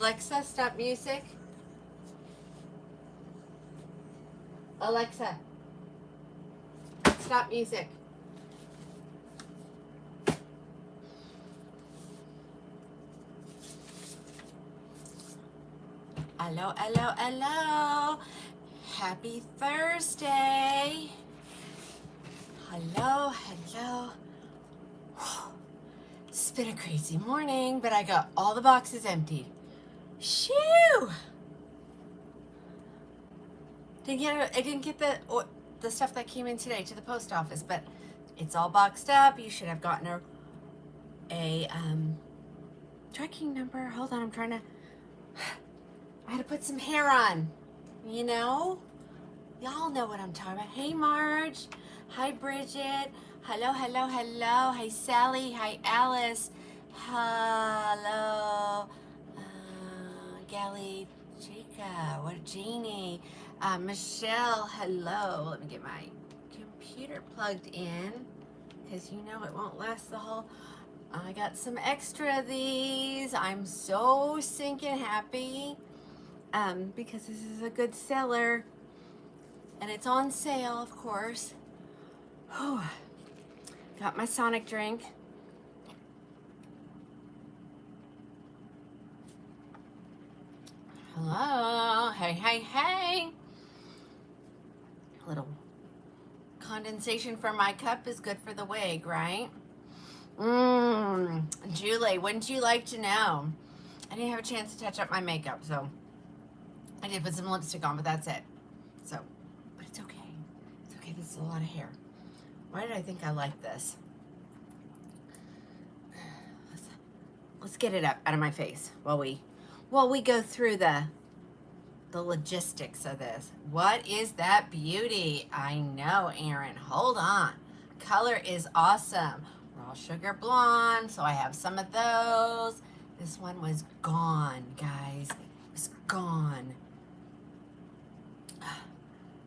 Alexa, stop music. Alexa, stop music. Hello, hello, hello. Happy Thursday. Hello, hello. It's been a crazy morning, but I got all the boxes emptied. Shoo! I didn't get the stuff that came in today to the post office, but it's all boxed up. You should have gotten a tracking number. Hold on, I had to put some hair on. You know? Y'all know what I'm talking about. Hey, Marge. Hi, Bridget. Hello, hello, hello. Hi, Sally. Hi, Alice. Hello, Gally, Chica. What, Jeannie? Michelle. Hello. Let me get my computer plugged in because you know it won't last the whole. I got some extra of these. I'm so sinking happy because this is a good seller. And it's on sale, of course. Whew. Got my Sonic drink. Hello. Hey, hey, hey. A little condensation from my cup is good for the wig, right? Julie, wouldn't you like to know? I didn't have a chance to touch up my makeup, so I did put some lipstick on, but that's it. So, but it's okay. It's okay. This is a lot of hair. Why did I think I liked this? Let's get it up out of my face while we go through the logistics of this. What is that beauty? I know, Erin. Hold on. Color is awesome. Raw sugar blonde. So I have some of those. This one was gone, guys. It was gone.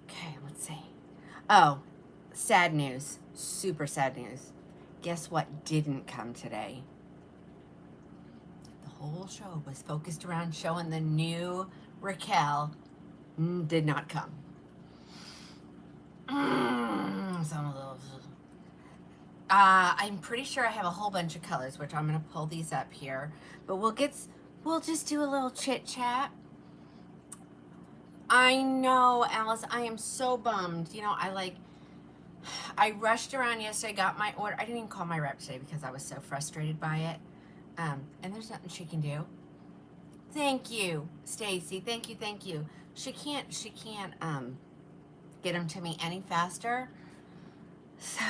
Okay, let's see. Oh, sad news. Super sad news. Guess what didn't come today? The whole show was focused around showing the new Raquel. Did not come. I'm pretty sure I have a whole bunch of colors, which I'm going to pull these up here. But we'll just do a little chit chat. I know, Alice, I am so bummed. You know, I rushed around yesterday, got my order. I didn't even call my rep today because I was so frustrated by it. And there's nothing she can do. Thank you, Stacy. Thank you. She can't get them to me any faster. So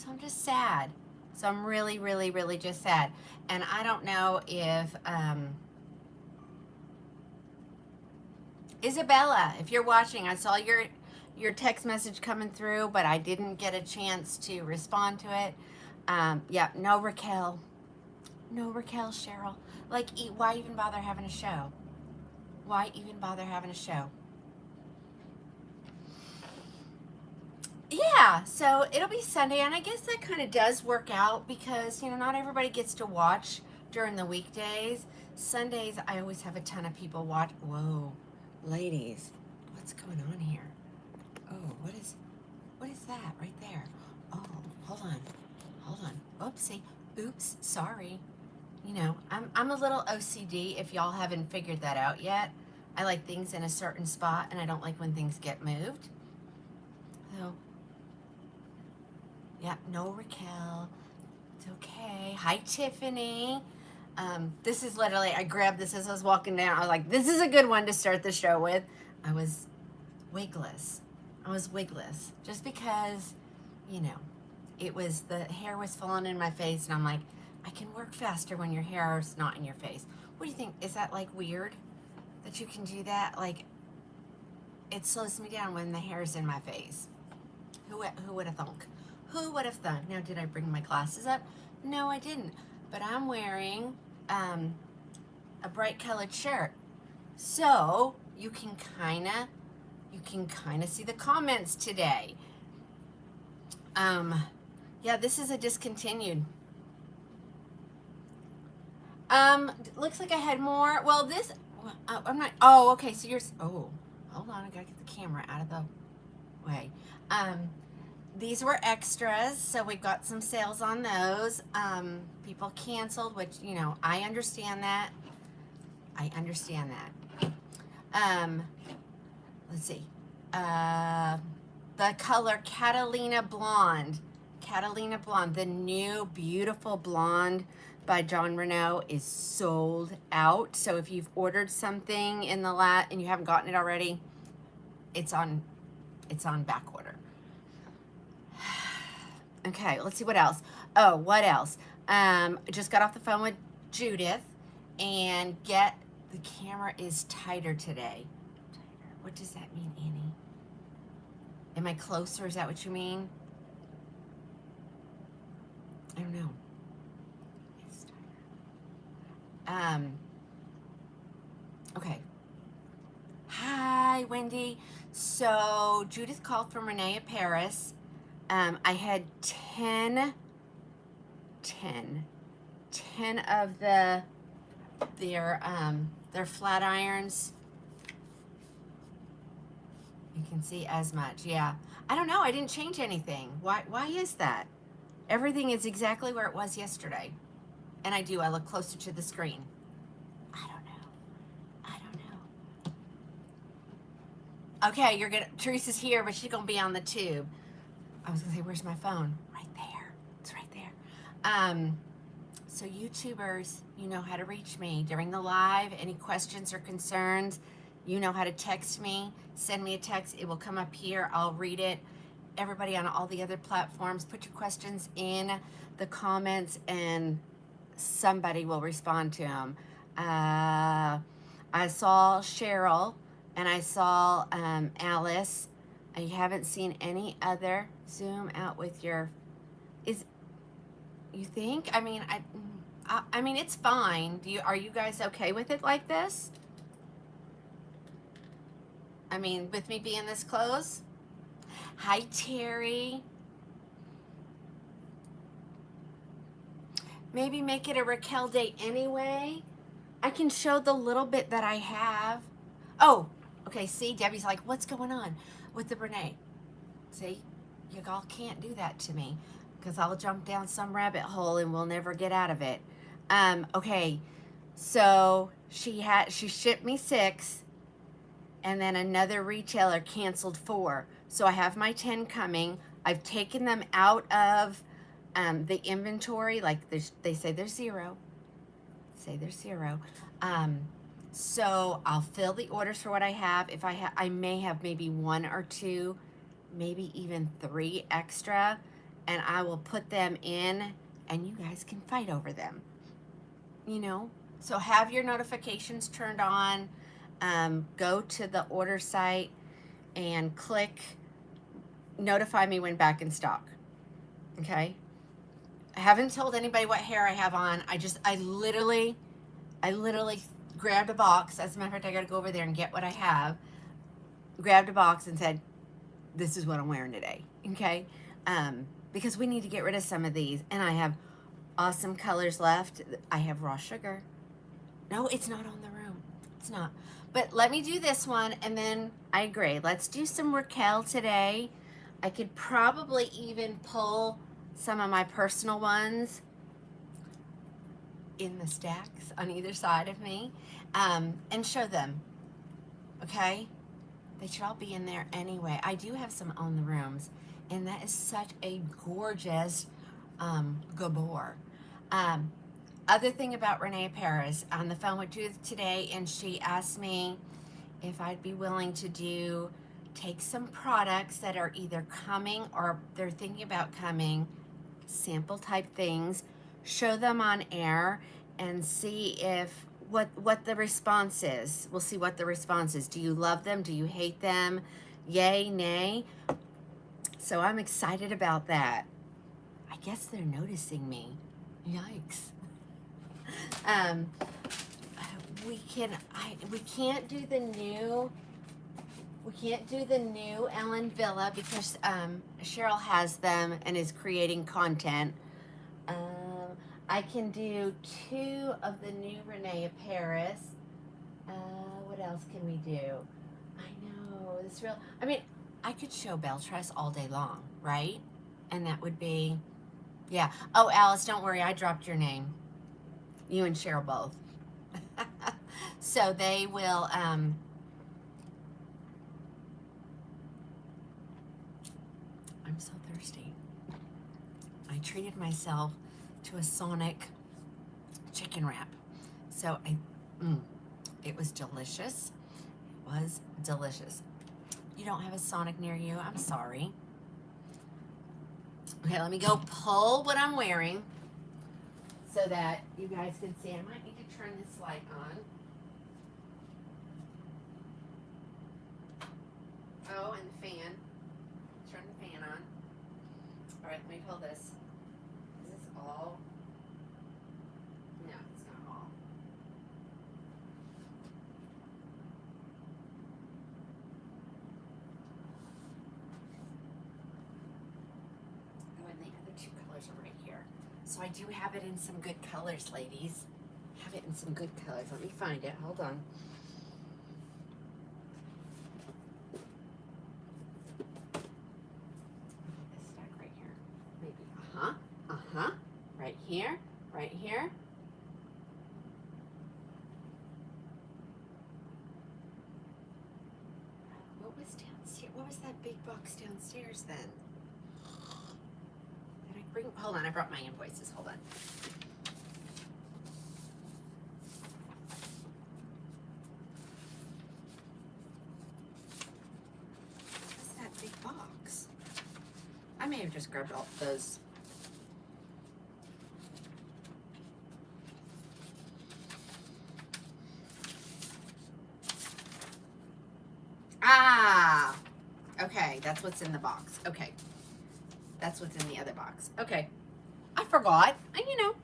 I'm just sad. So I'm really, really, really just sad. And I don't know if Isabella, if you're watching, I saw your text message coming through, but I didn't get a chance to respond to it. Yeah, no Raquel, Cheryl. Like, why even bother having a show? Why even bother having a show? Yeah, so it'll be Sunday, and I guess that kind of does work out because, you know, not everybody gets to watch during the weekdays. Sundays, I always have a ton of people watch. Whoa, ladies, what's going on here? Oh, what is that right there? Oh, hold on. Oopsie. Oops, sorry. You know, I'm a little OCD if y'all haven't figured that out yet. I like things in a certain spot, and I don't like when things get moved. So, yeah, no Raquel. It's okay. Hi, Tiffany. This is literally, I grabbed this as I was walking down. I was like, this is a good one to start the show with. I was wigless. Just because, you know, the hair was falling in my face, and I'm like, I can work faster when your hair is not in your face. What do you think? Is that like weird that you can do that? Like, it slows me down when the hair is in my face. Who would have thunk? Who would have thunk? Now, did I bring my glasses up? No, I didn't. But I'm wearing a bright colored shirt, so you can kind of see the comments today. Yeah, this is a discontinued. Looks like I had more. Well, this, I'm not, oh, okay, so yours, oh, hold on, I gotta get the camera out of the way. These were extras, so we've got some sales on those. People canceled, which, you know, I understand that. I understand that. Let's see. The color Catalina Blonde. Catalina Blonde, the new beautiful blonde by John Renault is sold out. So if you've ordered something in the and you haven't gotten it already, it's on back order. Okay, let's see what else. Oh, what else? I just got off the phone with Judith, and the camera is tighter today. Tighter. What does that mean, Annie? Am I closer? Is that what you mean? I don't know. It's tighter. Okay. Hi, Wendy. So Judith called from Renee at Paris. I had 10 of their flat irons. You can see as much. Yeah. I don't know. I didn't change anything. Why is that? Everything is exactly where it was yesterday. And I look closer to the screen. I don't know. Okay, Teresa's here, but she's gonna be on the tube. I was gonna say, where's my phone? Right there. It's right there. So YouTubers, you know how to reach me during the live. Any questions or concerns, you know how to text me. Send me a text. It will come up here. I'll read it. Everybody on all the other platforms, put your questions in the comments and somebody will respond to them. I saw Cheryl and I saw Alice. You haven't seen any other. Zoom out with your, you think? I mean, I mean, it's fine. Are you guys okay with it like this? I mean, with me being this close? Hi, Terry. Maybe make it a Raquel day anyway. I can show the little bit that I have. Oh, okay, see, Debbie's like, what's going on with the Renee? See, you all can't do that to me because I'll jump down some rabbit hole and we'll never get out of it. Okay, so she shipped me 6 and then another retailer canceled 4. So I have my 10 coming. I've taken them out of the inventory, like they say there's 0. So I'll fill the orders for what I have. If I may have maybe 1 or 2, maybe even 3 extra, and I will put them in and you guys can fight over them, you know? So have your notifications turned on. Go to the order site and click notify me when back in stock. Okay? I haven't told anybody what hair I have on. I literally grabbed a box. As a matter of fact, I gotta go over there and get what I have. Grabbed a box and said, this is what I'm wearing today. Okay? Because we need to get rid of some of these. And I have awesome colors left. I have raw sugar. No, it's not on the room. It's not. But let me do this one and then I agree. Let's do some Raquel today. I could probably even pull some of my personal ones in the stacks on either side of me and show them. Okay? They should all be in there anyway. I do have some on the rooms, and that is such a gorgeous gabor. Other thing about Renee Paris, on the phone with Judith today, and she asked me if I'd be willing to take some products that are either coming or they're thinking about coming, sample type things, show them on air, and see if what the response is. We'll see what the response is. Do you love them? Do you hate them? Yay, nay? So I'm excited about that. I guess they're noticing me. Yikes. We can't do the new Ellen Villa because Cheryl has them and is creating content. I can do 2 of the new Renee Paris. What else can we do? I know, this real, I mean, I could show bell tress all day long, right? And that would be, yeah. Oh, Alice, don't worry, I dropped your name. You and Cheryl both. So they will, I'm so thirsty. I treated myself to a Sonic chicken wrap. So it was delicious. It was delicious. You don't have a Sonic near you? I'm sorry. Okay, let me go pull what I'm wearing so that you guys can see. I might need to turn this light on. Oh, and the fan. Turn the fan on. All right, let me pull this. Is this all? No, it's not all. Oh, and the other 2 colors are right here. So I do have it in some good colors, ladies. Have it in some good colors. Let me find it. Hold on. This stack right here. Maybe. Right here. Right here. What was downstairs? What was that big box downstairs then? Did I bring? Hold on, I brought my invoices. Hold on. What's that big box? I may have just grabbed all those. Ah, okay, that's what's in the box. Okay, that's what's in the other box. Okay, I forgot. And you know,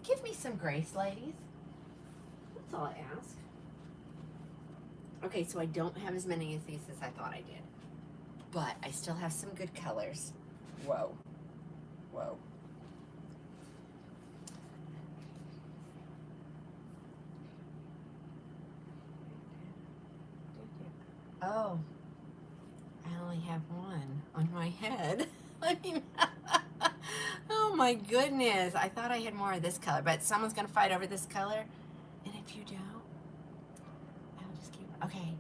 give me some grace, ladies. That's all I ask. Okay, so I don't have as many of these as I thought I did, but I still have some good colors. Whoa, whoa. Oh, I only have one on my head. I mean, oh my goodness. I thought I had more of this color, but someone's going to fight over this color. And if you don't, I'll just keep, okay.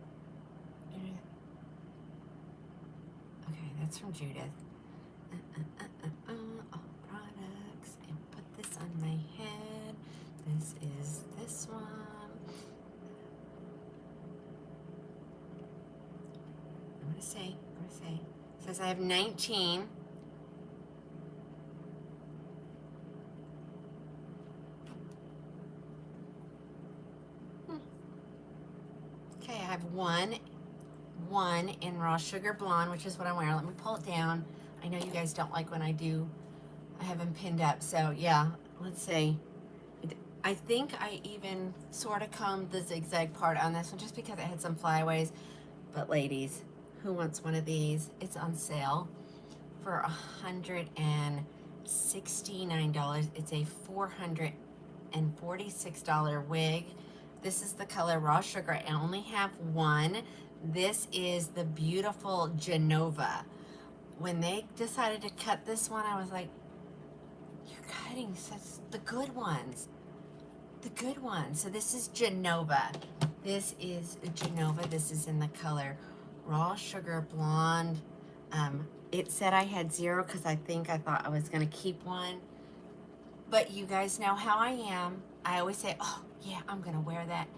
Okay, that's from Judith. All products, and put this on my head. This is this one. I'm gonna say, it says I have 19. Okay, I have one in raw sugar blonde, which is what I'm wearing. Let me pull it down. I know you guys don't like when I have them pinned up, so yeah, let's see. I think I even sort of combed the zigzag part on this one just because it had some flyaways. But ladies, who wants one of these? It's on sale for $169. It's a $446 wig. This is the color Raw Sugar. I only have one. This is the beautiful Genova. When they decided to cut this one, I was like, you're cutting the good ones. The good ones. So this is Genova. This is Genova. This is in the color Raw Sugar Blonde. It said I had 0 because I thought I was going to keep one. But you guys know how I am. I always say, oh, yeah, I'm going to wear that.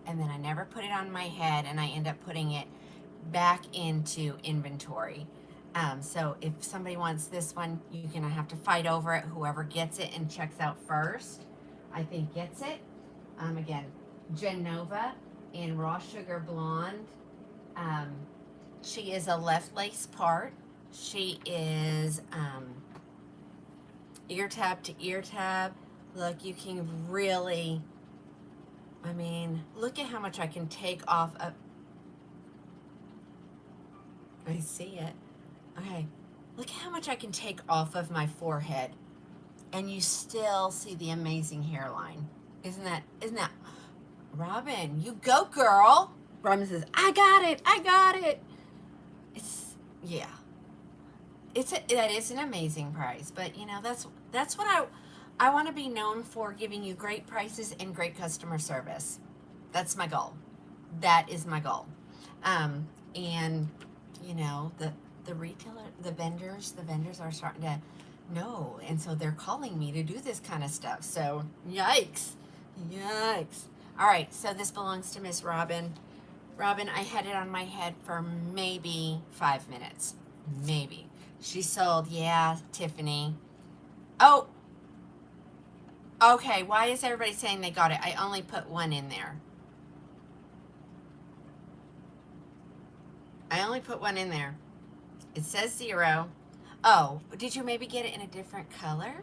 And then I never put it on my head, and I end up putting it back into inventory. So if somebody wants this one, you're going to have to fight over it. Whoever gets it and checks out first, I think gets it. Again, Genova in Raw Sugar Blonde. She is a left lace part. She is ear tab to ear tab. Look, you can really, I mean, look at how much I can take off of, I see it. Okay, look at how much I can take off of my forehead. and you still see the amazing hairline. Isn't that Robin, you go girl. Robin says, I got it. It's, yeah. That is an amazing price, but you know, that's what I want to be known for, giving you great prices and great customer service. That's my goal. That is my goal. And you know, the retailer, the vendors are starting to know, and so they're calling me to do this kind of stuff. So yikes. All right, so this belongs to Miss Robin. Robin, I had it on my head for maybe 5 minutes. Maybe. She sold, yeah, Tiffany. Oh, okay. Why is everybody saying they got it? I only put one in there. I only put one in there. It says 0. Oh, did you maybe get it in a different color?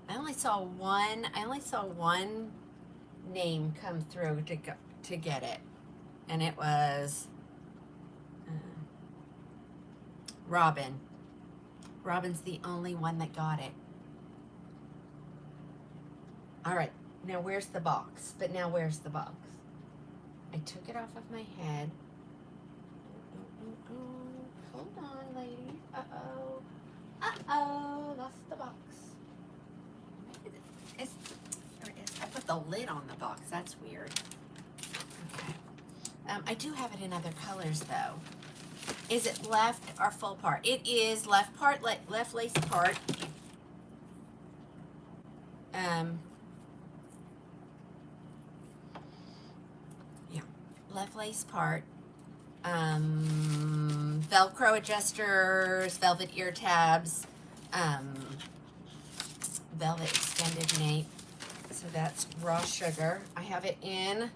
I only saw one name come through to get it, and it was Robin. Robin's the only one that got it. All right, now where's the box? I took it off of my head. Hold on, ladies. Lost the box. There it is. I put the lid on the box. That's weird. Okay. I do have it in other colors though. Is it left or full part? It is left part, left lace part. Yeah, left lace part. Velcro adjusters, velvet ear tabs, velvet extended nape. So that's raw sugar. I have it in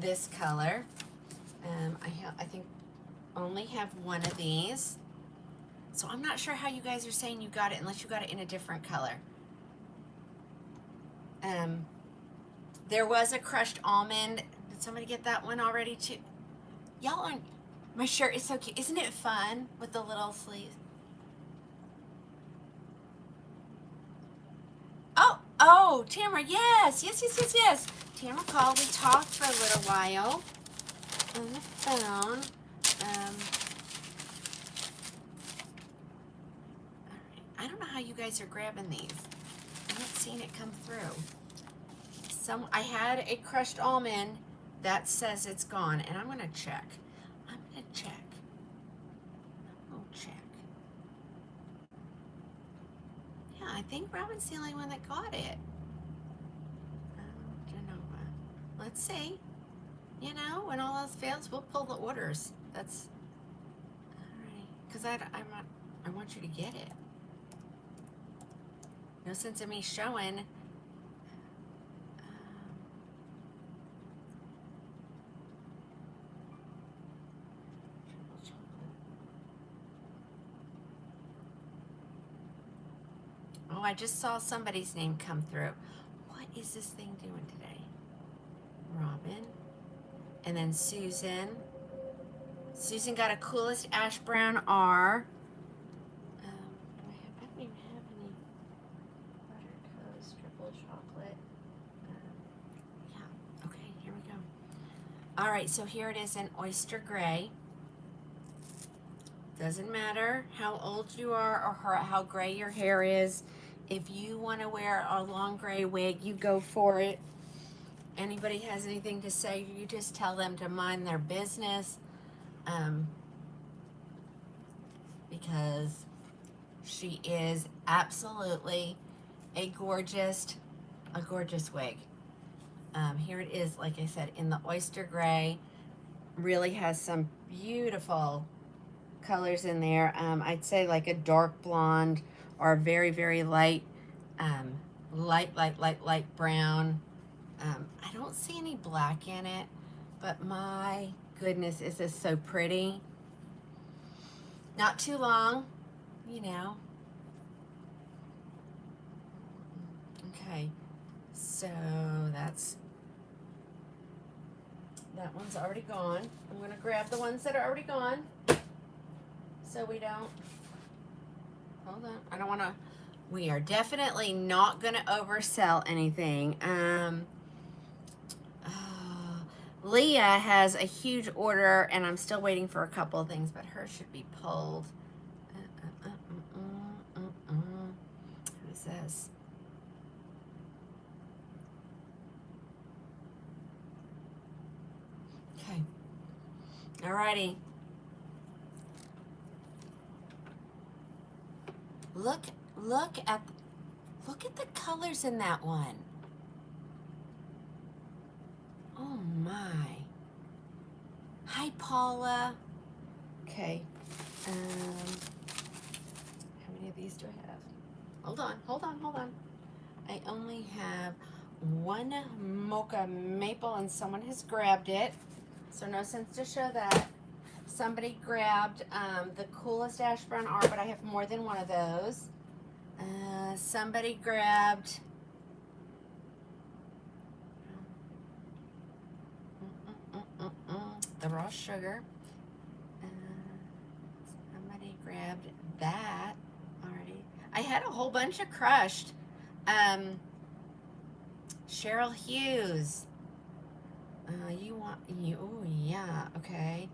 this color. I think only have one of these. So I'm not sure how you guys are saying you got it unless you got it in a different color. There was a crushed almond. Did somebody get that one already too? Y'all aren't, my shirt is so cute. Isn't it fun with the little sleeves? Oh, Tamara, yes. Tamara called. We talked for a little while on the phone. I don't know how you guys are grabbing these. I haven't seen it come through. I had a crushed almond that says it's gone, and I'm gonna check. Yeah, I think Robin's the only one that got it. Genova. Let's see. You know, when all else fails, we'll pull the orders. That's all right. Because I want you to get it. No sense in me showing. Oh, I just saw somebody's name come through. What is this thing doing today? Robin. And then Susan. Susan got a coolest ash brown R. I don't even have any butter toast, triple chocolate. Yeah, okay, here we go. All right, so here it is in oyster gray. Doesn't matter how old you are or how gray your hair is. If you want to wear a long gray wig, you go for it. Anybody has anything to say, you just tell them to mind their business. Because she is absolutely a gorgeous wig. Here it is, like I said, in the oyster gray. Really has some beautiful colors in there. I'd say like a dark blonde or very, very light, light brown. I don't see any black in it, but my goodness, is this so pretty. Not too long, you know. Okay, so that one's already gone. I'm going to grab the ones that are already gone so we don't hold on. I don't want to. We are definitely not going to oversell anything. Leah has a huge order, and I'm still waiting for a couple of things, but hers should be pulled. Who is this? Okay. Alrighty. Look at the colors in that one. Oh my. Hi, Paula. Okay. How many of these do I have? Hold on. I only have one mocha maple, and someone has grabbed it. So no sense to show that. Somebody grabbed the coolest ash brown R, but I have more than one of those. Somebody grabbed the raw sugar. Somebody grabbed that already. I had a whole bunch of crushed. Cheryl Hughes. Oh yeah, okay.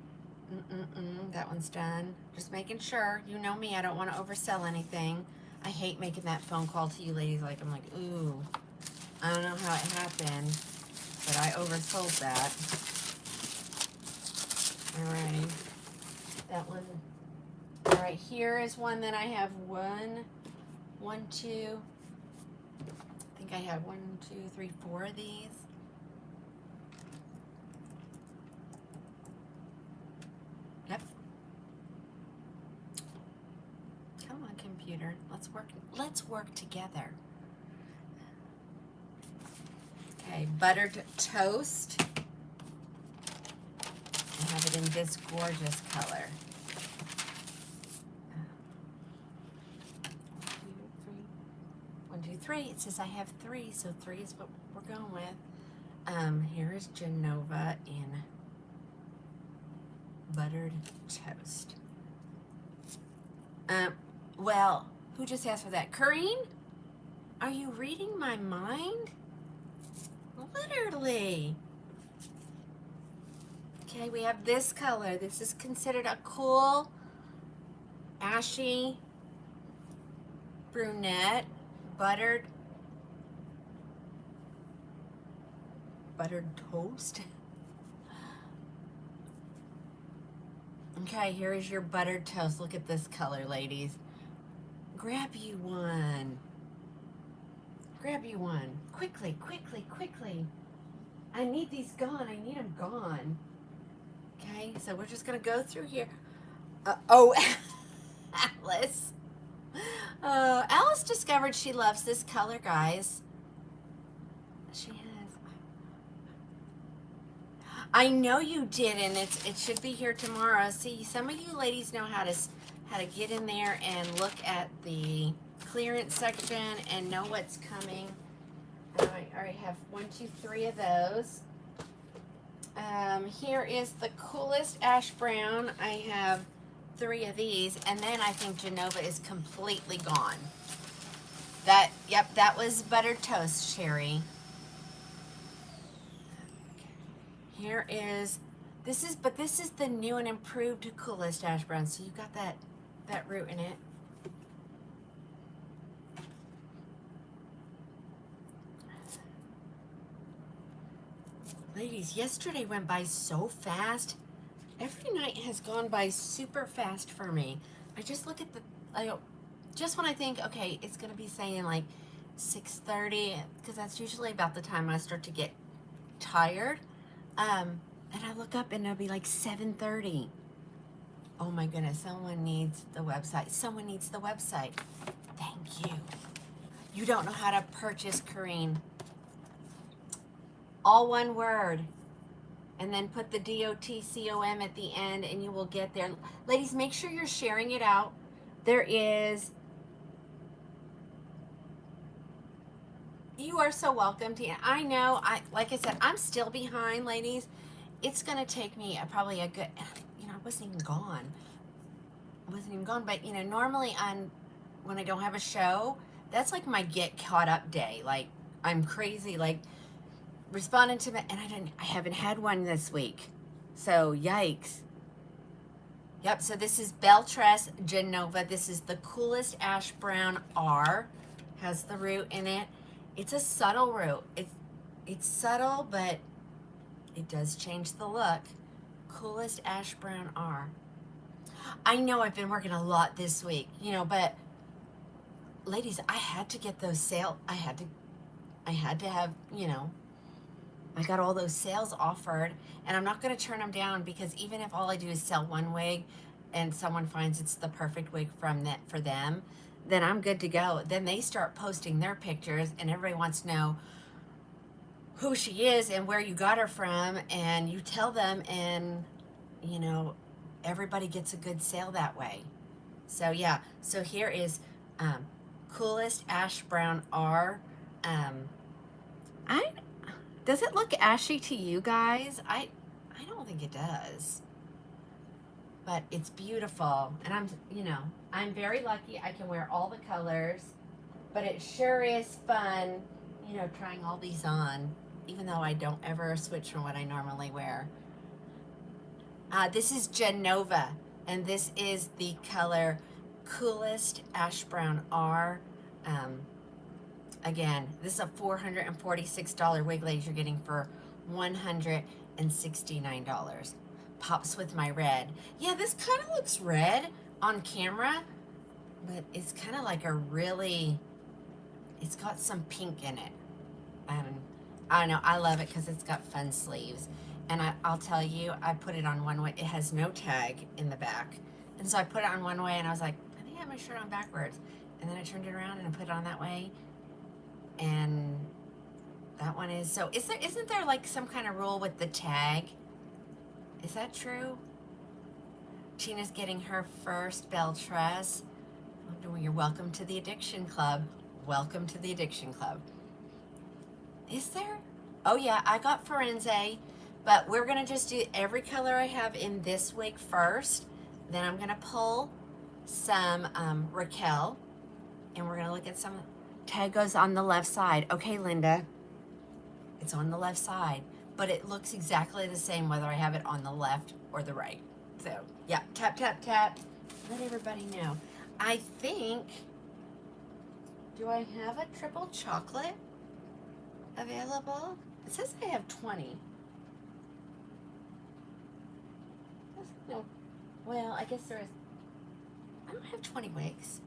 That one's done. Just making sure. You know me, I don't want to oversell anything. I hate making that phone call to you ladies. I'm like, ooh, I don't know how it happened, but I oversold that. All right, that one. All right, here is one that I have two. I think I have 1, 2, 3, 4 of these. Yep. Come on, computer. Let's work together. Okay, buttered toast. I have it in this gorgeous color. 1, 2, 3. It says I have 3, so 3 is what we're going with. Here is Genova in buttered toast. Well, who just asked for that? Corrine? Are you reading my mind? Literally. Okay, we have this color. This is considered a cool, ashy brunette, buttered toast. Okay, here is your buttered toast. Look at this color, ladies. Grab you one. Grab you one. Quickly. I need these gone. I need them gone. Okay, so we're just going to go through here. Alice. Alice discovered she loves this color, guys. She has. I know you did, and it should be here tomorrow. See, some of you ladies know how to get in there and look at the clearance section and know what's coming. I already have 1, 2, 3 of those. Here is the coolest ash brown. I have 3 of these, and then I think Genova is completely gone. That was buttered toast, Sherry. Here is, this is the new and improved coolest ash brown. So you got that root in it. Ladies, yesterday went by so fast. Every night has gone by super fast for me. I just look at just when I think, okay, it's gonna be saying like 6:30, because that's usually about the time I start to get tired. And I look up and it'll be like 7:30. Oh my goodness, someone needs the website. Someone needs the website. Thank you. You don't know how to purchase, Corrine. All one word. And then put the DOTCOM at the end and you will get there. Ladies, make sure you're sharing it out. There is, you are so welcome, Tina. I know, like I said, I'm still behind, ladies. It's going to take me probably a good, I wasn't even gone. But, normally on when I don't have a show, that's like my get caught up day. Like I'm crazy, like responding to me, and I haven't had one this week. So yikes. Yep, so this is Beltress Genova. This is the coolest ash brown R. Has the root in it. It's a subtle root. It's subtle, but it does change the look. Coolest ash brown R. I know I've been working a lot this week, you know, but ladies, I had to get those sales. I had to have, you know, I got all those sales offered, and I'm not going to turn them down, because even if all I do is sell one wig and someone finds it's the perfect wig from that for them, then I'm good to go. Then they start posting their pictures, and everybody wants to know who she is and where you got her from, and you tell them, and you know, everybody gets a good sale that way. So yeah, so here is coolest ash brown R. Does it look ashy to you guys? I don't think it does. But it's beautiful, and I'm very lucky I can wear all the colors, but it sure is fun, you know, trying all these on, even though I don't ever switch from what I normally wear. This is Genova, and this is the color Coolest Ash Brown R. Again, this is a $446 wig, ladies. You're getting for $169. Pops with my red. Yeah, this kind of looks red on camera, but it's kind of like it's got some pink in it. I don't know, I love it because it's got fun sleeves. And I'll tell you, I put it on one way. It has no tag in the back. And so I put it on one way, and I was like, I think I have my shirt on backwards. And then I turned it around and I put it on that way. And that one is, so isn't there like some kind of rule with the tag? Is that true? Tina's getting her first Beltress. You're welcome to the Addiction Club. Welcome to the Addiction Club. Is there? Oh yeah, I got Firenze, but we're gonna just do every color I have in this wig first. Then I'm gonna pull some Raquel, and we're gonna look at some. Tag goes on the left side. Okay, Linda, it's on the left side, but it looks exactly the same whether I have it on the left or the right. So yeah, tap, tap, tap. Let everybody know. I think, do I have a triple chocolate available? It says I have 20. No, well, I guess there is. I don't have 20 wigs.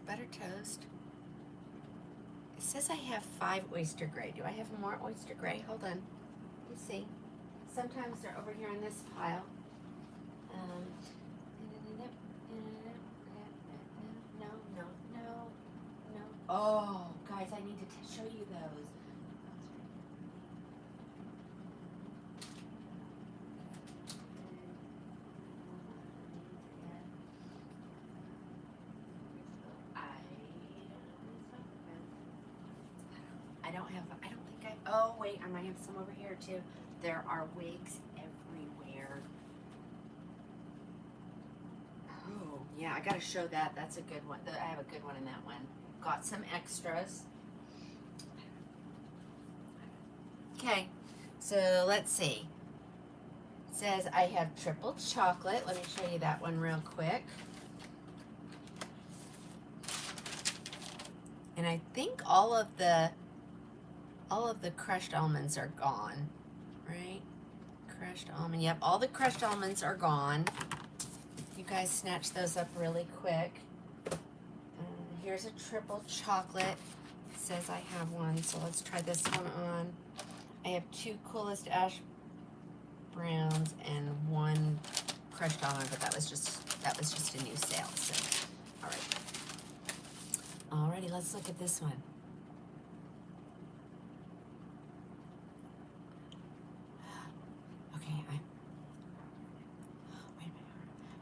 Butter toast. It says I have 5 oyster gray. Do I have more oyster gray? Hold on. Let's see. Sometimes they're over here in this pile. No. Oh, guys, I need to show you those. Oh, wait, I might have some over here too. There are wigs everywhere. Oh, yeah, I gotta show that. That's a good one. I have a good one in that one. Got some extras. Okay, so let's see. It says I have triple chocolate. Let me show you that one real quick. And I think all of the crushed almonds are gone, right? Crushed almond, yep, all the crushed almonds are gone. You guys snatch those up really quick. Here's a triple chocolate. It says I have one, so let's try this one on. I have 2 coolest ash browns and 1 crushed almond, but that was just a new sale. So, all right. Alrighty, let's look at this one.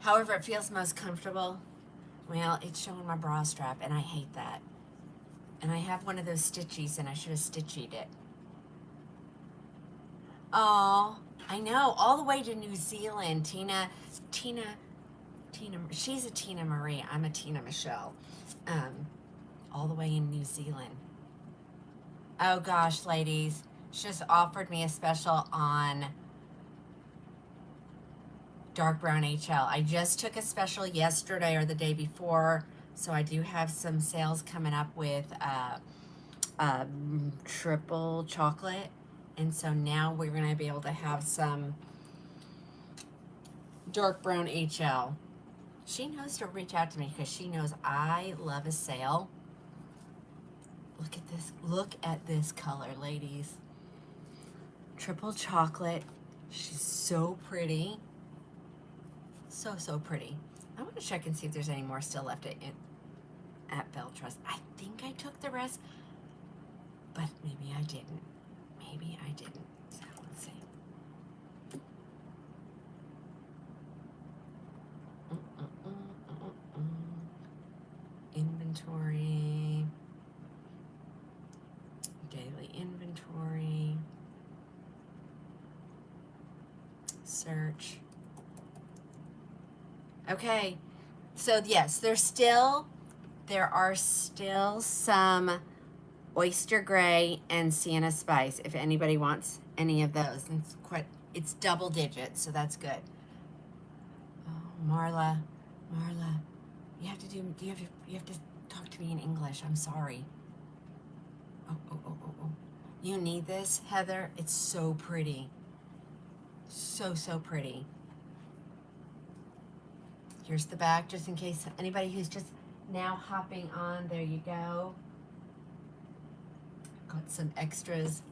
However it feels most comfortable. Well, it's showing my bra strap, and I hate that. And I have one of those stitchies, and I should have stitchied it. Oh, I know, all the way to New Zealand. Tina She's a Tina Marie. I'm a Tina Michelle. All the way in New Zealand. Oh gosh, ladies, she just offered me a special on dark brown HL. I just took a special yesterday or the day before, so I do have some sales coming up with triple chocolate, and so now we're gonna be able to have some dark brown HL. She knows to reach out to me because she knows I love a sale. Look at this. Look at this color, ladies. Triple chocolate. She's so pretty. So pretty. I want to check and see if there's any more still left at Beltrust. I think I took the rest, but maybe I didn't. Maybe I didn't. So let's see. Inventory. Daily inventory. Search. Okay, so yes, there are still some oyster gray and sienna spice if anybody wants any of those. It's double digits, so that's good. Oh, Marla, you have to talk to me in English. I'm sorry. Oh. You need this, Heather? It's so pretty. So pretty. Here's the back, just in case anybody who's just now hopping on. There you go. Got some extras.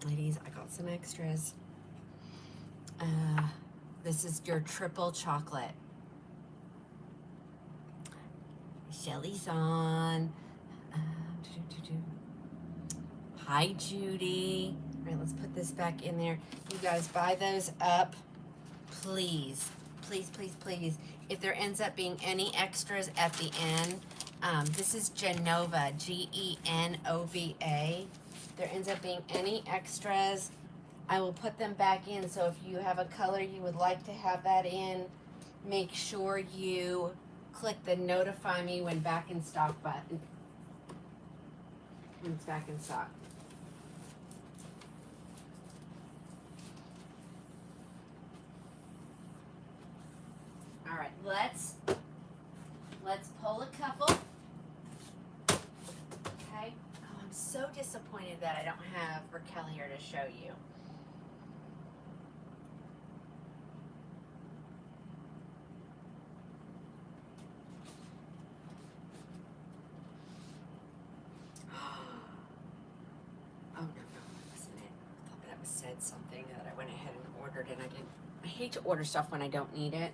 Ladies, I got some extras. This is your triple chocolate. Shelly's on. Hi, Judy. All right, let's put this back in there. You guys buy those up, please. Please. If there ends up being any extras at the end, this is Genova, Genova. There ends up being any extras, I will put them back in. So if you have a color you would like to have that in, make sure you click the notify me when back in stock button. When it's back in stock. All right, let's pull a couple. Okay. Oh, I'm so disappointed that I don't have Raquel here to show you. Oh no, that wasn't it. I thought that was said something that I went ahead and ordered, and I didn't. I hate to order stuff when I don't need it.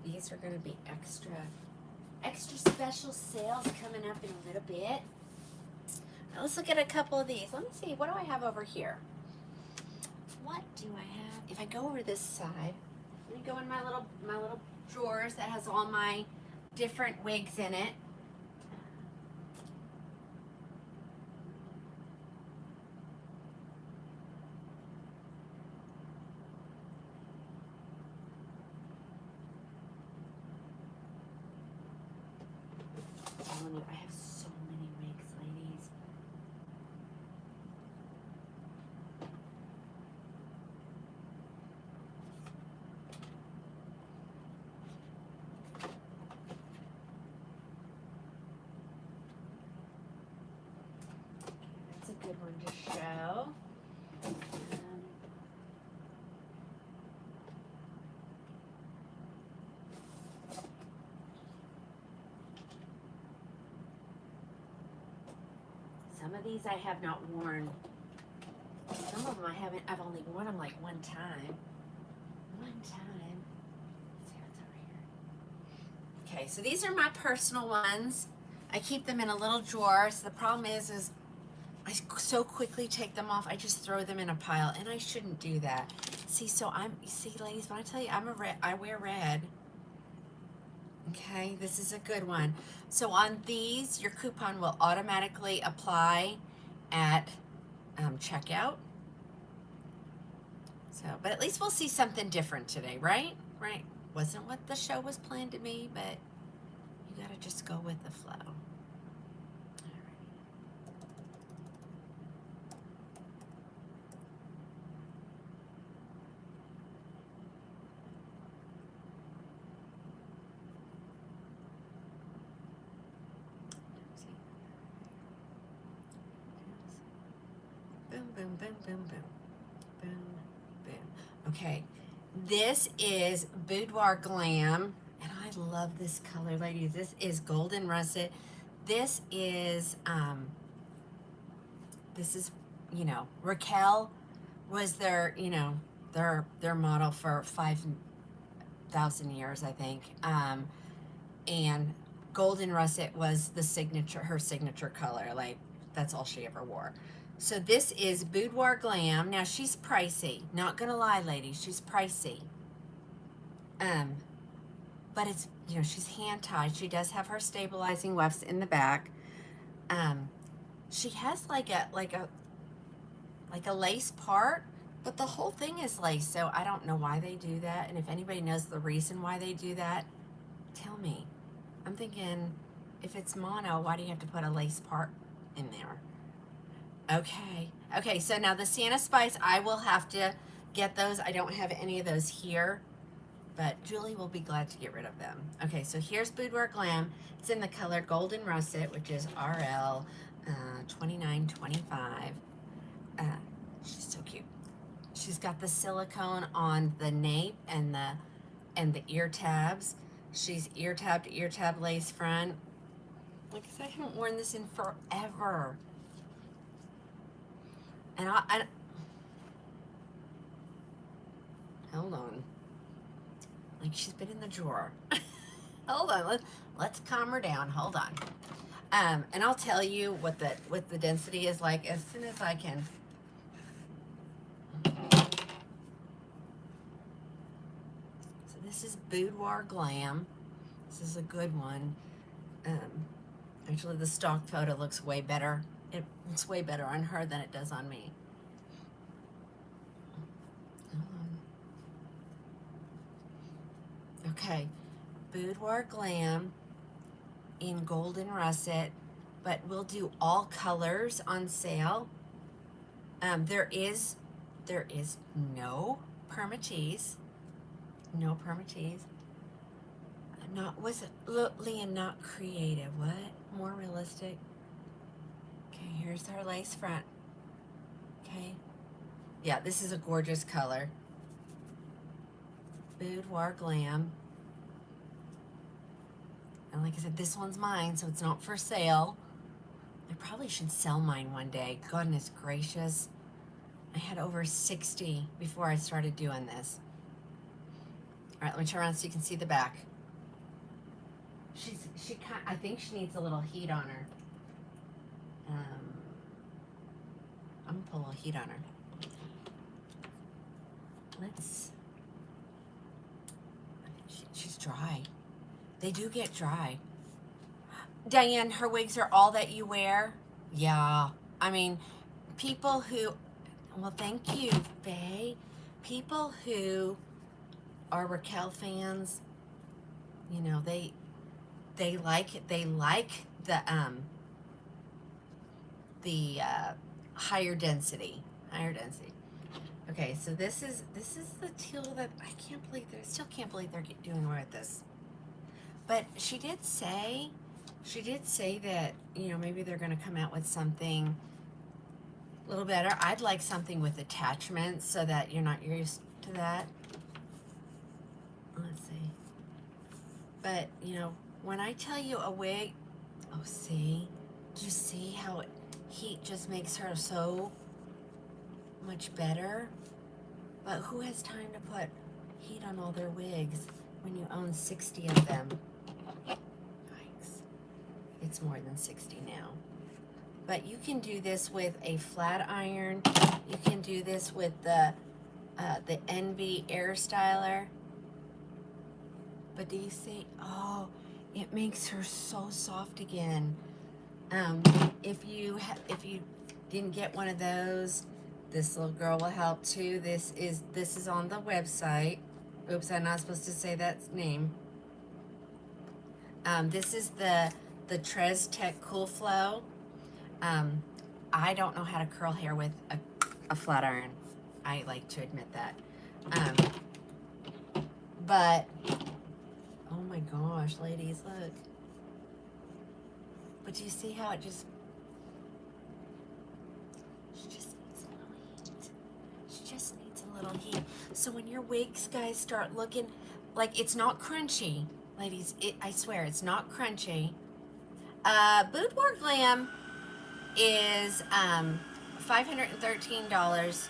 These are going to be extra special sales coming up in a little bit. Now let's look at a couple of these. Let me see. What do I have over here? What do I have? If I go over this side, let me go in my little drawers that has all my different wigs in it. I have so many wigs, ladies. That's a good one to show. Some of these I have not worn. Some of them I've only worn them like one time. Let's see what's over here. Okay, so these are my personal ones. I keep them in a little drawer. So the problem is I so quickly take them off. I just throw them in a pile, and I shouldn't do that. See, ladies, when I tell you I wear red. Okay, this is a good one. So on these, your coupon will automatically apply at checkout. So, but at least we'll see something different today, right? Right. Wasn't what the show was planned to be, but you gotta just go with the flow. Boom, boom, boom, boom, boom. Boom, boom. Okay, this is Boudoir Glam, and I love this color, ladies. This is Golden Russet. This is, you know, Raquel was their, you know, their model for 5,000 years, I think. And Golden Russet was the signature, her signature color. Like, that's all she ever wore. So this is Boudoir Glam. Now she's pricey. Not gonna lie, ladies, she's pricey. But it's, you know, she's hand tied. She does have her stabilizing wefts in the back. She has like a lace part, but the whole thing is lace. So I don't know why they do that. And if anybody knows the reason why they do that, tell me. I'm thinking, if it's mono, why do you have to put a lace part in there? Okay, so now the Sienna Spice, I will have to get those. I don't have any of those here, but Julie will be glad to get rid of them. Okay, so here's Boudoir Glam. It's in the color Golden Russet, which is RL 2925. She's so cute. She's got the silicone on the nape and the ear tabs. She's ear tab lace front. Like I said, I haven't worn this in forever. And I hold on. Like, she's been in the drawer. Hold on, let's calm her down. Hold on. And I'll tell you what the density is like as soon as I can. So this is Boudoir Glam. This is a good one. Actually, the stock photo looks way better. It looks way better on her than it does on me. Okay, Boudoir Glam in Golden Russet, but we'll do all colors on sale. There is no permatease. No permatease. Was it Leah not creative? What? More realistic? Okay, here's her lace front. Okay. Yeah, this is a gorgeous color. Boudoir Glam. And like I said, this one's mine, so it's not for sale. I probably should sell mine one day. Goodness gracious. I had over 60 before I started doing this. All right, let me turn around so you can see the back. I think she needs a little heat on her. I'm gonna put a little heat on her. She's dry. They do get dry. Diane, her wigs are all that you wear? Yeah. I mean, people who, well, thank you, Faye. People who are Raquel fans, you know, they like it. They like the higher density. Okay, so this is the teal that I still can't believe they're doing away with this. But she did say that, you know, maybe they're going to come out with something a little better. I'd like something with attachments so that you're not used to that. Let's see. But, you know, when I tell you a wig, oh, see? Do you see how heat just makes her so much better? But who has time to put heat on all their wigs when you own 60 of them? Yikes. It's more than 60 now. But you can do this with a flat iron. You can do this with the Envy Air Styler. But do you see? Oh, it makes her so soft again. If you didn't get one of those, This little girl will help too. This is on the website. Oops, I'm not supposed to say that name. This is the Trez Tech Cool Flow. I don't know how to curl hair with a flat iron. I like to admit that. But oh my gosh, ladies, look. But do you see how it just she just needs a little heat. She just needs a little heat. So when your wigs, guys, start looking like it's not crunchy, ladies, I swear it's not crunchy. Boudoir Glam is $513.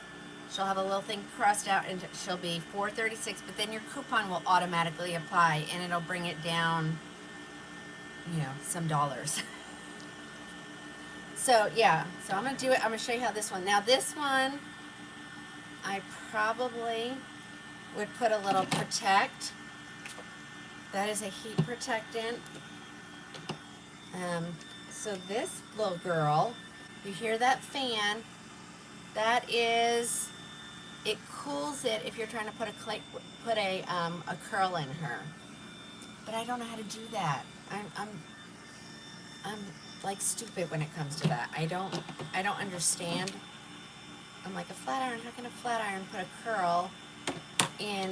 She'll have a little thing crossed out and she'll be $436, but then your coupon will automatically apply and it'll bring it down, you know, some dollars. So yeah, so I'm gonna do it. I'm gonna show you how this one. Now this one, I probably would put a little protect. That is a heat protectant. So this little girl, you hear that fan? That is, it cools it if you're trying to put a curl in her. But I don't know how to do that. I'm like stupid when it comes to that. I don't understand. I'm like, a flat iron, how can a flat iron put a curl in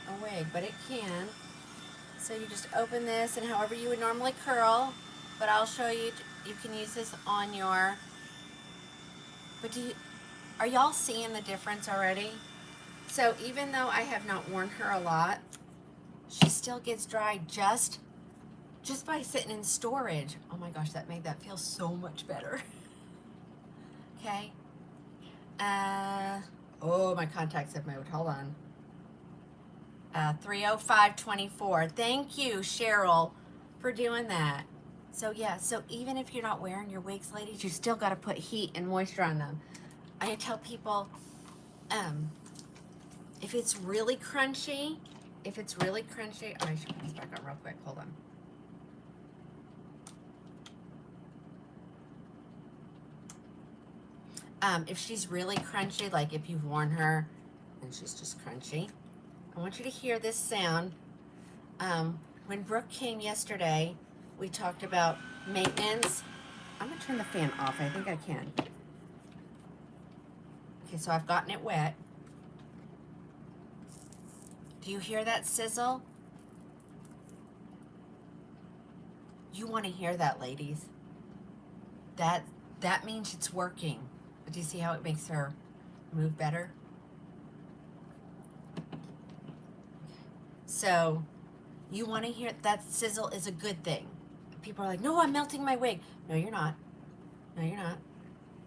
a wig? But it can. So you just open this and however you would normally curl, but I'll show you, you can use this on your, but are y'all seeing the difference already? So even though I have not worn her a lot, she still gets dry just by sitting in storage. Oh my gosh, that made that feel so much better. Okay. Oh, my contacts have moved. Hold on. 30524. Thank you, Cheryl, for doing that. So yeah, so even if you're not wearing your wigs, ladies, you still got to put heat and moisture on them. I tell people, if it's really crunchy, oh, I should put this back on real quick. Hold on. If she's really crunchy, like if you've worn her and she's just crunchy, I want you to hear this sound. When Brooke came yesterday, we talked about maintenance. I'm gonna turn the fan off. I think I can. Okay, so I've gotten it wet. Do you hear that sizzle? You want to hear that, ladies. That means it's working. But do you see how it makes her move better? So you want to hear that sizzle is a good thing. People are like, no, I'm melting my wig. No, you're not. No, you're not.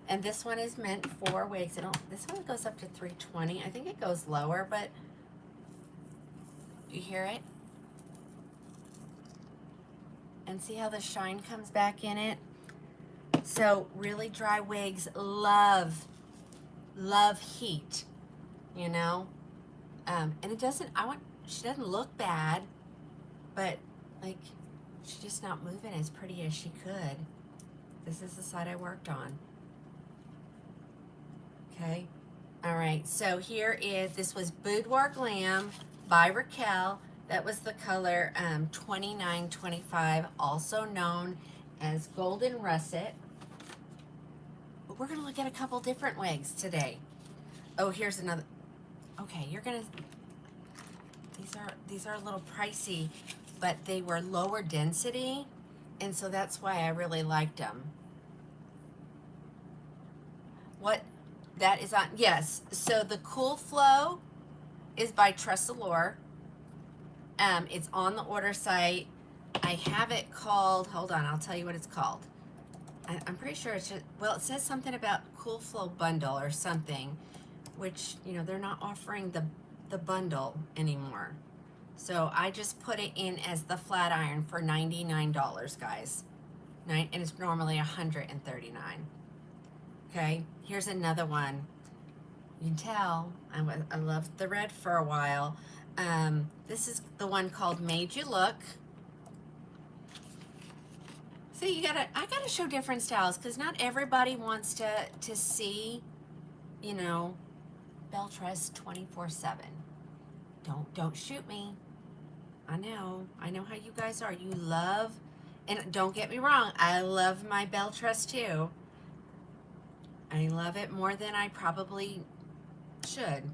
And this one is meant for wigs. This one goes up to 320. I think it goes lower, but you hear it? And see how the shine comes back in it? So really dry wigs love heat, you know? And it doesn't, she doesn't look bad, but like, she's just not moving as pretty as she could. This is the side I worked on. Okay. All right. So this was Boudoir Glam by Raquel. That was the color 2925, also known as Golden Russet. But we're going to look at a couple different wigs today. Oh, here's another. Okay, these are a little pricey, but they were lower density, and so that's why I really liked them. What that is on, yes, so the Cool Flow is by Tressalore. It's on the order site. I have it called, hold on, I'll tell you what it's called. I'm pretty sure it's just, well, it says something about Cool Flow bundle or something, which, you know, they're not offering the bundle anymore. So I just put it in as the flat iron for $99, guys. And it's normally $139. Okay, here's another one. You can tell I loved the red for a while. This is the one called Made You Look. See, I gotta show different styles because not everybody wants to see you know, bell dress 24/7. Don't shoot me. I know how you guys are. You love, and don't get me wrong, I love my bell truss too. I love it more than I probably should.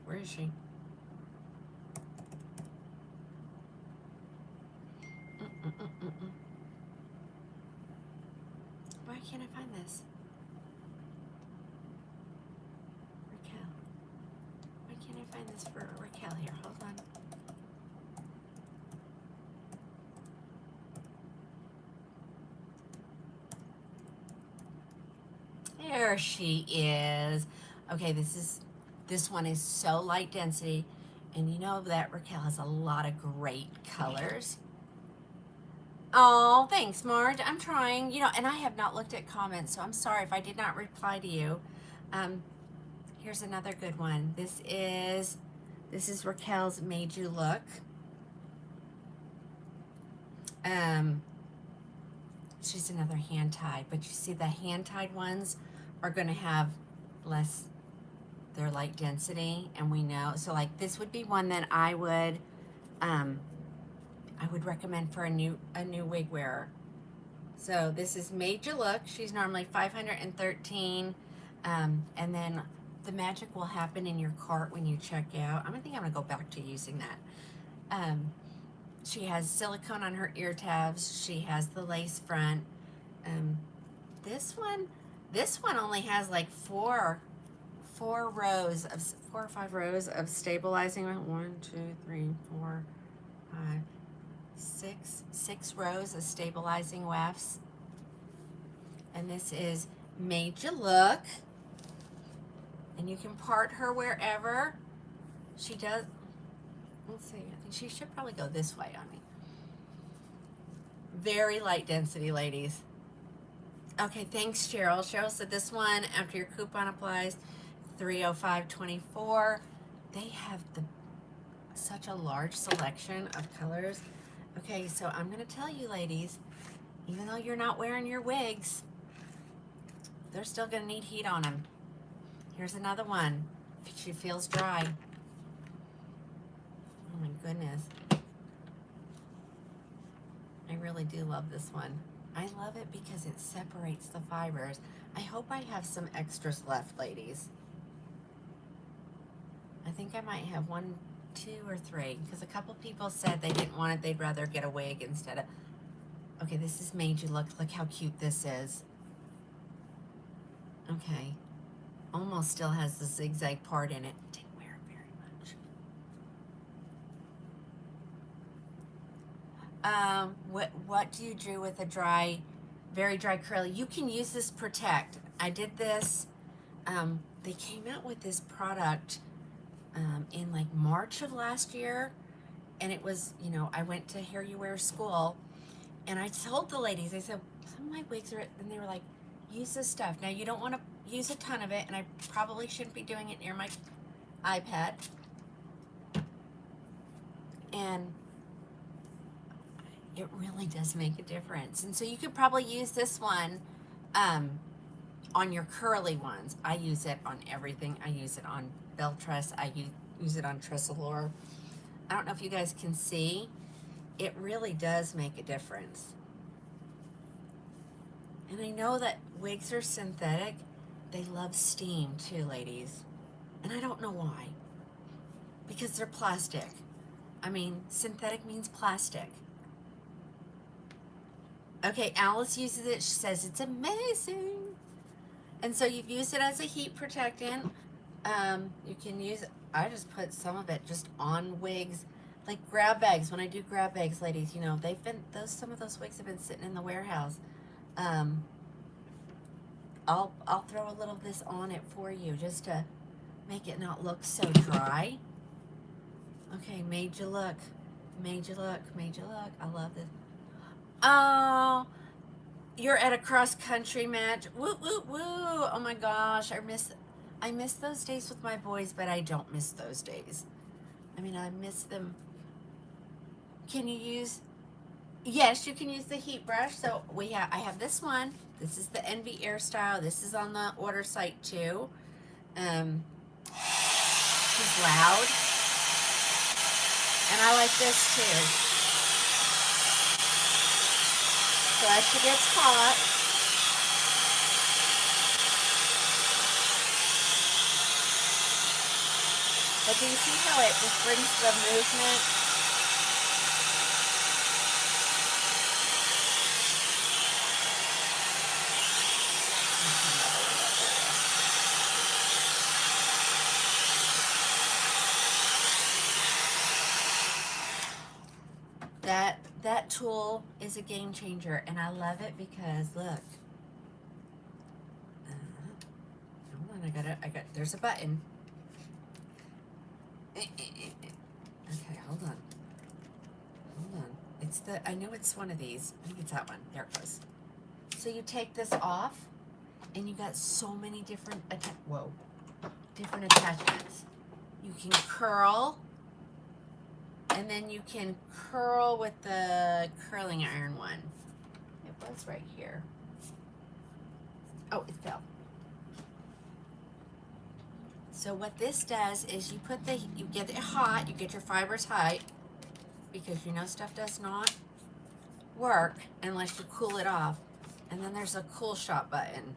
Where is she? Why can't I find this? Raquel. Why can't I find this for Raquel here? Hold on. There she is. Okay, this one is so light density, and you know that Raquel has a lot of great colors. Oh, thanks, Marge. I'm trying, and I have not looked at comments, so I'm sorry if I did not reply to you. Here's another good one. This is Raquel's Made You Look. She's another hand tied, but you see the hand tied ones are going to have less, they're light density, and we know, so like this would be one that I would recommend for a new wig wearer. So this is Made You Look. She's normally $513, and then the magic will happen in your cart when you check out. I think I'm gonna go back to using that. She has silicone on her ear tabs. She has the lace front. This one only has like four or five rows of stabilizing. 1, 2, 3, 4, 5, 6 rows of stabilizing wefts. And this is Made You Look. And you can part her wherever. She does. Let's see. I think she should probably go this way on me. Very light density, ladies. Okay, thanks, Cheryl. Cheryl said this one, after your coupon applies, $305.24. They have such a large selection of colors. Okay, so I'm going to tell you, ladies, even though you're not wearing your wigs, they're still going to need heat on them. Here's another one. She feels dry. Oh my goodness. I really do love this one. I love it because it separates the fibers. I hope I have some extras left, ladies. I think I might have 1, 2, or 3, because a couple people said they didn't want it. They'd rather get a wig instead of... Okay, this is Made You Look. Look how cute this is. Okay. Almost still has the zigzag part in it. Didn't wear it very much. What do you do with a very dry curly? You can use this Protect. I did this. They came out with this product in like March of last year, and it was, I went to Hair You Wear school, and I told the ladies, I said, some of my wigs are, and they were like, use this stuff. Now you don't want to use a ton of it, and I probably shouldn't be doing it near my iPad. And it really does make a difference. And so you could probably use this one on your curly ones. I use it on everything. I use it on bell truss. I use it on Tressalure. I don't know if you guys can see. It really does make a difference. And I know that wigs are synthetic. They love steam too, ladies. And I don't know why. Because they're plastic. I mean, synthetic means plastic. Okay, Alice uses it. She says it's amazing. And so you've used it as a heat protectant. You can use, I just put some of it just on wigs, like grab bags. When I do grab bags, ladies, they've been, some of those wigs have been sitting in the warehouse. I'll throw a little of this on it for you just to make it not look so dry. Okay, Made You Look. Made You Look. Made You Look. I love this. Oh, you're at a cross-country match. Woo, woo, woo. Oh my gosh, I miss those days with my boys, but I don't miss those days. I mean, I miss them. Can you use Yes, you can use the heat brush. So I have this one. This is the Envy Air Style. This is on the order site too. She's loud, and I like this too. So as she gets hot, but do you see how it just brings the movement? That tool is a game changer, and I love it because look. Hold on, there's a button. Okay, hold on. I know it's one of these. I think it's that one. There it goes. So you take this off, and you got so many different different attachments. You can curl, and then you can curl with the curling iron one. It was right here. Oh, it fell. So what this does is you get it hot, you get your fibers hot, because you know stuff does not work unless you cool it off. And then there's a cool shot button.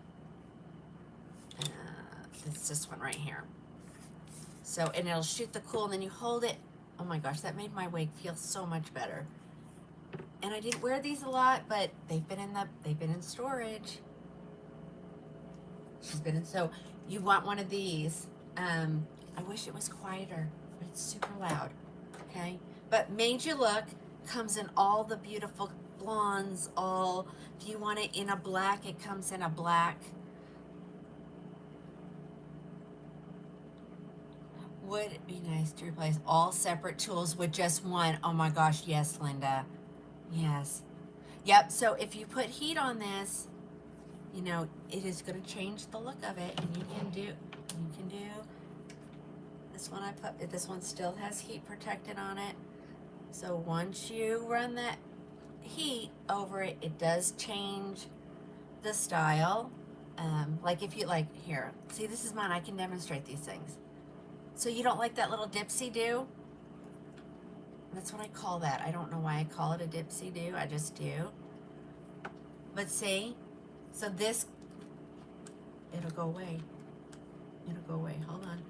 It's this one right here. So, and it'll shoot the cool, and then you hold it. Oh my gosh, that made my wig feel so much better. And I didn't wear these a lot, but they've been in storage. So you want one of these. I wish it was quieter, but it's super loud. Okay, but Made You Look comes in all the beautiful blondes. If you want it in a black, it comes in a black. Would it be nice to replace all separate tools with just one? Oh my gosh, yes, Linda. Yes. Yep, so if you put heat on this, you know, it is going to change the look of it, and you can do this one. This one still has heat protected on it. So once you run that heat over it, it does change the style. Like if you like, here, see, this is mine. I can demonstrate these things. So you don't like that little dipsy-do? That's what I call that. I don't know why I call it a dipsy-do. I just do. But see, so this, it'll go away. It'll go away. Hold on.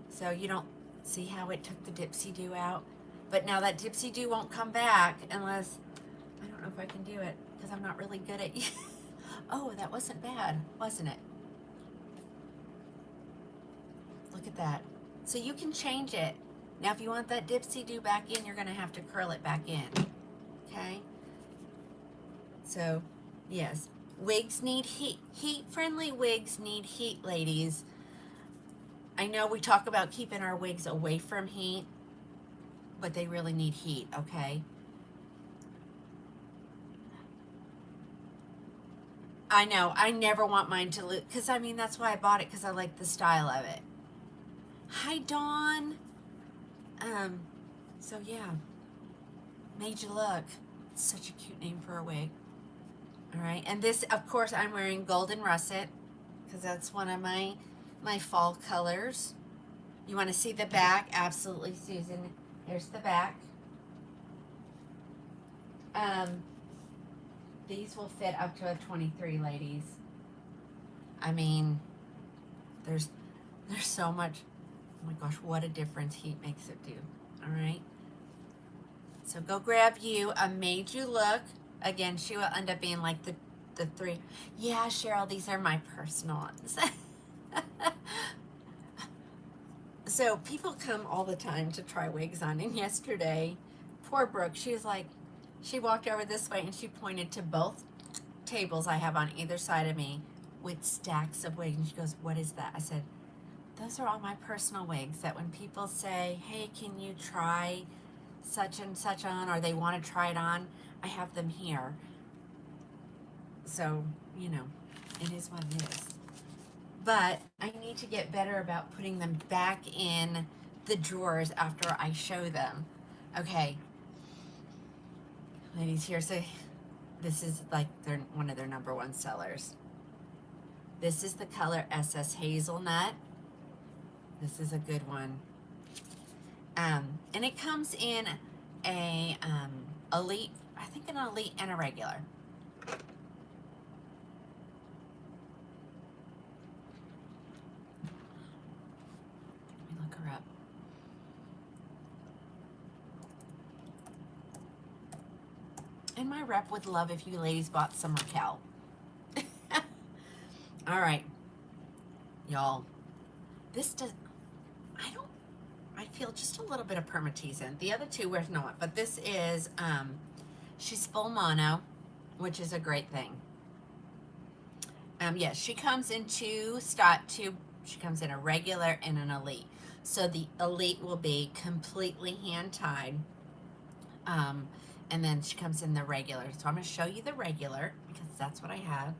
So you don't see how it took the dipsy-do out? But now that dipsy-do won't come back unless, I don't know if I can do it because I'm not really good at Oh, that wasn't bad, wasn't it? Look at that. So you can change it. Now if you want that dipsy-do back in, you're going to have to curl it back in. Okay? So, yes. Wigs need heat. Heat-friendly wigs need heat, ladies. I know we talk about keeping our wigs away from heat, but they really need heat, okay? I know. I never want mine to lose, because, I mean, that's why I bought it, because I like the style of it. Hi, Dawn. So, yeah. Made You Look. It's such a cute name for a wig. All right. And this, of course, I'm wearing Golden Russet, because that's one of my fall colors. You want to see the back? Absolutely, Susan. Here's the back. These will fit up to a 23, ladies. I mean, there's so much. Oh my gosh, what a difference heat makes it do. All right. So go grab you a Made You Look. Again, she will end up being like the three. Yeah, Cheryl, these are my personal ones. So people come all the time to try wigs on, and yesterday, poor Brooke, she was like, she walked over this way and she pointed to both tables I have on either side of me with stacks of wigs, and she goes, what is that? I said, those are all my personal wigs that when people say, hey, can you try such and such on, or they want to try it on, I have them here. So, you know, it is what it is. But I need to get better about putting them back in the drawers after I show them. Okay, ladies, here's this is like one of their #1 sellers. This is the color SS Hazelnut. This is a good one. And it comes in a elite, I think an elite and a regular. Let me look her up. And my rep would love if you ladies bought some Raquel. All right, y'all. This does, I feel just a little bit of permatease. The other two we're not, but this is, she's full mono, which is a great thing. Yes, she comes in two, she comes in a regular and an elite. So the elite will be completely hand tied. And then she comes in the regular. So I'm going to show you the regular because that's what I have.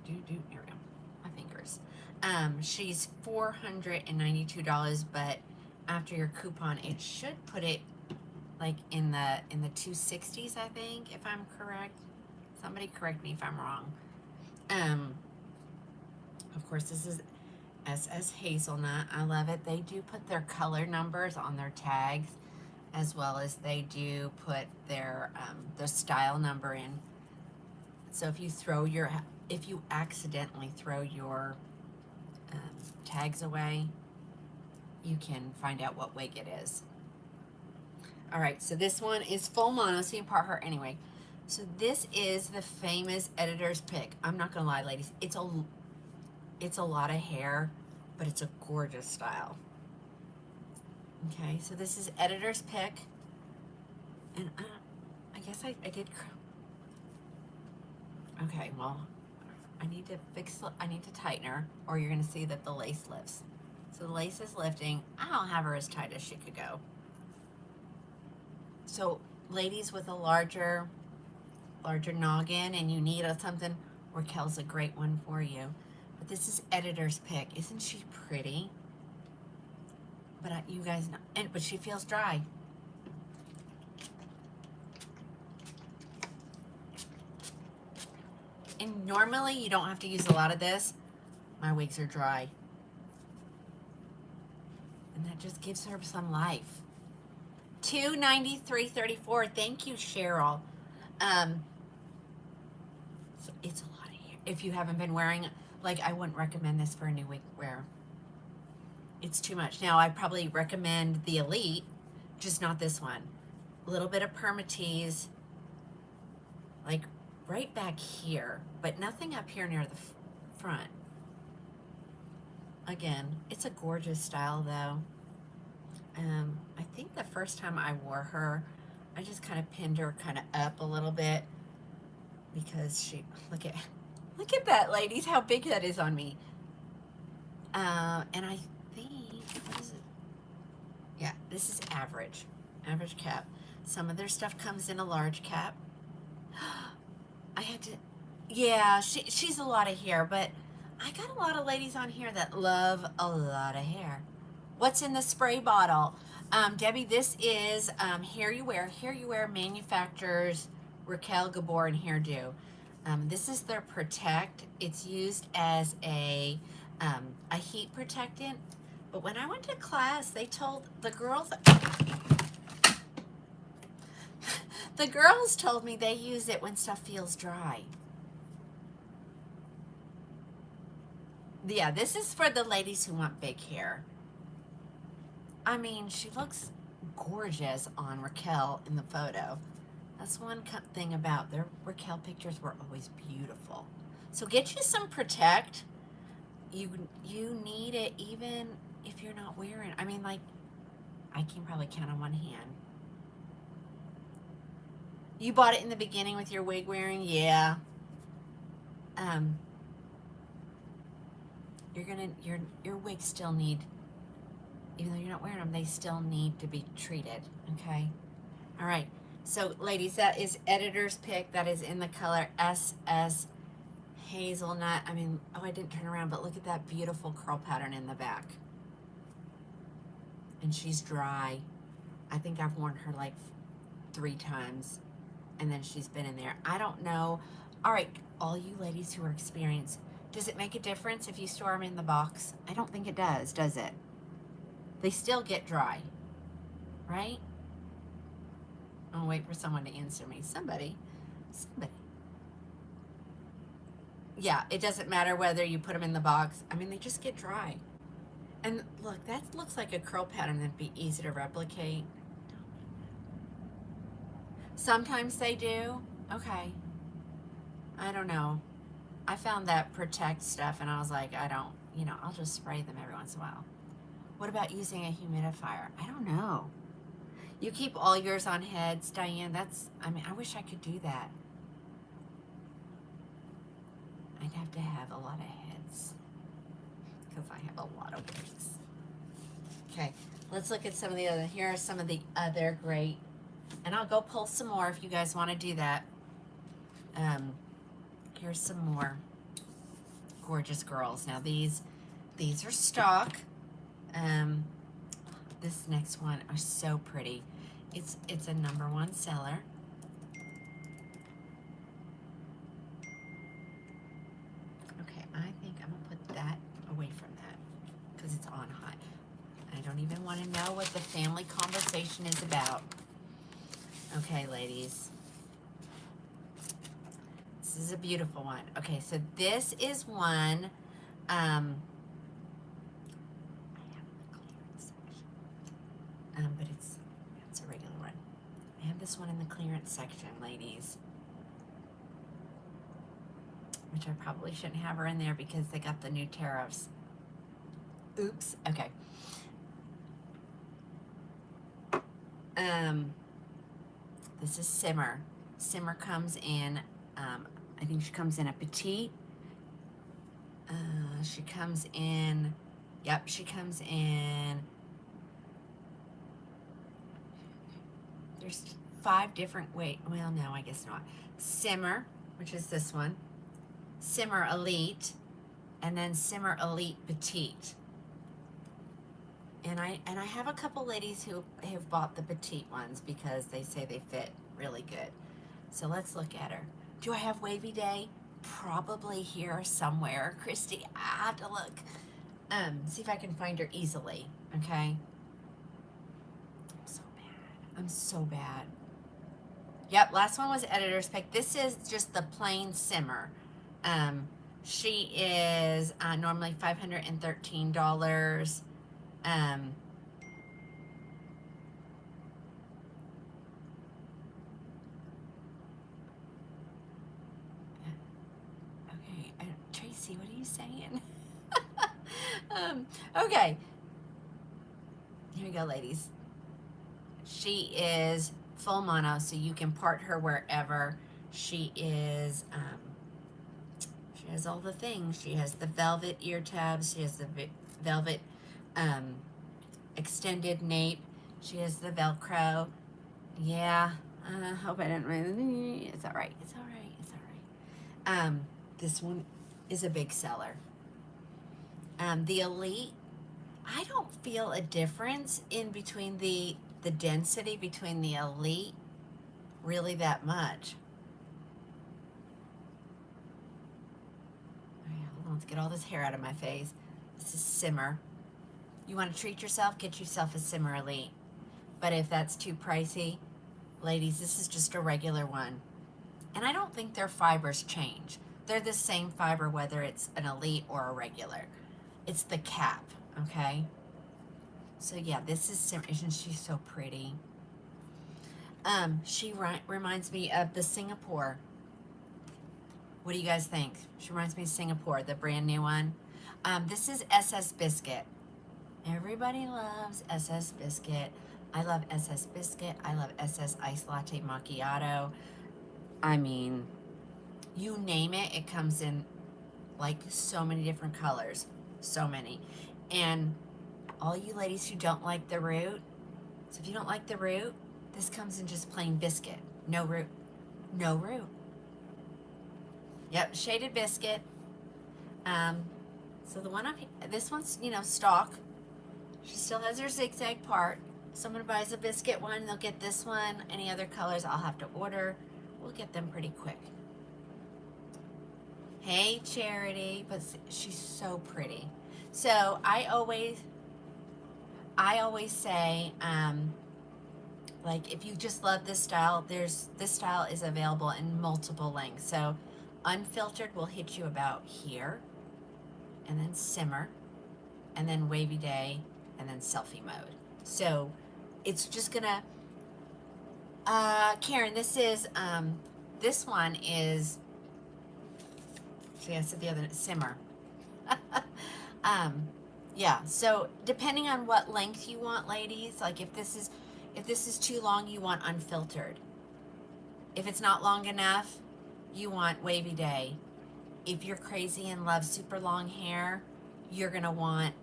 Here we go. My fingers. She's $492, but after your coupon, it should put it like in the 260s, I think, if I'm correct. Somebody correct me if I'm wrong. Of course, this is SS Hazelnut. I love it. They do put their color numbers on their tags, as well as they do put their style number in. So if you accidentally throw your tags away, you can find out what wig it is. All right, so this one is full mono, so you can part her anyway. So this is the famous editor's pick. I'm not gonna lie, ladies, it's a lot of hair, but it's a gorgeous style. Okay, so this is editor's pick, and I guess I did. Okay, well, I need to tighten her, or you're gonna see that the lace lifts. So the lace is lifting. I don't have her as tight as she could go. So ladies with a larger noggin and you need something, Raquel's a great one for you. But this is editor's pick. Isn't she pretty? But you guys know, but she feels dry. And normally you don't have to use a lot of this. My wigs are dry. And that just gives her some life. $293.34. Thank you, Cheryl. So it's a lot of hair. If you haven't been wearing, like, I wouldn't recommend this for a new wig wear. It's too much. Now, I'd probably recommend the Elite, just not this one. A little bit of permatease, like right back here, but nothing up here near the front. Again, it's a gorgeous style, though. I think the first time I wore her, I just kind of pinned her kind of up a little bit because she, look at that, ladies, how big that is on me. And I think, what is it? Yeah, this is average cap. Some of their stuff comes in a large cap. I had to, yeah, she's a lot of hair, but I got a lot of ladies on here that love a lot of hair. What's in the spray bottle? Debbie, this is Hair You Wear manufacturers Raquel, Gabor, and Hairdo. This is their Protect. It's used as a heat protectant. But when I went to class, they told the girls, told me they use it when stuff feels dry. Yeah, this is for the ladies who want big hair. I mean, she looks gorgeous on Raquel in the photo. That's one thing about their Raquel pictures were always beautiful. So get you some Protect. You need it even if you're not wearing. I mean, like, I can probably count on one hand. You bought it in the beginning with your wig wearing, yeah. Your wigs still need, even though you're not wearing them, they still need to be treated, okay? All right, so ladies, that is editor's pick. That is in the color SS hazelnut. I mean, oh, I didn't turn around, but look at that beautiful curl pattern in the back. And she's dry. I think I've worn her like 3 times, and then she's been in there. I don't know. All right, all you ladies who are experienced, does it make a difference if you store them in the box? I don't think it does it? They still get dry, right? I'll wait for someone to answer me. Somebody. Yeah, it doesn't matter whether you put them in the box. I mean, they just get dry. And look, that looks like a curl pattern that'd be easy to replicate. Sometimes they do. Okay. I don't know. I found that Protect stuff and I was like, I don't, I'll just spray them every once in a while. What about using a humidifier? I don't know. You keep all yours on heads, Diane. I wish I could do that. I'd have to have a lot of heads because I have a lot of wigs. Okay, let's look at some of the other. Here are some of the other great, and I'll go pull some more if you guys want to do that. Here's some more gorgeous girls. Now these are stock. This next one are so pretty. It's a #1 seller. Okay, I think I'm gonna put that away from that because it's on hot. I don't even want to know what the family conversation is about. Okay, ladies. This is a beautiful one. Okay, so this is one. I have the clearance section, but it's a regular one. I have this one in the clearance section, ladies, which I probably shouldn't have her in there because they got the new tariffs. Oops. Okay. This is Simmer. Simmer comes in. I think she comes in a petite. She comes in. Yep, she comes in. There's 5 different well, no, I guess not. Simmer, which is this one. Simmer Elite, and then Simmer Elite Petite. And I have a couple ladies who have bought the petite ones because they say they fit really good. So let's look at her. Do I have Wavy Day? Probably here somewhere. Christy, I have to look. See if I can find her easily, okay? I'm so bad. Yep, last one was editor's pick. This is just the plain Simmer. She is normally $513. Okay, Tracy, what are you saying? Okay. Here we go, ladies. She is full mono, so you can part her wherever. She is, she has all the things. She has the velvet ear tabs. She has the velvet extended nape. She has the Velcro. Yeah, I hope I didn't really, it's all right. It's all right. It's all right. This one is a big seller. The Elite, I don't feel a difference in between the density between the Elite really that much. All right, hold on, let's get all this hair out of my face. This is Simmer. You want to treat yourself? Get yourself a Simmer Elite. But if that's too pricey, ladies, this is just a regular one. And I don't think their fibers change. They're the same fiber whether it's an Elite or a regular. It's the cap, okay? So yeah, this is Simmer. Isn't she so pretty? She reminds me of the Singapore. What do you guys think? She reminds me of Singapore, the brand new one. This is SS Biscuit. Everybody loves SS Biscuit. I love SS Biscuit. I love SS Iced Latte Macchiato. I mean, you name it, it comes in like so many different colors. So many. And all you ladies who don't like the root, so if you don't like the root, this comes in just plain biscuit. No root. No root. Yep, shaded biscuit. So the one up, this one's, you know, stock. She still has her zigzag part. Someone buys a biscuit one, they'll get this one. Any other colors, I'll have to order. We'll get them pretty quick. Hey, Charity, but she's so pretty. So I always say, like, if you just love this style, this style is available in multiple lengths. So unfiltered will hit you about here, and then simmer, and then wavy day, and then selfie mode. So it's just gonna, Karen, this one is, see, I said the other, simmer. Yeah, so depending on what length you want, ladies, like if this is too long, you want unfiltered. If it's not long enough, you want wavy day. If you're crazy and love super long hair, you're gonna want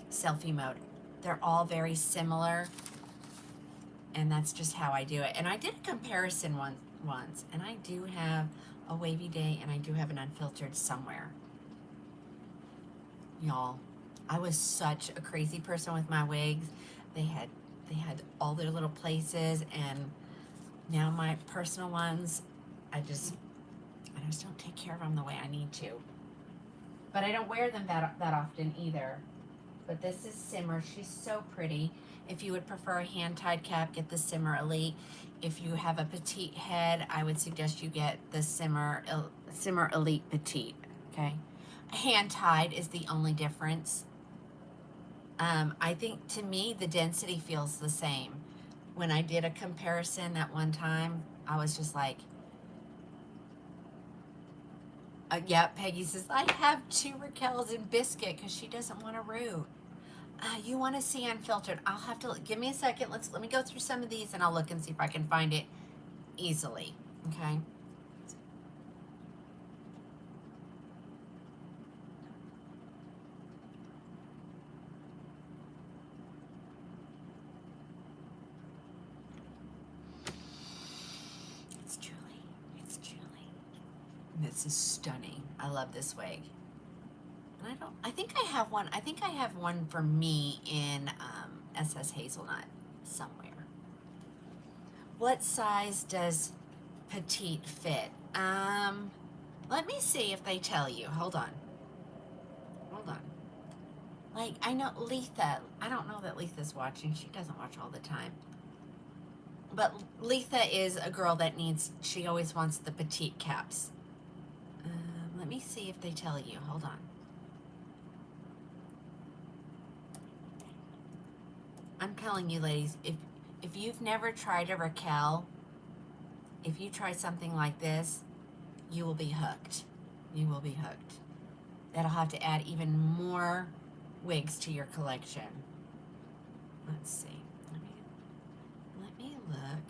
selfie mode. They're all very similar, and that's just how I do it. And I did a comparison once, and I do have a wavy day and I do have an unfiltered somewhere. Y'all, I was such a crazy person with my wigs. They had all their little places, and now my personal ones, I just don't take care of them the way I need to. But I don't wear them that often either. But this is Simmer. She's so pretty. If you would prefer a hand-tied cap, get the Simmer Elite. If you have a petite head, I would suggest you get the Simmer Elite Petite, okay? Hand-tied is the only difference. I think, to me, the density feels the same. When I did a comparison that one time, I was just like, yeah, Peggy says, I have 2 Raquels in biscuit because she doesn't want a root. You want to see unfiltered. I'll have to, give me a second. Let me go through some of these and I'll look and see if I can find it easily, okay? It's Julie. This is stunning. I love this wig. And I think I have one for me in SS Hazelnut somewhere. What size does petite fit? Let me see if they tell you. Hold on. Like, I know Letha, I don't know that Letha's watching. She doesn't watch all the time. But Letha is a girl that she always wants the petite caps. Let me see if they tell you. Hold on. I'm telling you, ladies, if you've never tried a Raquel, if you try something like this, you will be hooked. You will be hooked. That'll have to add even more wigs to your collection. Let's see. Let me look.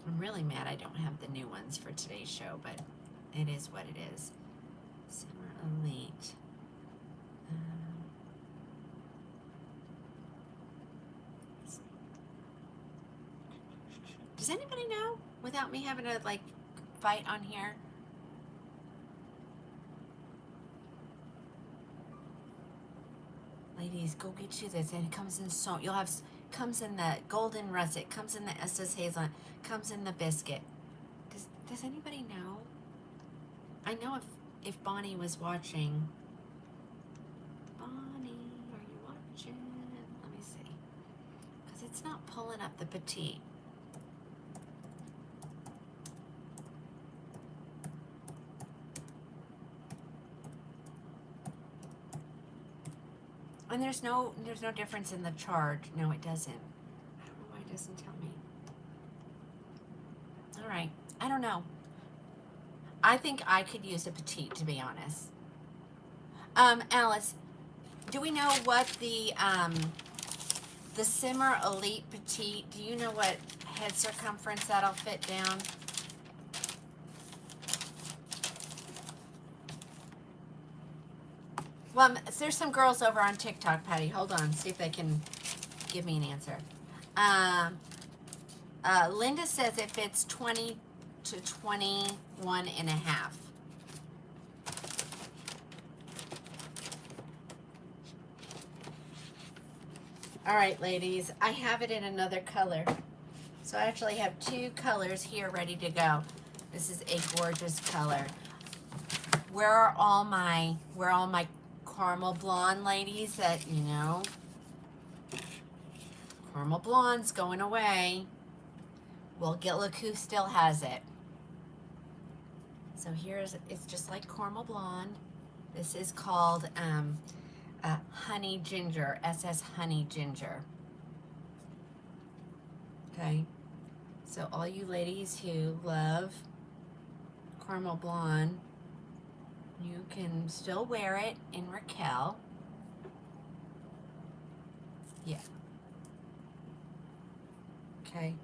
I'm really mad I don't have the new ones for today's show, but it is what it is. Simmer Elite. Does anybody know without me having to like fight on here? Ladies, go get you this, and it comes in comes in the golden russet, comes in the SS Hazelnut, comes in the biscuit. Does anybody know? I know if Bonnie was watching. Bonnie, are you watching? Let me see, because it's not pulling up the petite. And there's no difference in the charge. No, it doesn't. I don't know why it doesn't tell me. All right. I don't know. I think I could use a petite, to be honest. Alice, do we know what the Simmer Elite Petite, do you know what head circumference that'll fit down? Well, there's some girls over on TikTok, Patty. Hold on, see if they can give me an answer. Linda says if it's 20 to 21 and a half. All right, ladies, I have it in another color. So I actually have two colors here ready to go. This is a gorgeous color. Where are all my caramel blonde ladies that, you know, caramel blonde's going away. Well, look who still has it. So it's just like caramel blonde. This is called honey ginger, SS honey ginger. Okay, so all you ladies who love caramel blonde, you can still wear it in Raquel. Yeah. Okay.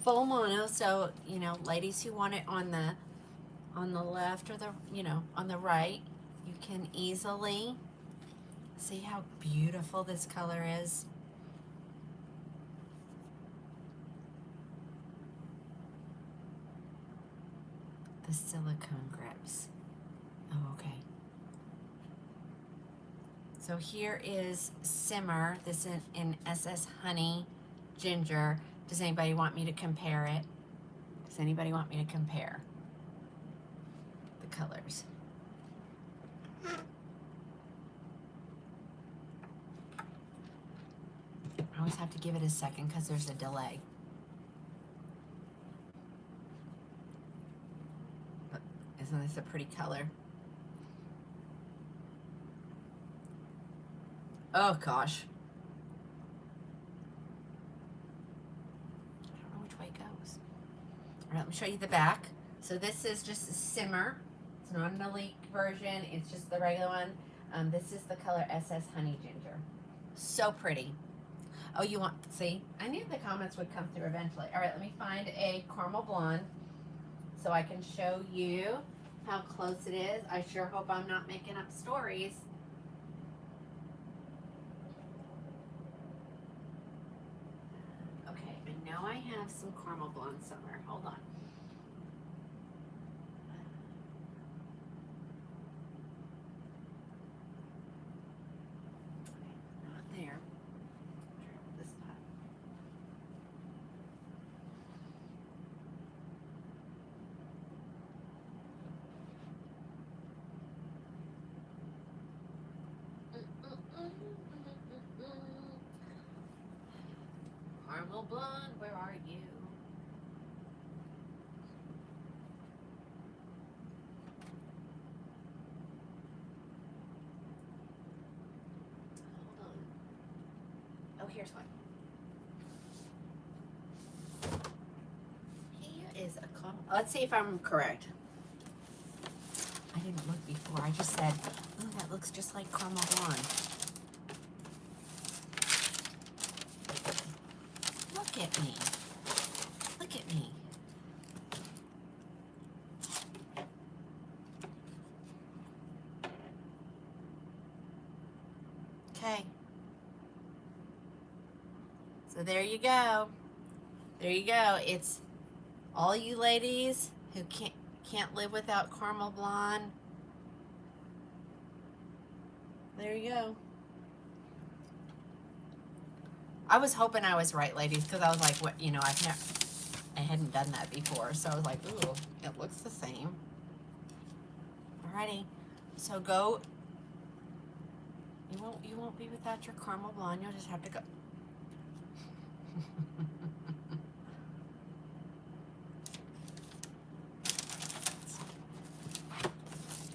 Full mono, so, you know, ladies who want it on the left or on the right, you can easily see how beautiful this color is. The silicone grips. Oh, okay. So here is Simmer. This is in SS Honey Ginger. Does anybody want me to compare it? Does anybody want me to compare the colors? I always have to give it a second because there's a delay. But isn't this a pretty color? Oh gosh. I don't know which way it goes. All right, let me show you the back. So this is just a Simmer. It's not an Elite version. It's just the regular one. This is the color SS Honey Ginger. So pretty. Oh, you want, see? I knew the comments would come through eventually. All right, let me find a caramel blonde so I can show you how close it is. I sure hope I'm not making up stories. Okay, I know I have some caramel blonde somewhere. Hold on. Not there. This time. Caramel blonde, where are you? Hold on. Oh, here's one. Here is a caramel. Let's see if I'm correct. I didn't look before. I just said, oh, that looks just like caramel blonde. Look at me. Look at me. Okay. So there you go. There you go. It's all you ladies who can't live without caramel blonde. There you go. I was hoping I was right, ladies, because I was like, what, you know, I hadn't done that before, so I was like, ooh, it looks the same. Alrighty, so go. You won't be without your caramel blonde. You'll just have to go.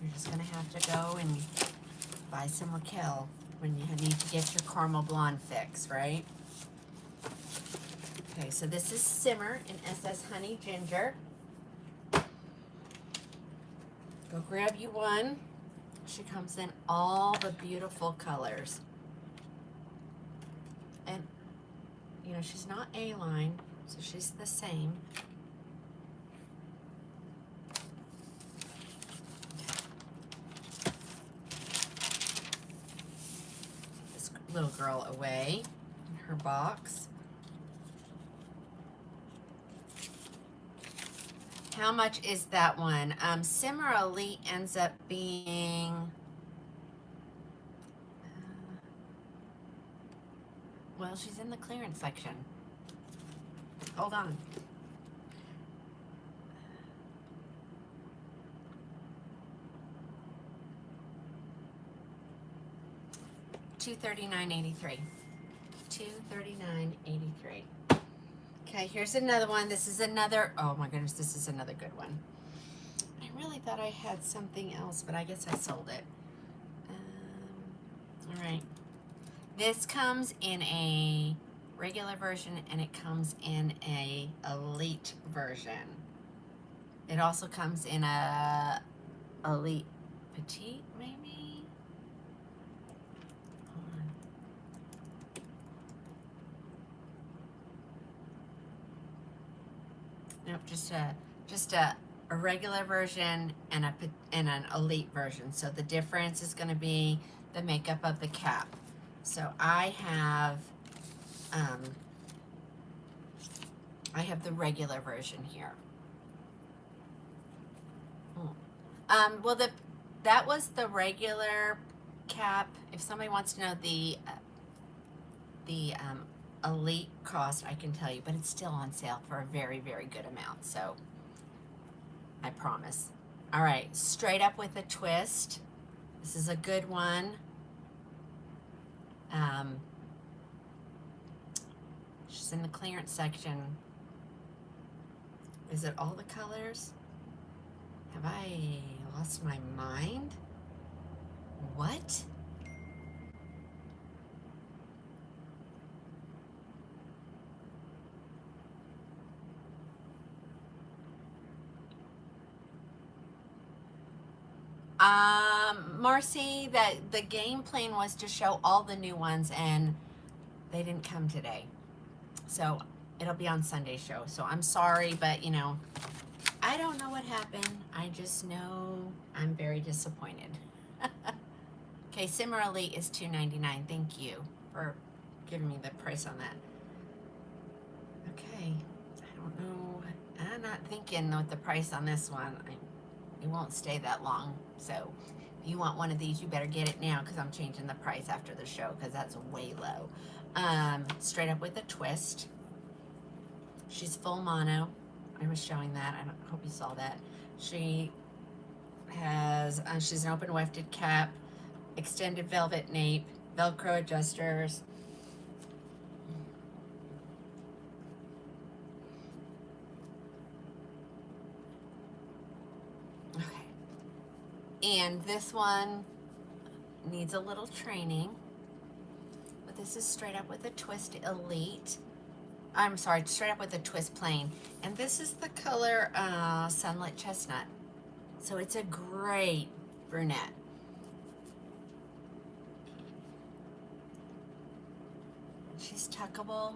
You're just gonna have to go and buy some Raquel when you need to get your caramel blonde fix, right? Okay, so this is Simmer in SS Honey Ginger. Go grab you one. She comes in all the beautiful colors. And, you know, she's not A-line, so she's the same. This little girl away in her box. How much is that one? Simmer Elite ends up being, well, she's in the clearance section. Hold on. $239.83. $239.83. Okay, here's another one. This is another, oh my goodness, this is another good one. I really thought I had something else, but I guess I sold it. All right. This comes in a regular version and it comes in a elite version. It also comes in a elite petite, maybe? Hold on. Nope, just a regular version and an elite version. So the difference is going to be the makeup of the cap. So I have the regular version here. Well, that was the regular cap. If somebody wants to know the elite cost, I can tell you, but it's still on sale for a very, very good amount. So I promise. All right, straight up with a twist. This is a good one. She's in the clearance section. Is it all the colors? Have I lost my mind? What? Marcy, that the game plan was to show all the new ones and they didn't come today. So it'll be on Sunday's show. So I'm sorry, but you know, I don't know what happened. I just know I'm very disappointed. Okay, Simmer Elite is $2.99. Thank you for giving me the price on that. Okay, I don't know. I'm not thinking with the price on this one. It won't stay that long. So if you want one of these, you better get it now because I'm changing the price after the show because that's way low. Straight up with a twist. She's full mono. I was showing that. I hope you saw that. She has, she's an open wefted cap, extended velvet nape, Velcro adjusters. Okay. And this one needs a little training, but this is straight up with a twist elite. I'm sorry, straight up with a twist plain. And this is the color Sunlit Chestnut. So it's a great brunette. She's tuckable.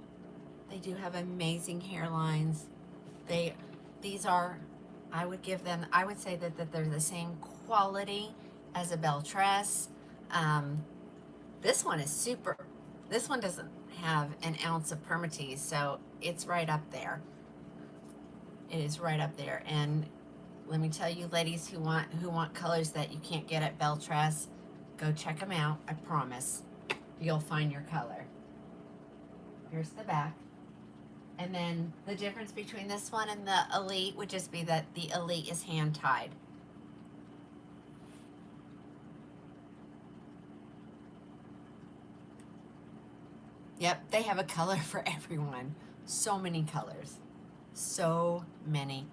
They do have amazing hairlines. These are, I would say that they're the same quality as a belle tress. This one is super, this one doesn't have an ounce of permatease, so it's right up there. It is right up there. And let me tell you, ladies who want colors that you can't get at belle tress, go check them out. I promise you'll find your color. Here's the back. And then the difference between this one and the elite would just be that the elite is hand tied. Yep, they have a color for everyone. So many colors. So many.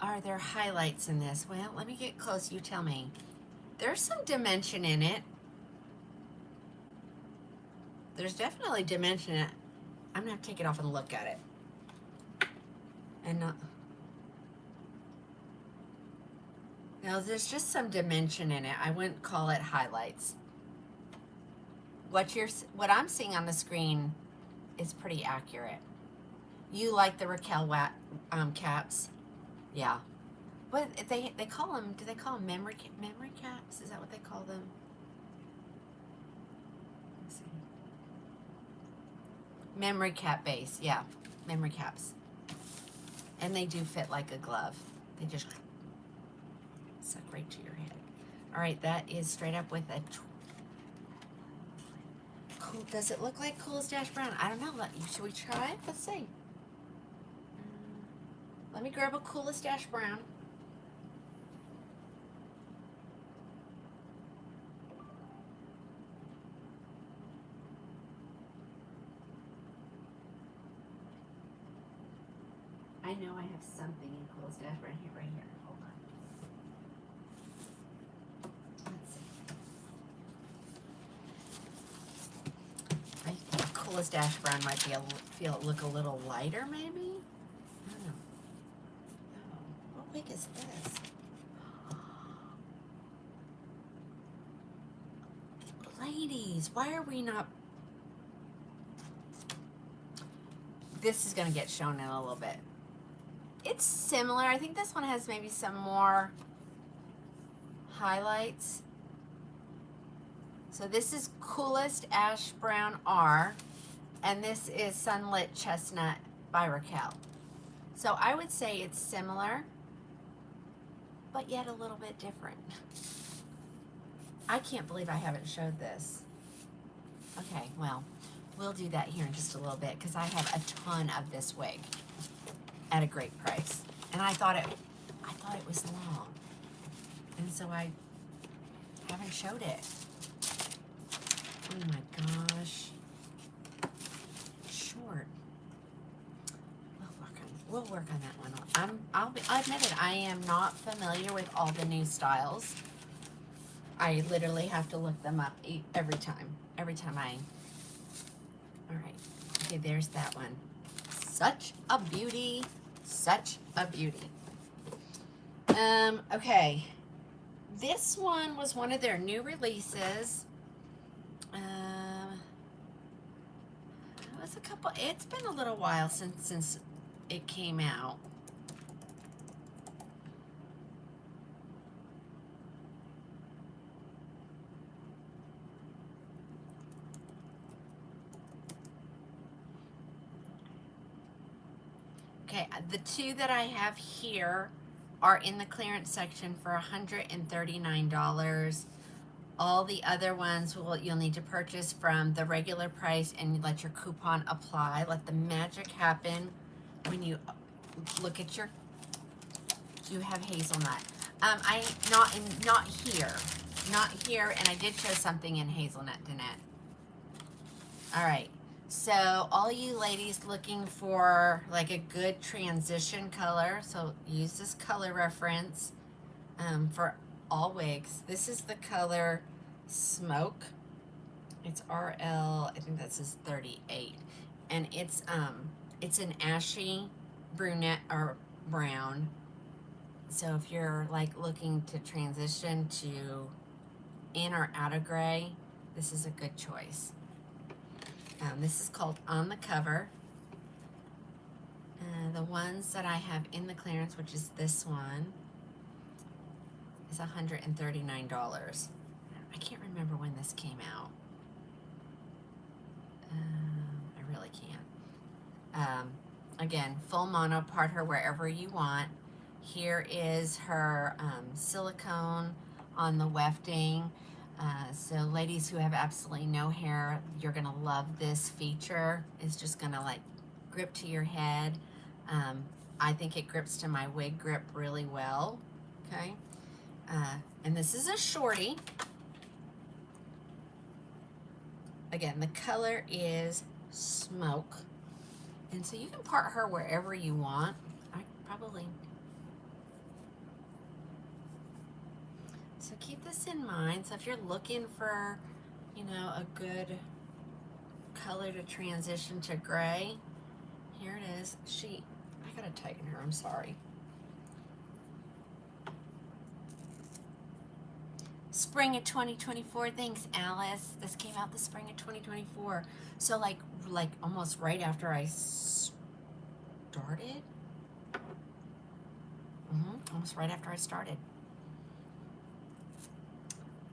Are there highlights in this? Well, let me get close. You tell me. There's some dimension in it. There's definitely dimension in it. I'm going to take it off and look at it. And now there's just some dimension in it. I wouldn't call it highlights. What I'm seeing on the screen is pretty accurate. You like the Raquel caps? Yeah. What they call them? Do they call them memory caps? Is that what they call them? Let's see. Memory cap base. Yeah, memory caps. And they do fit like a glove. They just suck right to your head. All right, that is straight up with a cool. Does it look like Coolest Dash Brown? I don't know. Should we try? Let's see. Let me grab a Coolest Dash Brown. I know I have something in Coolest Dash Brown here, right here. Hold on. Let's see. I think Coolest Dash Brown might be look a little lighter, maybe. I don't know. Oh, what wig is this? Ladies, why are we not? This is going to get shown in a little bit. It's similar. I think this one has maybe some more highlights. So this is Coolest Ash Brown R, and this is Sunlit Chestnut by Raquel. So I would say it's similar, but yet a little bit different. I can't believe I haven't showed this. Okay, well, we'll do that here in just a little bit because I have a ton of this wig at a great price, and I thought it was long, and so I haven't showed it. Oh my gosh, short. We'll work on that one. I admit it. I am not familiar with all the new styles. I literally have to look them up every time. All right. Okay, there's that one. Such a beauty. Such a beauty. Okay. This one was one of their new releases. It's been a little while since it came out. Okay, the two that I have here are in the clearance section for $139. All the other ones you'll need to purchase from the regular price and let your coupon apply. Let the magic happen when you look at your. You have hazelnut. Not here, and I did show something in hazelnut, Danette. All right. So all you ladies looking for like a good transition color, so use this color reference for all wigs. This is the color Smoke. It's RL, I think that says 38. And it's an ashy brunette or brown. So if you're like looking to transition to in or out of gray, this is a good choice. This is called On the Cover. The ones that I have in the clearance, which is this one, is $139. I can't remember when this came out. I really can't. Again, full mono, part her wherever you want. Here is her silicone on the wefting. So ladies who have absolutely no hair, you're gonna love this feature. It's just gonna like grip to your head. I think it grips to my wig grip really well, okay? And this is a shorty. Again, the color is Smoke. And so you can part her wherever you want. So keep this in mind. So if you're looking for, you know, a good color to transition to gray, here it is. I gotta tighten her, I'm sorry. Spring of 2024, thanks Alice. This came out the spring of 2024. So like almost right after I started. Almost right after I started.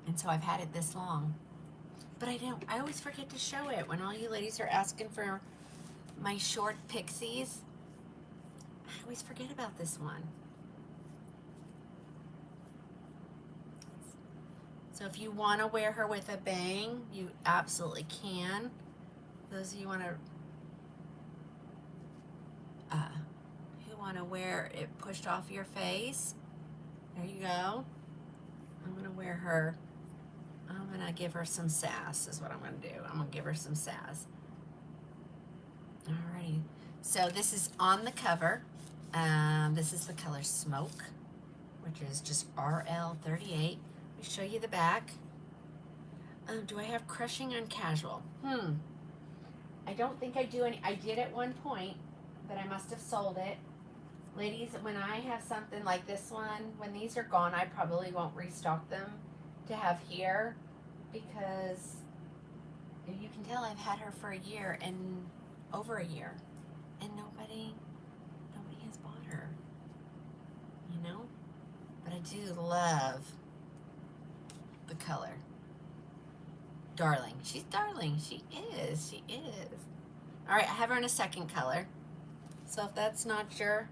And so I've had it this long. But I always forget to show it when all you ladies are asking for my short pixies. I always forget about this one. So if you want to wear her with a bang, you absolutely can. Those of you who want to wear it pushed off your face, there you go. I'm going to wear her. I'm going to give her some sass is what I'm going to do. I'm going to give her some sass. Alrighty. So this is on the cover. This is the color Smoke, which is just RL38. Let me show you the back. Do I have crushing on casual? I don't think I do any. I did at one point, but I must have sold it. Ladies, when I have something like this one, when these are gone, I probably won't restock them to have here, because you can tell I've had her for a year and over a year, and nobody has bought her, you know? But I do love the color. Darling. She's darling. She is. She is. All right, I have her in a second color. So if that's not your,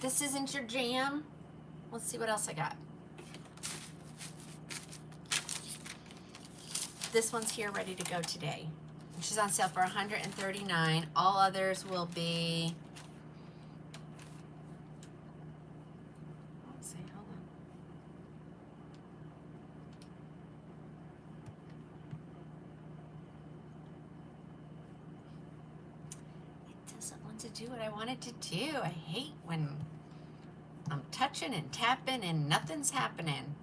this isn't your jam, let's see what else I got. This one's here ready to go today. She's on sale for $139. All others will be, let's see, hold on. It doesn't want to do what I want it to do. I hate when I'm touching and tapping and nothing's happening.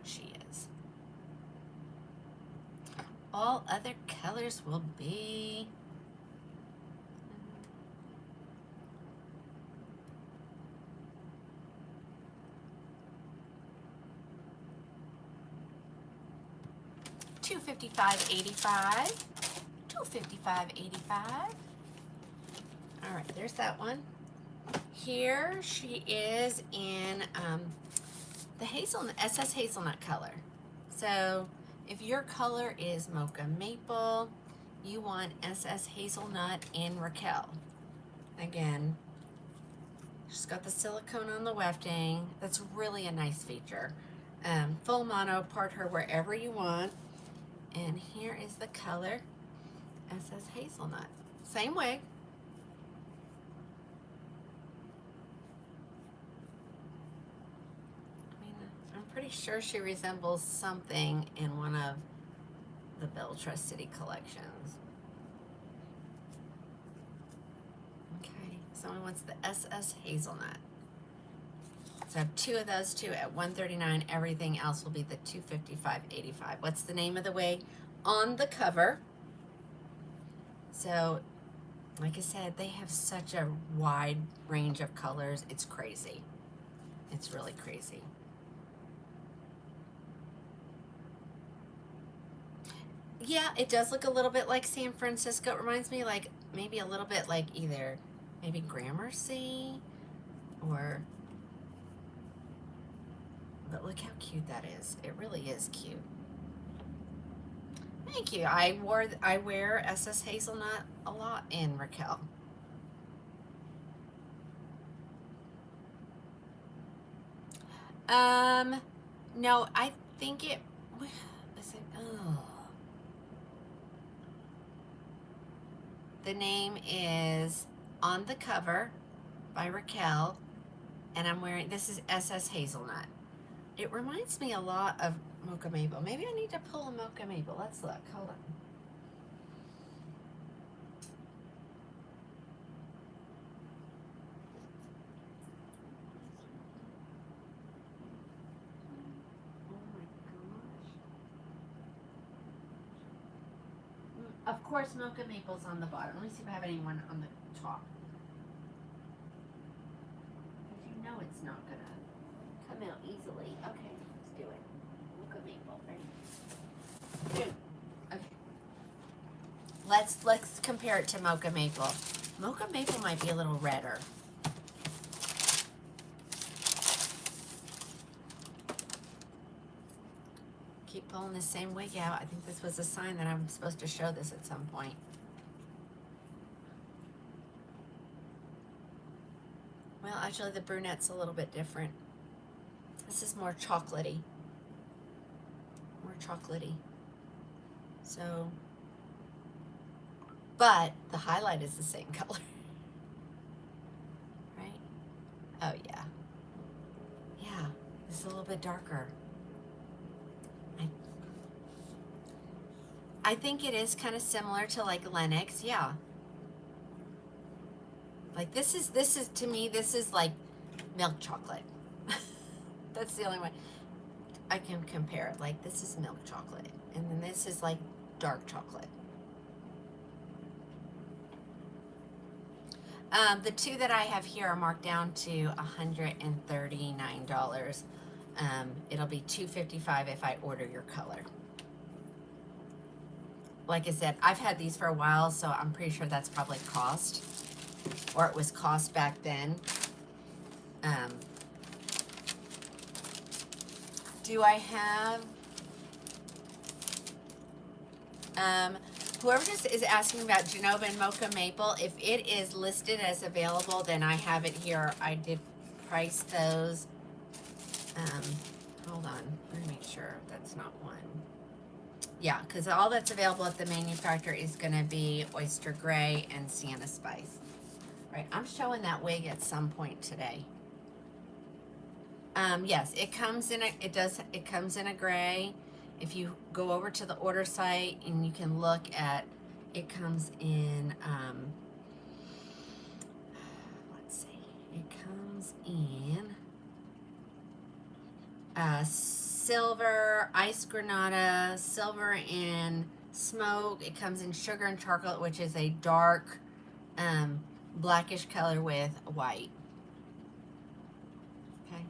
She is. All other colors will be $255.85. $255.85. All right, there's that one. Here she is in the hazelnut, SS hazelnut color. So if your color is mocha maple, you want SS hazelnut in Raquel. Again, she's got the silicone on the wefting. That's really a nice feature. Full mono, part her wherever you want. And here is the color, SS hazelnut. Same wig. Pretty sure she resembles something in one of the Beltra City collections. Okay, someone wants the SS hazelnut. So I have two of those too at $139. Everything else will be the $255.85. What's the name of the wig on the cover? So, like I said, they have such a wide range of colors. It's crazy. It's really crazy. Yeah, it does look a little bit like San Francisco. It reminds me like maybe a little bit like either maybe Gramercy or, but look how cute that is. It really is cute. Thank you. I wear SS Hazelnut a lot in Raquel. No, I think it, oh. The name is on the cover by Raquel, and I'm wearing, this is SS Hazelnut. It reminds me a lot of Mocha Maple. Maybe I need to pull a Mocha Maple. Let's look. Hold on. Of course, Mocha Maple's on the bottom. Let me see if I have anyone on the top. Because you know it's not going to come out easily. Okay, let's do it. Mocha Maple. Ready? Okay. Let's compare it to Mocha Maple. Mocha Maple might be a little redder. Keep pulling the same wig out. I think this was a sign that I'm supposed to show this at some point. Well, actually, the brunette's a little bit different. This is more chocolatey. More chocolatey. So, but the highlight is the same color. Right? Oh, yeah. Yeah, this is a little bit darker. I think it is kind of similar to like Lennox, yeah. Like this is to me, this is like milk chocolate. That's the only way I can compare it. Like this is milk chocolate, and then this is like dark chocolate. The two that I have here are marked down to $139. It'll be $255 if I order your color. Like I said, I've had these for a while, so I'm pretty sure that's probably cost, or it was cost back then. Do I have, whoever just is asking about Genova and Mocha Maple, if it is listed as available, then I have it here. I did price those. Hold on, let me make sure that's not one. Yeah, because all that's available at the manufacturer is going to be Oyster Gray and Sienna Spice. Right, I'm showing that wig at some point today. Yes, it comes in it comes in a gray. If you go over to the order site and you can look at, it comes in, let's see, it comes in silver, ice granada, silver and smoke. It comes in sugar and chocolate, which is a dark blackish color with white. Okay.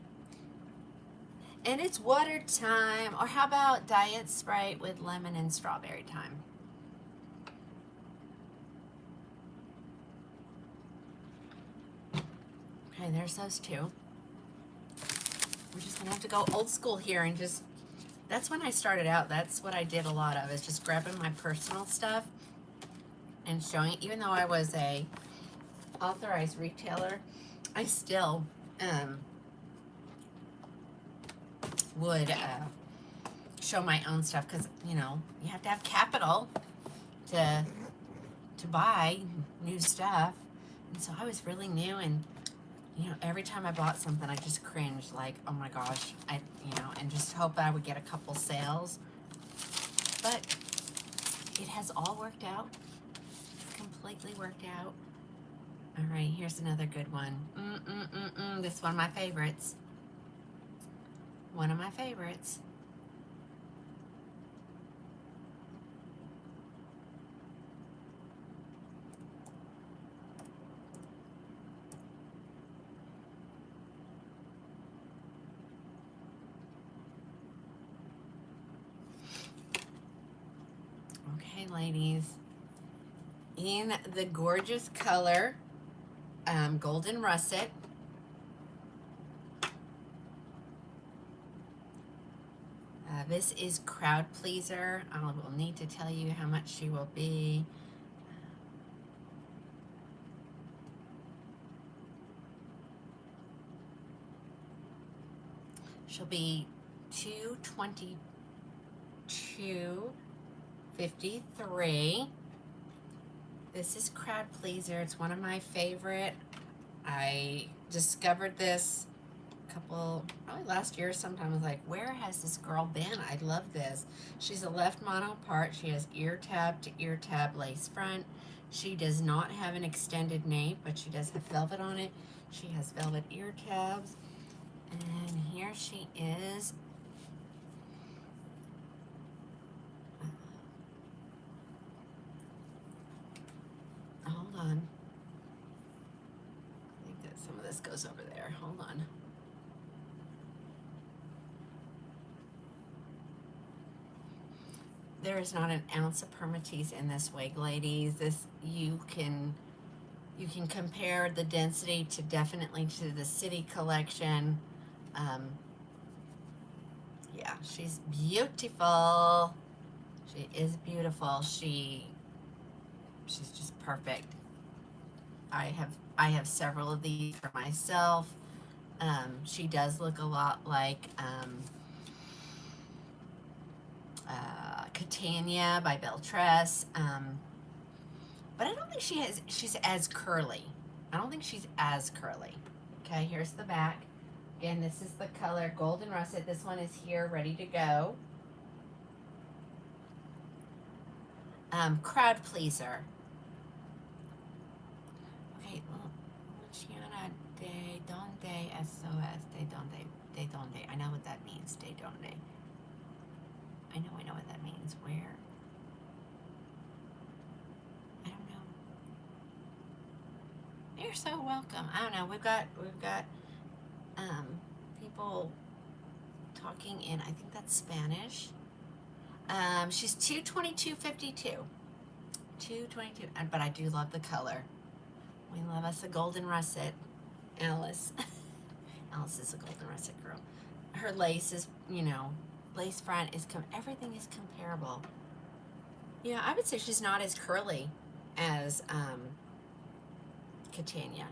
And it's water time. Or how about Diet Sprite with lemon and strawberry time? Okay, there's those two. We're just gonna have to go old school here and just, that's when I started out. That's what I did a lot of, is just grabbing my personal stuff and showing it. Even though I was a authorized retailer, I still would show my own stuff, because you know, you have to have capital to buy new stuff. And so I was really new, and you know, every time I bought something, I just cringed, like, oh my gosh, and just hope I would get a couple sales. But it has all worked out. It's completely worked out. All right, here's another good one. This is one of my favorites. One of my favorites. Okay, ladies. In the gorgeous color, Golden Russet. This is Crowd Pleaser. I will need to tell you how much she will be. She'll be $222.53. This is Crowd Pleaser. It's one of my favorite. I discovered this probably last year sometime. I was like, where has this girl been? I love this. She's a left mono part. She has ear tab to ear tab lace front. She does not have an extended nape, but she does have velvet on it. She has velvet ear tabs. And here she is. Hold on. I think that some of this goes over there. Hold on. There is not an ounce of permatease in this wig, ladies. This, you can compare the density to definitely to the City collection. Yeah, she's beautiful. She is beautiful. She's just perfect. I have several of these for myself. She does look a lot like Catania by Beltress, but I don't think she's as curly. I don't think she's as curly. Okay, here's the back. Again, this is the color Golden Russet. This one is here, ready to go. Crowd pleaser. Okay, Luciana de donde SOS de donde. I know what that means. De donde. I know what that means. Where? I don't know. You're so welcome. I don't know. We've got people talking in, I think that's Spanish. She's 222.52. 222, but I do love the color. We love us a golden russet. Alice. Alice is a golden russet girl. Her lace is, lace front is, everything is comparable. Yeah, I would say she's not as curly as Catania,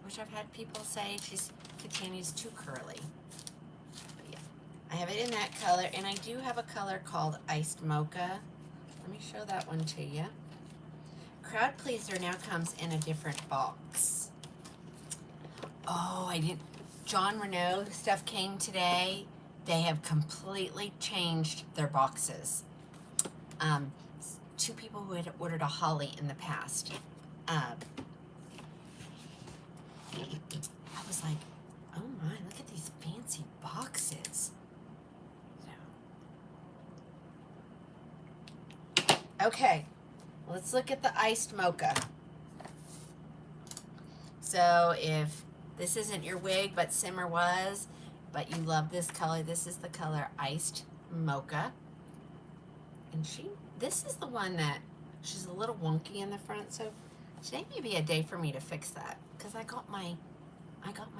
which I've had people say Catania's too curly. But yeah, I have it in that color, and I do have a color called Iced Mocha. Let me show that one to you. Crowd Pleaser now comes in a different box. Oh, John Renault stuff came today. They have completely changed their boxes. Two people who had ordered a holly in the past. I was like, oh my, look at these fancy boxes. Okay, let's look at the Iced Mocha. So if this isn't your wig, but Simmer was, but you love this color, this is the color Iced Mocha. And this is the one that, she's a little wonky in the front, so today may be a day for me to fix that, because I got my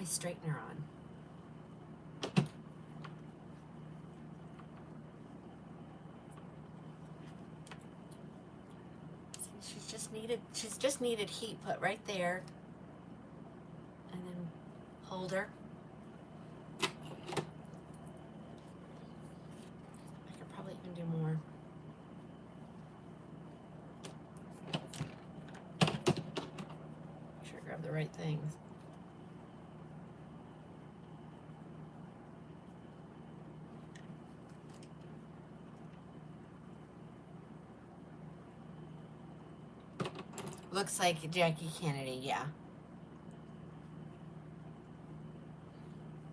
straightener on. She's just needed heat put right there, and then hold her. I could probably even do more. Make sure I grab the right things. Looks like Jackie Kennedy, yeah.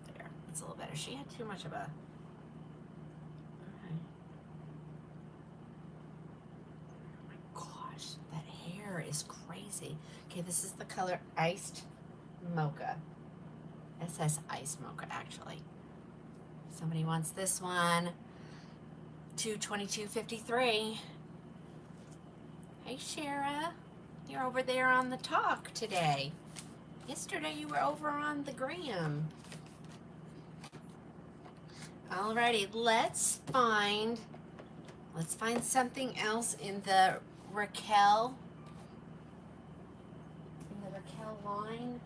There, it's a little better. She had too much of a... Okay. Oh my gosh, that hair is crazy. Okay, this is the color Iced Mocha. It says Iced Mocha, actually. Somebody wants this one. 222.53. Hey, Shara. You're over there on the talk today. Yesterday you were over on the gram. Alrighty, let's find something else in the Raquel line.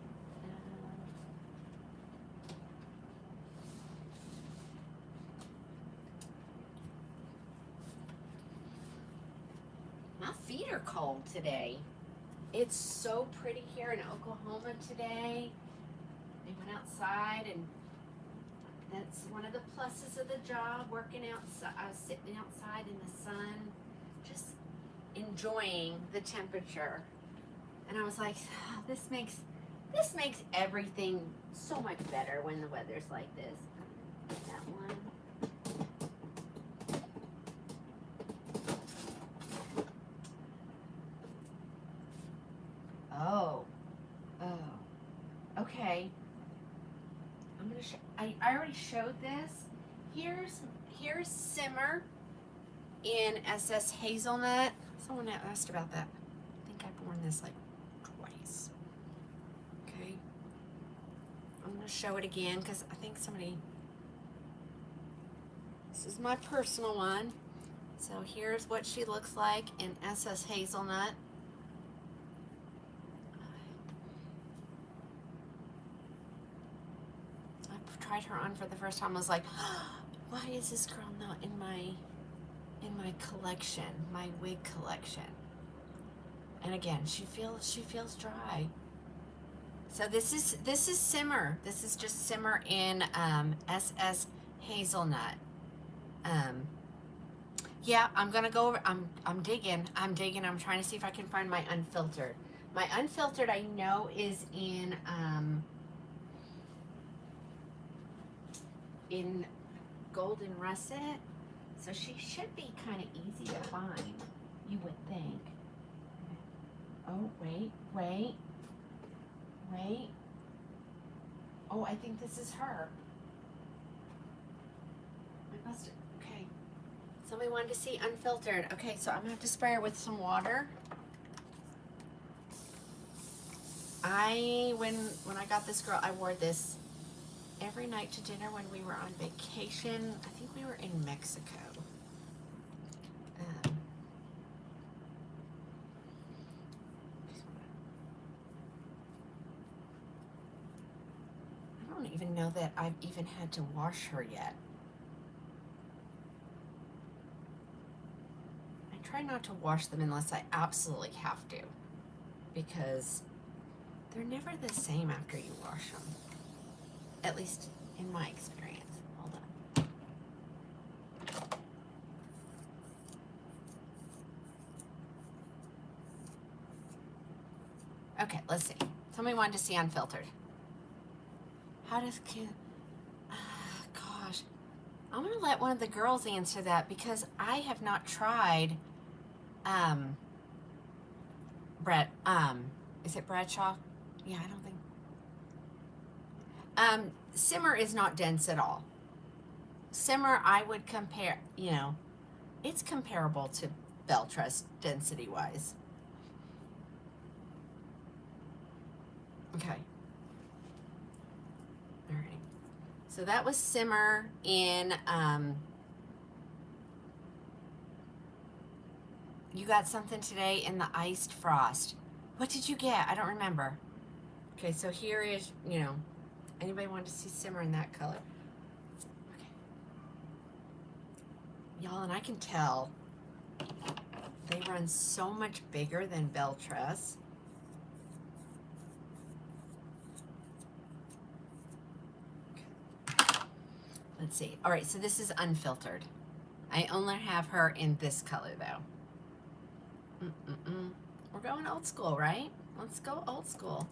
My feet are cold today. It's so pretty here in Oklahoma today. I went outside, and that's one of the pluses of the job, working outside. I was sitting outside in the sun, just enjoying the temperature. And I was like, oh, this makes everything so much better when the weather's like this. That one. Okay. I'm gonna I already showed this. Here's Simmer in SS Hazelnut. Someone asked about that. I think I've worn this like twice. Okay. I'm gonna show it again because I think this is my personal one. So here's what she looks like in SS Hazelnut. tried her on for the first time, I was like, why is this girl not in my collection, my wig collection? And again, she feels dry. So this is Simmer. This is just Simmer in SS Hazelnut. Yeah, I'm gonna go over. I'm digging. I'm trying to see if I can find my unfiltered. My unfiltered, I know, is in Golden Russet. So she should be kind of easy to find, you would think. Oh, wait. Oh, I think this is her. I must have, okay. Somebody wanted to see unfiltered. Okay, so I'm gonna have to spray her with some water. When I got this girl, I wore this every night to dinner when we were on vacation. I think we were in Mexico. I don't even know that I've even had to wash her yet. I try not to wash them unless I absolutely have to, because they're never the same after you wash them. At least in my experience. Hold on. Okay, let's see. Somebody wanted to see unfiltered. How does gosh. I'm gonna let one of the girls answer that because I have not tried is it Bradshaw? Yeah, I don't think. Simmer is not dense at all. Simmer, I would compare, it's comparable to Beltress density-wise. Okay. All right. So that was Simmer in, you got something today in the Iced Frost. What did you get? I don't remember. Okay, so here is, anybody want to see Simmer in that color? Okay. Y'all, and I can tell they run so much bigger than Beltress. Okay. Let's see. All right, so this is unfiltered. I only have her in this color, though. We're going old school, right? Let's go old school.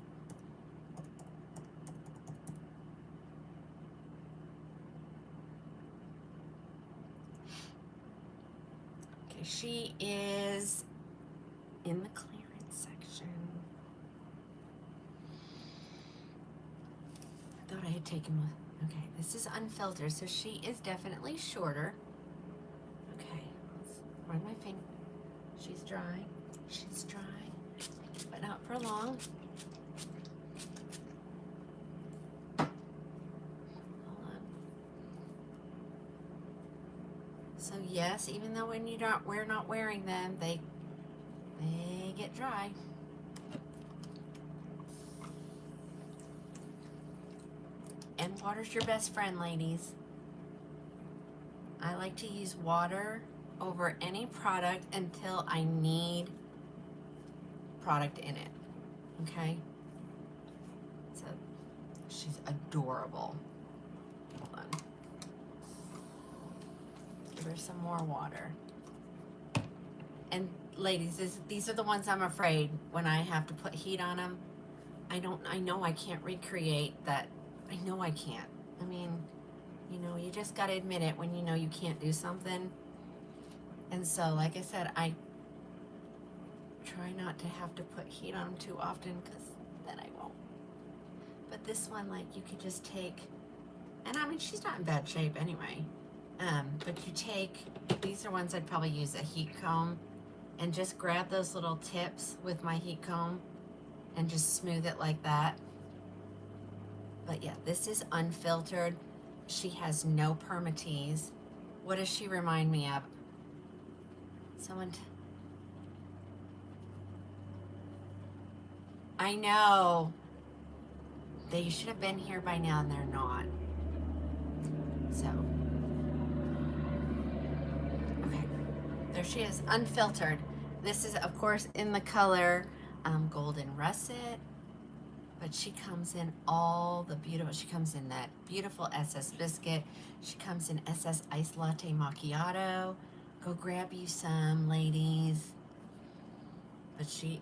Okay, she is in the clearance section. I thought I had taken one. Okay, this is unfiltered, so she is definitely shorter. Okay, let's run my finger. She's dry. She's dry, but not for long. Hold on. So yes, even though when we're not wearing them, they get dry. And water's your best friend, ladies. I like to use water over any product until I need product in it. Okay? So she's adorable. Hold on. Give her some more water. And ladies, these are the ones I'm afraid when I have to put heat on them. I know I can't recreate that. I know I can't. I mean, you just gotta admit it when you can't do something. And so, like I said, I try not to have to put heat on them too often because then I won't. But this one, like, you could just take, and I mean, she's not in bad shape anyway. But you take, these are ones I'd probably use a heat comb and just grab those little tips with my heat comb and just smooth it like that. But yeah, this is unfiltered. She has no permatease. What does she remind me of? I know. They should have been here by now and they're not. So, okay, there she is, unfiltered. This is, of course, in the color Golden Russet, but she comes in all the beautiful, she comes in that beautiful SS Biscuit. She comes in SS Iced Latte Macchiato. Go grab you some, ladies. But she,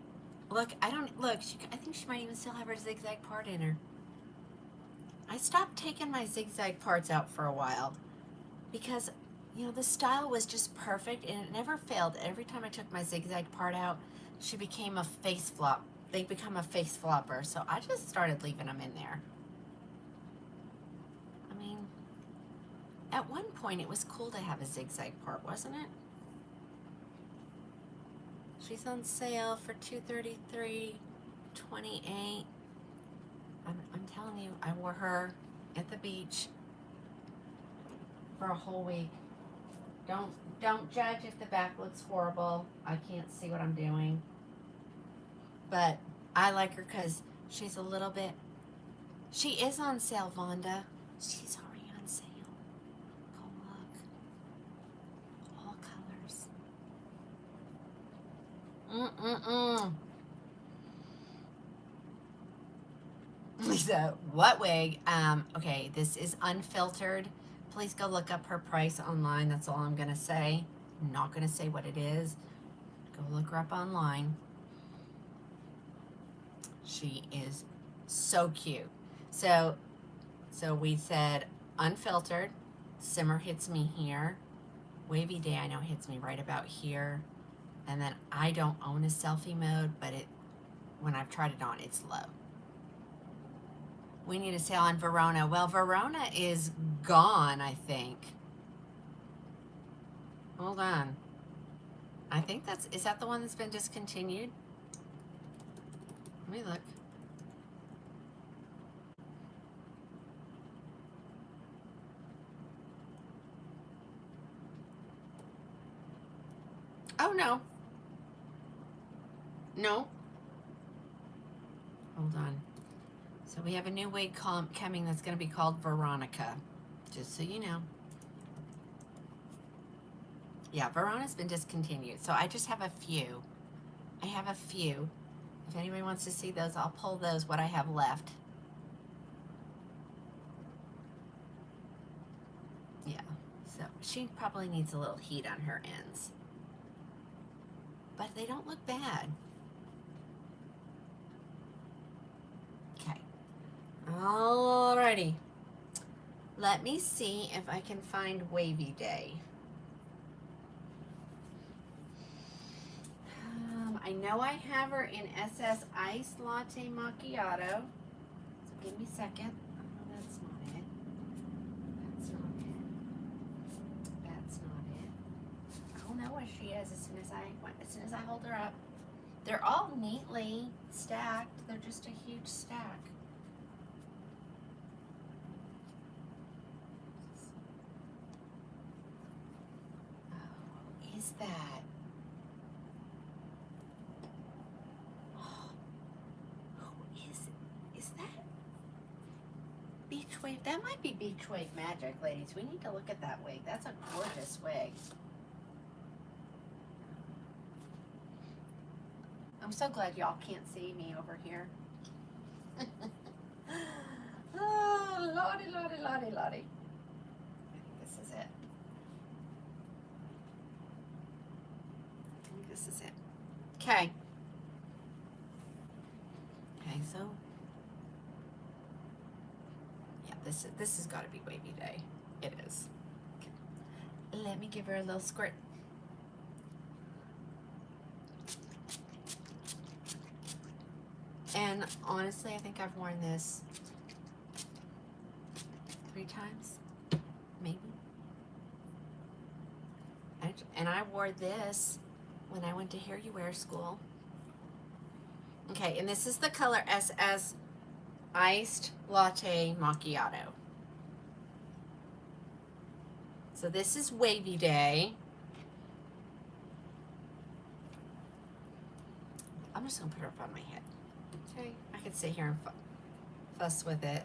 look, I think she might even still have her zigzag part in her. I stopped taking my zigzag parts out for a while because, you know, the style was just perfect and it never failed. Every time I took my zigzag part out, she became a face flop. They become a face flopper. So I just started leaving them in there. I mean, at one point it was cool to have a zigzag part, wasn't it? She's on sale for $233.28. I'm telling you, I wore her at the beach for a whole week. Don't judge if the back looks horrible. I can't see what I'm doing. But I like her because she's a little bit, she is on sale, Vonda. She's already on sale. Go look. All colors. Lisa, what wig? Okay, this is unfiltered. Please go look up her price online. That's all I'm gonna say. I'm not gonna say what it is. Go look her up online. She is so cute. So we said unfiltered. Simmer hits me here. Wavy Day I know hits me right about here. And then I don't own a selfie mode, but when I've tried it on, it's low. We need a sale on Verona. Well, Verona is gone, I think. Hold on. I think is that the one that's been discontinued? Let me look. Oh, no. No. Hold on. So we have a new wig coming that's going to be called Veronica, just so you know. Yeah, Verona's been discontinued, so I just have a few. I have a few. If anybody wants to see those, I'll pull those, what I have left. Yeah, so she probably needs a little heat on her ends. But they don't look bad. Okay. Alrighty. Let me see if I can find Wavy Day. I know I have her in SS Iced Latte Macchiato. So give me a second. Oh, that's not it. That's not it. That's not it. I'll know where she is as soon as I hold her up. They're all neatly stacked. They're just a huge stack. Oh, is that? Beach Wave, that might be Beach Wave Magic, ladies. We need to look at that wig. That's a gorgeous wig. I'm so glad y'all can't see me over here. Oh, lordy, lordy, lordy, lordy. I think this is it. I think this is it. Okay. Okay, so this has got to be Wavy Day. It is. Okay. Let me give her a little squirt. And honestly, I think I've worn this 3 times, maybe. And I wore this when I went to Hair You Wear school. Okay, and this is the color SS Iced Latte Macchiato. So this is Wavy Day. I'm just going to put her up on my head. Okay, I could sit here and fuss with it.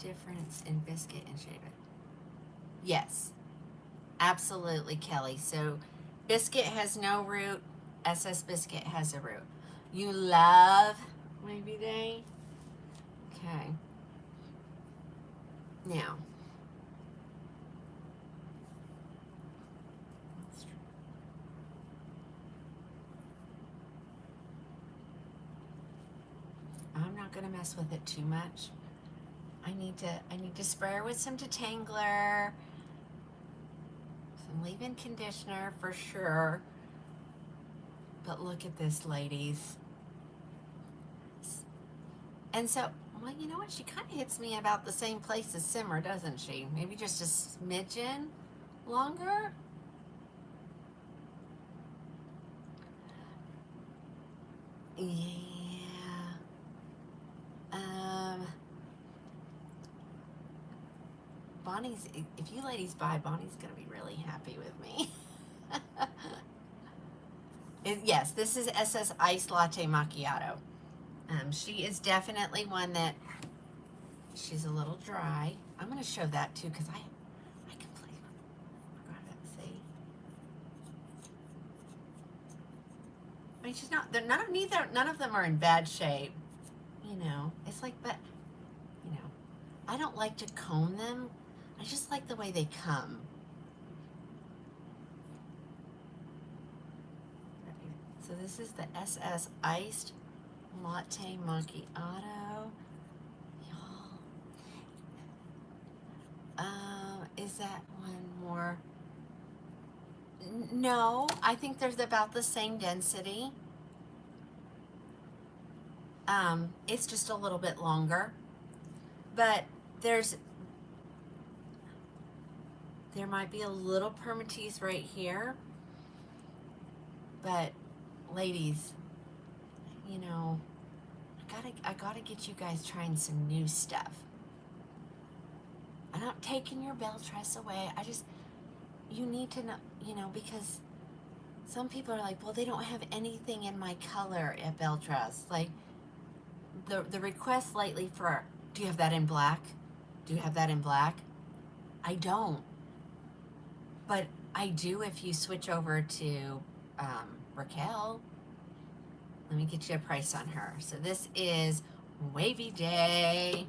difference in biscuit and shea butter? Yes, absolutely, Kelly. So biscuit has no root. SS biscuit has a root. You love Wavy Day? Okay. Now, I'm not gonna mess with it too much. I need to spray her with some detangler, some leave-in conditioner for sure. But look at this, ladies. And so, well, you know what? She kind of hits me about the same place as Simmer, doesn't she? Maybe just a smidgen longer. Yeah. Bonnie's, if you ladies buy, Bonnie's going to be really happy with me. Yes, this is SS Iced Latte Macchiato. She is definitely one that, she's a little dry. I'm going to show that too because I completely forgot to see. I mean, she's not, none of them are in bad shape. You know, it's like, but, you know, I don't like to comb them. I just like the way they come. So this is the SS Iced Latte Macchiato. Y'all. Is that one more? No, I think there's about the same density. It's just a little bit longer. But there might be a little permatease right here. But ladies, you know, I gotta get you guys trying some new stuff. I'm not taking your bell dress away. You need to know, you know, because some people are like, well, they don't have anything in my color at bell dress. Like the request lately for, do you have that in black? Do you have that in black? I don't, but I do if you switch over to Raquel. Let me get you a price on her. So this is Wavy Day.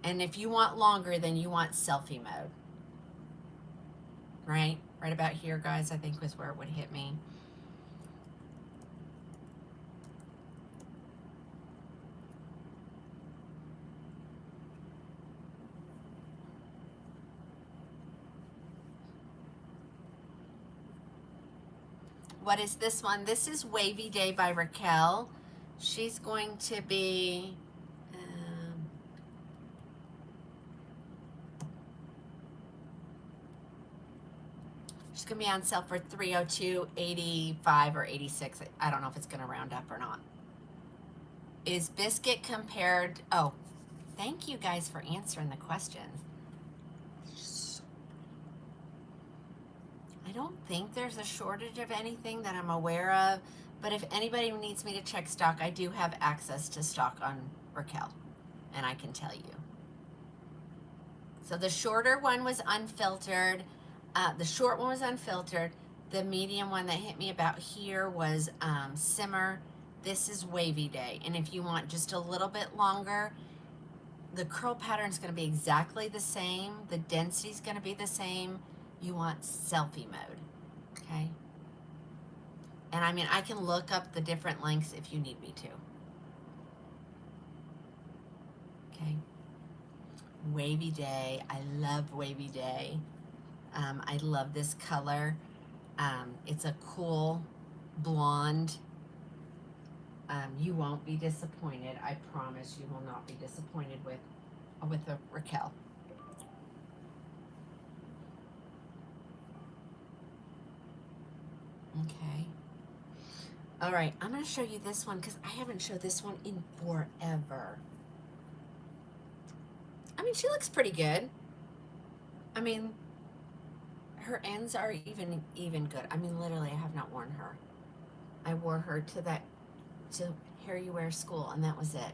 And if you want longer, then you want selfie mode. Right? Right about here, guys, I think was where it would hit me. What is this one? This is Wavy Day by Raquel. She's going to be, she's going to be on sale for $302.85 or 86. I don't know if it's going to round up or not. Is biscuit compared, oh, thank you guys for answering the questions. I don't think there's a shortage of anything that I'm aware of, but if anybody needs me to check stock, I do have access to stock on Raquel, and I can tell you. So the shorter one was unfiltered. The short one was unfiltered. The medium one that hit me about here was Simmer. This is Wavy Day, and if you want just a little bit longer, the curl pattern is going to be exactly the same. The density is going to be the same. You want selfie mode, okay? And I mean, I can look up the different lengths if you need me to. Okay. Wavy Day. I love Wavy Day. I love this color. It's a cool blonde. You won't be disappointed. I promise you will not be disappointed with a Raquel. Okay. All right, I'm going to show you this one because I haven't showed this one in forever. I mean, she looks pretty good. I mean, her ends are even good. I mean, literally, I have not worn her. I wore her to hair you wear to school, and that was it.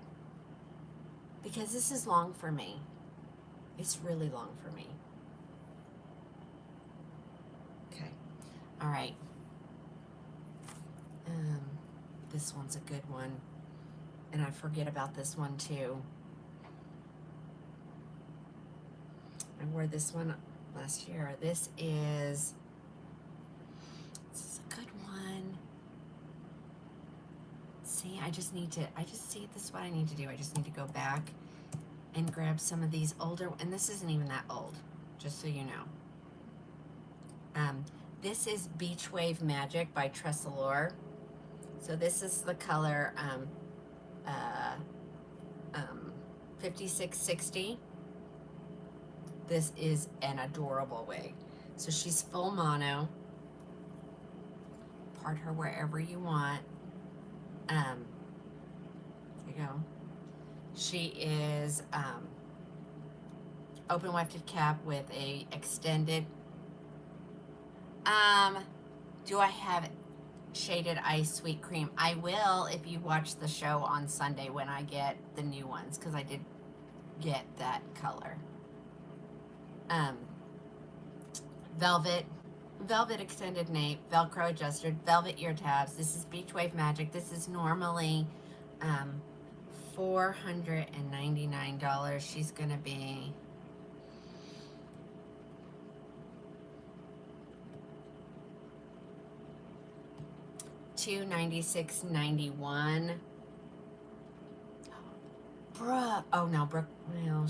Because this is long for me. It's really long for me. Okay. All right. This one's a good one. And I forget about this one too. I wore this one last year. This is a good one. See, this is what I need to do. I just need to go back and grab some of these older, and this isn't even that old, just so you know. This is Beach Wave Magic by Tressalore. So this is the color 5660. This is an adorable wig. So she's full mono. Part her wherever you want. There you go. She is open wefted cap with a extended. Do I have shaded ice sweet cream? I will if you watch the show on Sunday when I get the new ones, because I did get that color. Velvet extended nape, Velcro adjusted, velvet ear tabs. This is Beach Wave Magic. This is normally $499. She's gonna be $296.91. Brooke. Oh no, Brooke. Well,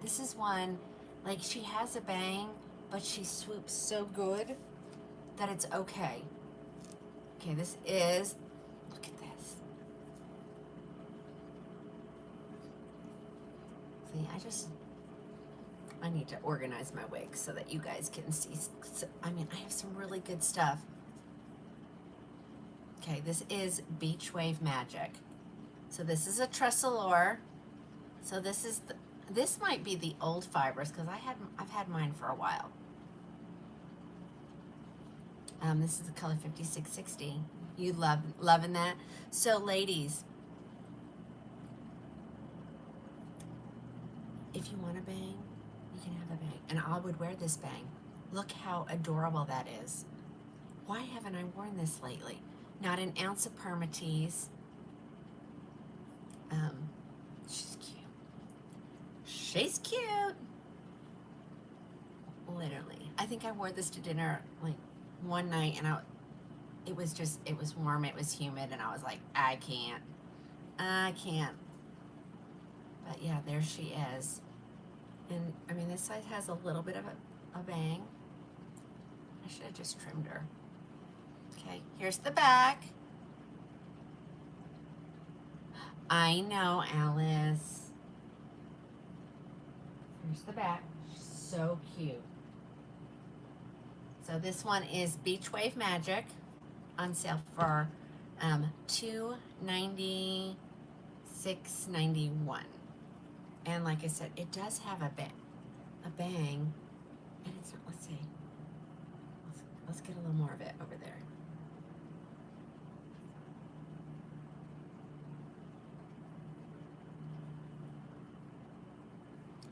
this is one, like, she has a bang, but she swoops so good that it's okay. Okay, this is, look at this. See, I need to organize my wigs so that you guys can see. I mean, I have some really good stuff. Okay, this is Beach Wave Magic. So this is a Tressalore. So this might be the old fibers, because I've had mine for a while. This is the color 5660. You loving that? So ladies, if you want a bang, you can have a bang. And I would wear this bang. Look how adorable that is. Why haven't I worn this lately? Not an ounce of permatease. She's cute. She's cute. Literally. I think I wore this to dinner like one night, and it was warm, it was humid, and I was like, I can't. But yeah, there she is. And I mean, this side has a little bit of a bang. I should have just trimmed her. Okay, here's the back. I know, Alice. Here's the back. She's so cute. So this one is Beach Wave Magic, on sale for $296.91. And like I said, it does have a bang, and it's, let's see. Let's get a little more of it over there.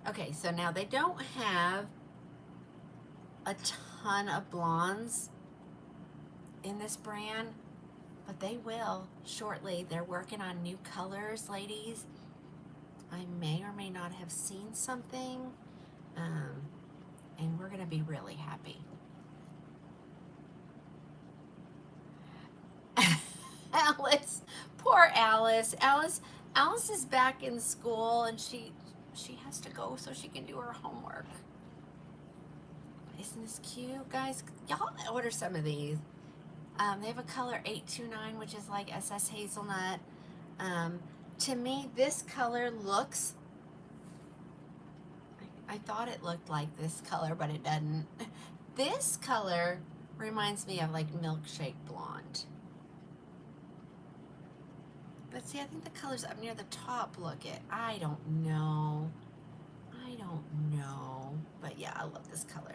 Okay, so now they don't have a ton of blondes in this brand, but they will shortly. They're working on new colors, ladies. I may or may not have seen something, and we're gonna be really happy. Alice, poor Alice. Alice is back in school, and she has to go so she can do her homework. Isn't this cute, guys? Y'all order some of these. They have a color 829, which is like SS Hazelnut. To me, this color looks, I thought it looked like this color, but it doesn't. This color reminds me of like Milkshake Blonde. But see, I think the colors up near the top look it. I don't know. But yeah, I love this color.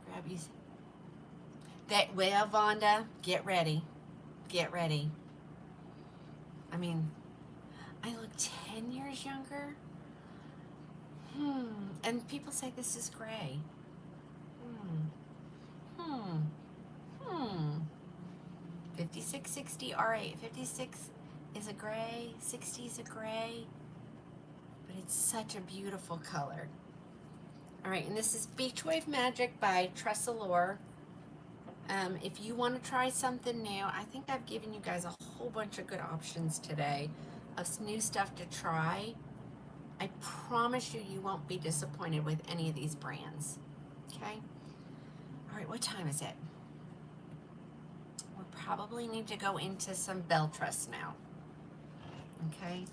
Grab you. Well, Vonda, get ready. Get ready. I mean, I look 10 years younger. And people say this is gray. Hmm. 5660 R8. 56 is a gray, 60 is a gray, but it's such a beautiful color. All right, and this is Beach Wave Magic by Tressalore. If you want to try something new, I think I've given you guys a whole bunch of good options today of new stuff to try. I promise you, you won't be disappointed with any of these brands. Okay? All right, what time is it? We probably need to go into some bell truss now. Okay?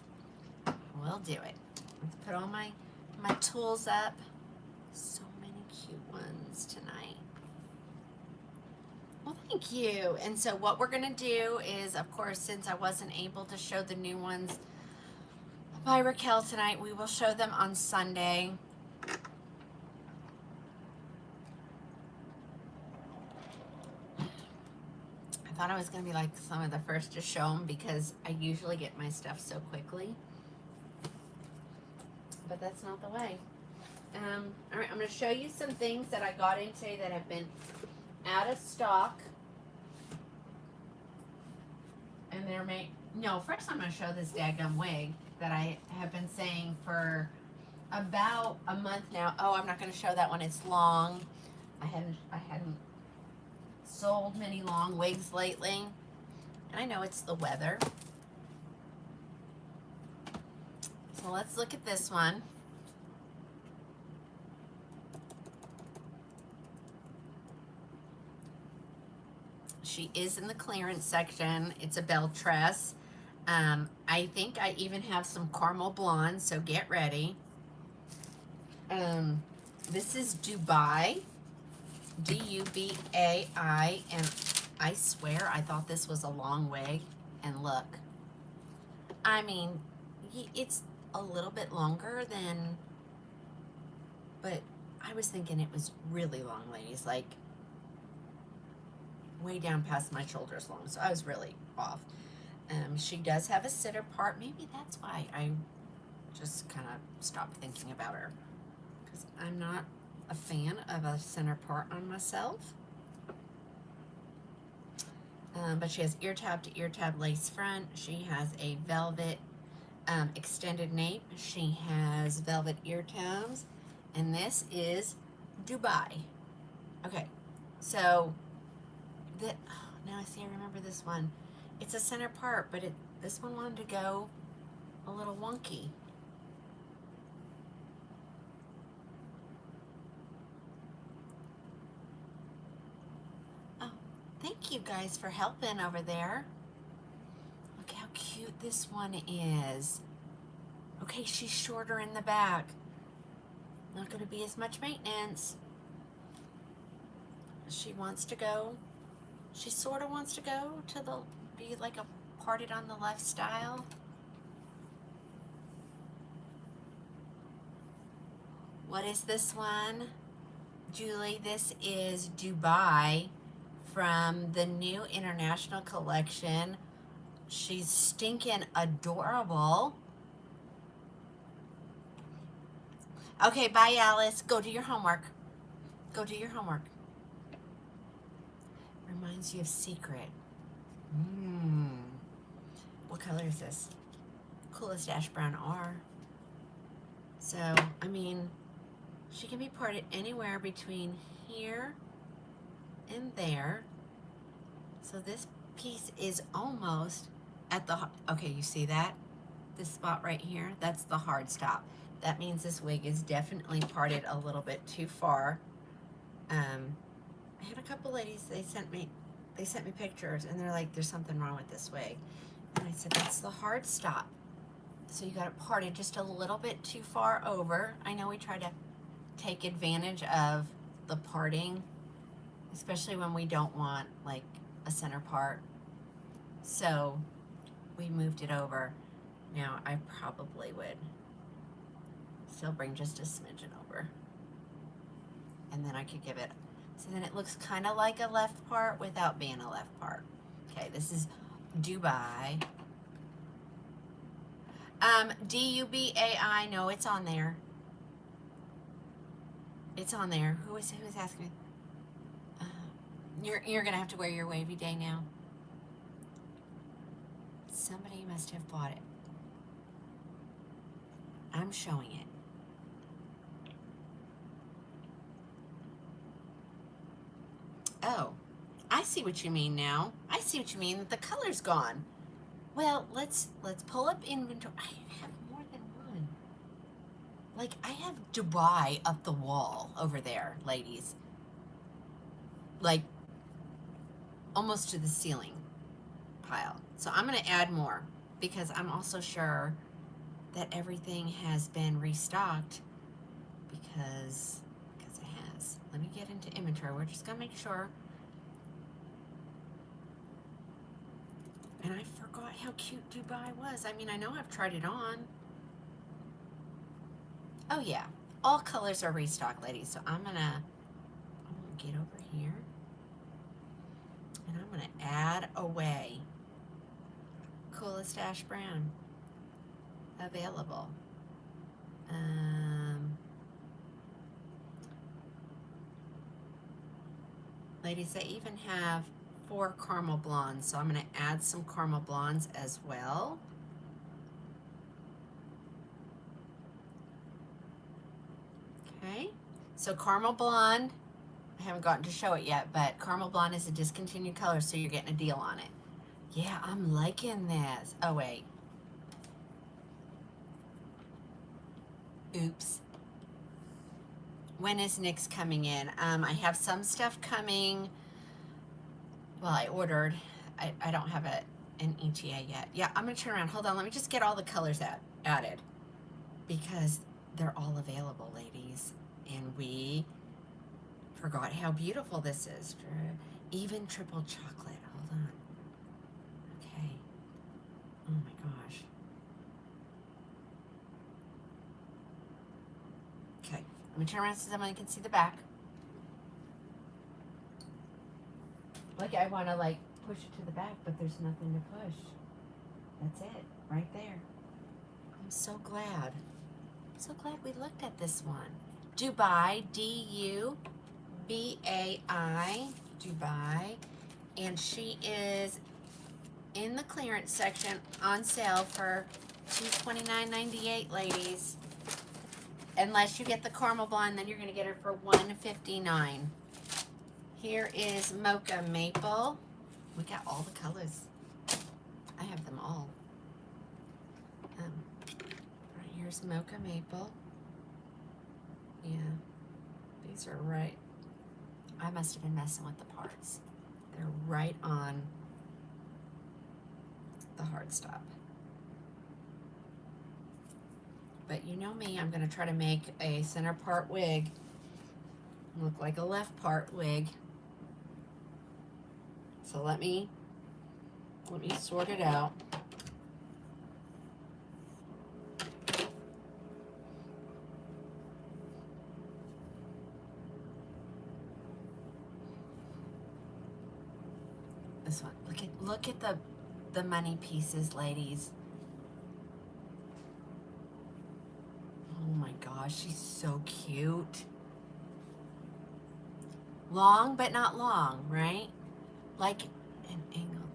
We'll do it. Let's put all my tools up. So many cute ones tonight. Well, thank you. And so what we're going to do is, of course, since I wasn't able to show the new ones by Raquel tonight, we will show them on Sunday. I thought I was going to be like some of the first to show them because I usually get my stuff so quickly. But that's not the way. All right, I'm going to show you some things that I got in today that have been out of stock. And they're first I'm going to show this daggum wig that I have been saying for about a month now. Oh, I'm not going to show that one. It's long. I hadn't sold many long wigs lately. And I know it's the weather. So let's look at this one. She is in the clearance section. It's a bell tress. I think I even have some caramel blonde, so get ready. This is Dubai, D-U-B-A-I, and I swear I thought this was a long wig, and look. I mean, it's a little bit longer than, but I was thinking it was really long, ladies, like way down past my shoulders long, so I was really off. She does have a center part. Maybe that's why I just kind of stopped thinking about her, because I'm not a fan of a center part on myself. But she has ear tab to ear tab lace front. She has a velvet extended nape. She has velvet ear tabs, and this is Dubai. Okay, so now I see. I remember this one. It's a center part, but this one wanted to go a little wonky. Oh, thank you guys for helping over there. Look how cute this one is. Okay, she's shorter in the back. Not going to be as much maintenance. She sort of wants to go to be like a parted on the left style. What is this one? Julie, this is Dubai from the new international collection. She's stinking adorable. Okay, bye, Alice. Go do your homework. Go do your homework. Reminds you of Secret. What color is this? Coolest ash brown R. So, I mean, she can be parted anywhere between here and there. So this piece is almost at the, okay, you see that? This spot right here, that's the hard stop. That means this wig is definitely parted a little bit too far. I had a couple ladies, they sent me pictures, and they're like, there's something wrong with this wig. And I said, that's the hard stop. So you got it parted just a little bit too far over. I know we try to take advantage of the parting, especially when we don't want like a center part. So we moved it over. Now I probably would still bring just a smidgen over. And then I could give it, so then it looks kind of like a left part without being a left part. Okay, this is Dubai. Dubai. No, it's on there. It's on there. Who's asking me? Uh, you're gonna have to wear your wavy day now. Somebody must have bought it. I'm showing it. Oh, I see what you mean now. I see what you mean. The color's gone. Well, let's pull up inventory. I have more than one. Like, I have Dubai up the wall over there, ladies. Like, almost to the ceiling pile. So I'm going to add more because I'm also sure that everything has been restocked because it has. Let me get into inventory. We're just going to make sure. And I forgot how cute Dubai was. I mean, I know I've tried it on. Oh yeah, all colors are restocked, ladies. So I'm gonna get over here and I'm gonna add away coolest ash brown available. Ladies, they even have 4 caramel blondes, so I'm going to add some caramel blondes as well. Okay, so caramel blonde, I haven't gotten to show it yet, but caramel blonde is a discontinued color, so you're getting a deal on it. Yeah, I'm liking this. Oh, wait. Oops. When is NYX coming in? I have some stuff coming. Well, I ordered. I don't have an ETA yet. Yeah, I'm going to turn around. Hold on. Let me just get all the colors added because they're all available, ladies. And we forgot how beautiful this is. Even triple chocolate. Hold on. Okay. Oh, my gosh. Okay. Let me turn around so someone can see the back. Like, I want to, like, push it to the back, but there's nothing to push. That's it, right there. I'm so glad. I'm so glad we looked at this one. Dubai, D-U-B-A-I, Dubai. And she is in the clearance section on sale for $229.98, ladies. Unless you get the caramel blonde, then you're going to get her for $159. Here is Mocha Maple. We got all the colors. I have them all. Right here's Mocha Maple. Yeah, these are right. I must have been messing with the parts. They're right on the hard stop. But you know me, I'm going to try to make a center part wig look like a left part wig. So let me sort it out. This one. Look at the money pieces, ladies. Oh my gosh, she's so cute. Long but not long, right? Like an angle.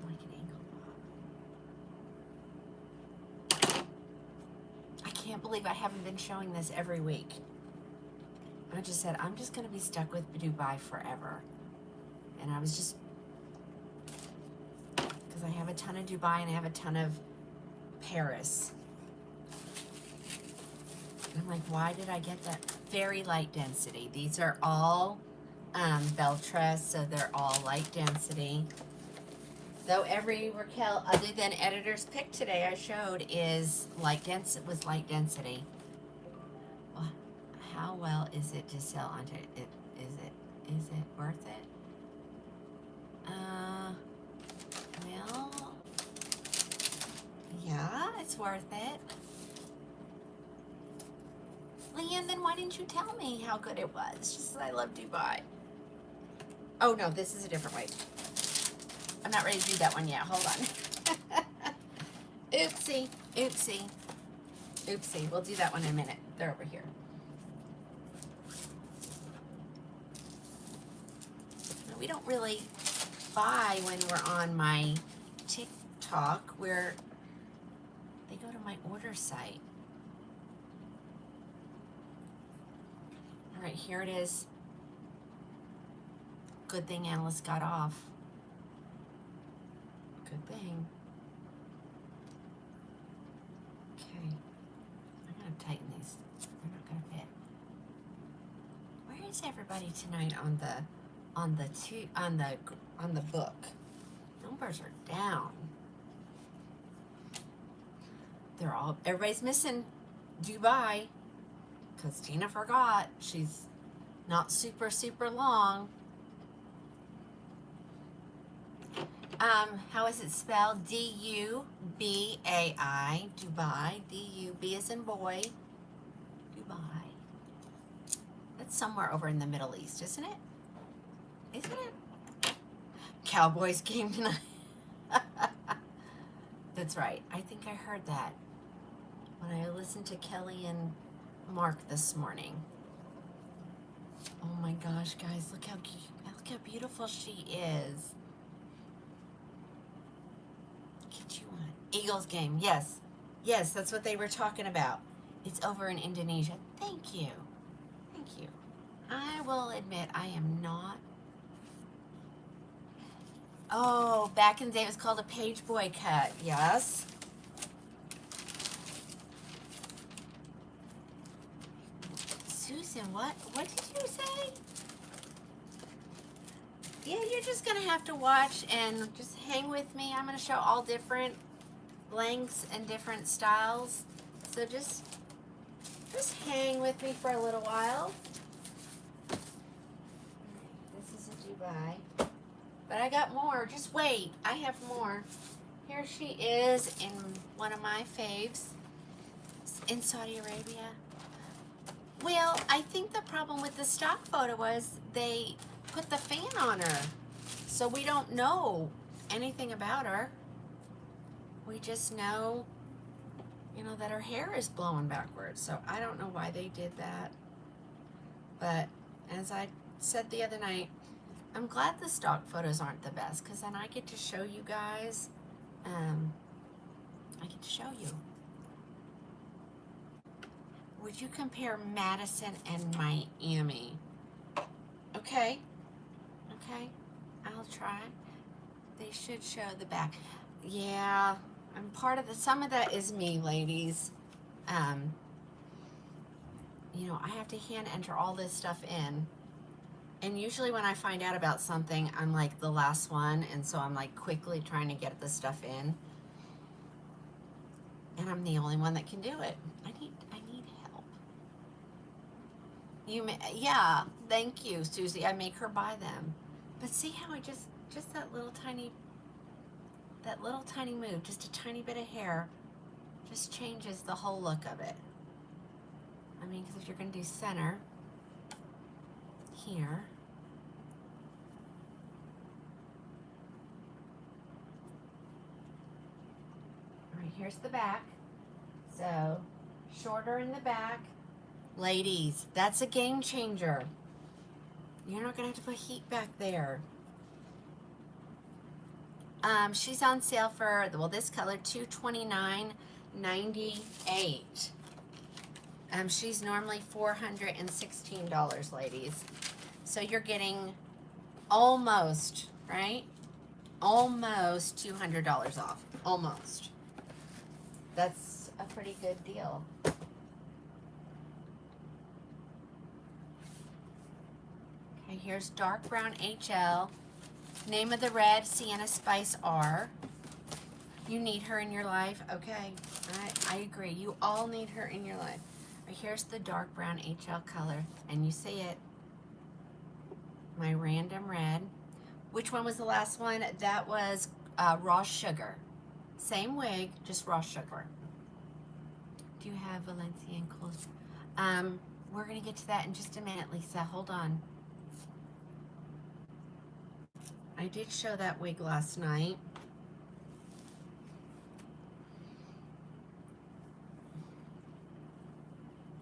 Like an angle. I can't believe I haven't been showing this every week. I just said, I'm just going to be stuck with Dubai forever. And I was just, because I have a ton of Dubai and I have a ton of Paris. And I'm like, why did I get that? Very light density. These are all Beltress, so they're all light density. Though every Raquel, other than Editor's Pick today I showed, is light density. Well, how well is it to sell onto it? Is it worth it? Well, yeah, it's worth it. Leanne, then why didn't you tell me how good it was? Just that I love Dubai. Oh no, this is a different way. I'm not ready to do that one yet. Hold on. Oopsie, oopsie, oopsie. We'll do that one in a minute. They're over here. We don't really buy when we're on my TikTok, where they go to my order site. All right, here it is. Good thing Alice got off. Good thing. Okay, I'm gonna tighten these. They're not gonna fit. Where is everybody tonight on the book? Numbers are down. Everybody's missing Dubai because Tina forgot. She's not super long. How is it spelled? D-U-B-A-I, Dubai. D-U-B as in boy, Dubai. That's somewhere over in the Middle East, isn't it? Isn't it? Cowboys game tonight. That's right. I think I heard that when I listened to Kelly and Mark this morning. Oh my gosh, guys, look how beautiful she is. Get you on. Eagles game, yes. Yes, that's what they were talking about. It's over in Indonesia. Thank you. Thank you. I will admit I am not. Oh, back in the day it was called a page boy cut. Yes. Susan, what did you say? Yeah, you're just going to have to watch and just hang with me. I'm going to show all different lengths and different styles. So just hang with me for a little while. This is a Dubai. But I got more. Just wait. I have more. Here she is in one of my faves in Saudi Arabia. Well, I think the problem with the stock photo was they put the fan on her. So we don't know anything about her. We just know, that her hair is blowing backwards. So I don't know why they did that. But as I said the other night, I'm glad the stock photos aren't the best, because then I get to show you guys. I get to show you. Would you compare Madison and Miami? Okay. Okay. I'll try. They should show the back. Yeah. I'm part of some of that is me, ladies. I have to hand enter all this stuff in. And usually when I find out about something, I'm like the last one, and so I'm like quickly trying to get the stuff in. And I'm the only one that can do it. I need help. Yeah, thank you, Susie. I make her buy them. But see how I just that little tiny move, just a tiny bit of hair, just changes the whole look of it. I mean, because if you're going to do center here, all right, here's the back. So shorter in the back. Ladies, that's a game changer. You're not going to have to put heat back there. She's on sale for, this color, $229.98. She's normally $416, ladies. So you're getting almost, right? Almost $200 off. Almost. That's a pretty good deal. Okay, here's dark brown HL. Name of the red, Sienna Spice R. You need her in your life? Okay, I agree. You all need her in your life. Right, here's the dark brown HL color, and you see it. My random red. Which one was the last one? That was raw sugar. Same wig, just raw sugar. Do you have Valenciennes clothes? We're going to get to that in just a minute, Lisa. Hold on. I did show that wig last night.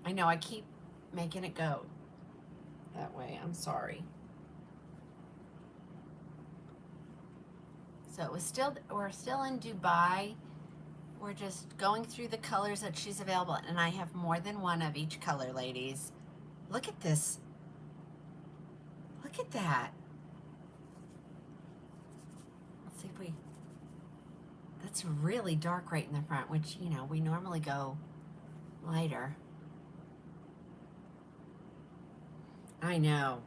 I know I keep making it go that way. I'm sorry. So we're still in Dubai. We're just going through the colors that she's available, and I have more than one of each color, ladies. Look at this. Look at that. Let's see if we, that's really dark right in the front, which, you know, we normally go lighter. I know.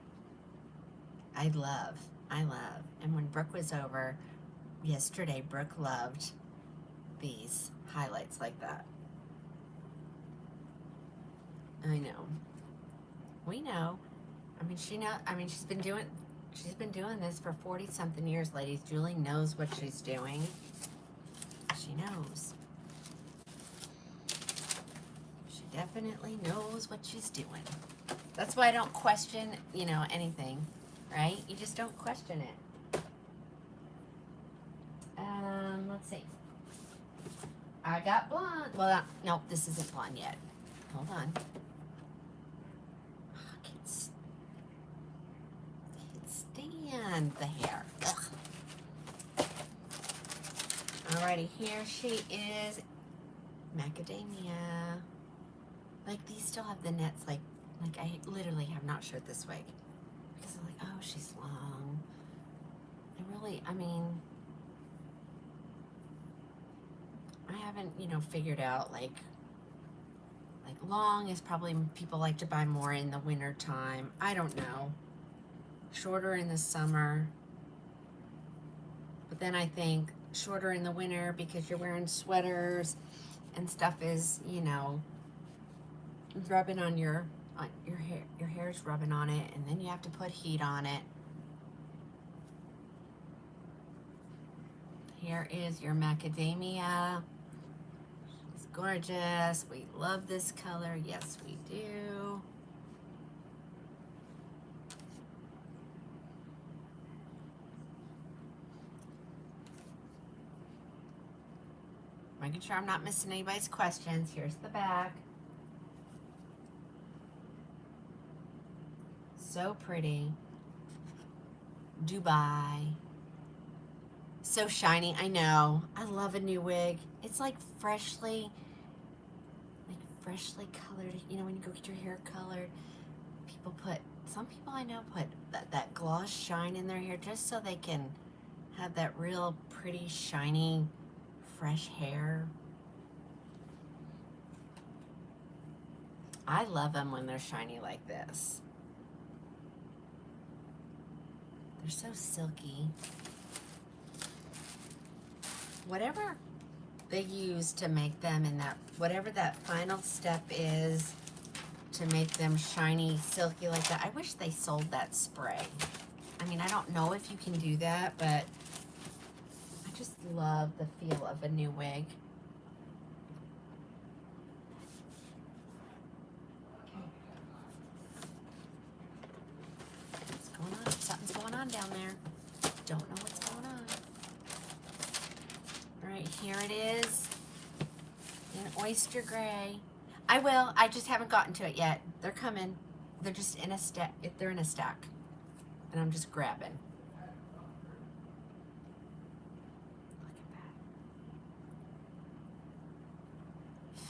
I love. And when Brooke was over yesterday, Brooke loved these highlights like that. I know. We know. I mean, she's been doing this for 40 something years, ladies. Julie knows what she's doing. She knows. She definitely knows what she's doing. That's why I don't question, you know, anything, right? You just don't question it. Let's see. I got blonde. Well, no, this isn't blonde yet. Hold on. I can't stand the hair. Ugh. Alrighty, here she is. Macadamia. Like, these still have the nets, like I literally have not showed this wig. Because I'm like, oh, she's long. I mean, I haven't, you know, figured out, like long is probably people like to buy more in the winter time. I don't know. Shorter in the summer. But then I think shorter in the winter because you're wearing sweaters and stuff is, you know, rubbing on your hair. Your hair's rubbing on it, and then you have to put heat on it. Here is your macadamia. It's gorgeous. We love this color. Yes, we do. Making sure I'm not missing anybody's questions. Here's the back. So pretty. Dubai. So shiny. I know. I love a new wig. It's like freshly colored. You know, when you go get your hair colored, some people I know put that gloss shine in their hair just so they can have that real pretty, shiny, fresh hair. I love them when they're shiny like this. They're so silky. Whatever they use to make them in that, whatever that final step is to make them shiny, silky like that. I wish they sold that spray. I mean, I don't know if you can do that, but I just love the feel of a new wig. What's going on? Something's going on down there. Don't know what's going on. All right, here it is in oyster gray. I just haven't gotten to it yet. They're coming. They're just in a stack. They're in a stack. And I'm just grabbing. Look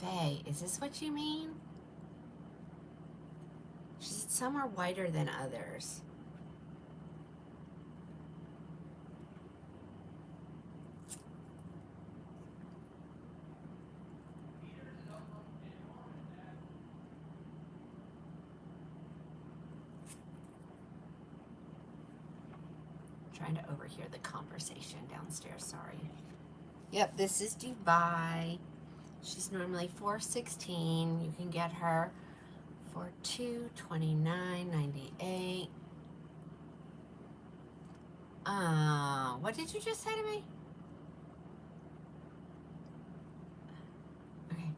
at that. Faye, is this what you mean? She said some are whiter than others. Trying to overhear the conversation downstairs, sorry. Yep, this is Dubai. She's normally $416. You can get her for $229.98. What did you just say to me? Okay.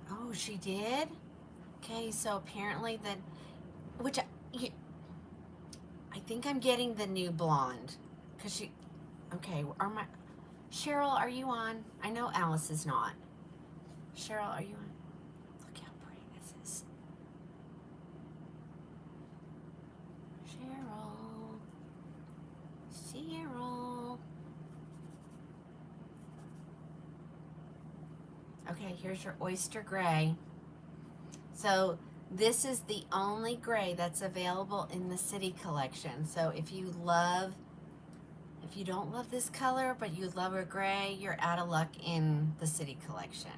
Oh, she did? Okay, so apparently I think I'm getting the new blonde, because Okay, Cheryl, are you on? I know Alice is not. Cheryl, are you on? Look how pretty this is. Cheryl. Okay, here's your oyster gray. So this is the only gray that's available in the city collection. So if you don't love this color, but you love a gray, you're out of luck in the city collection.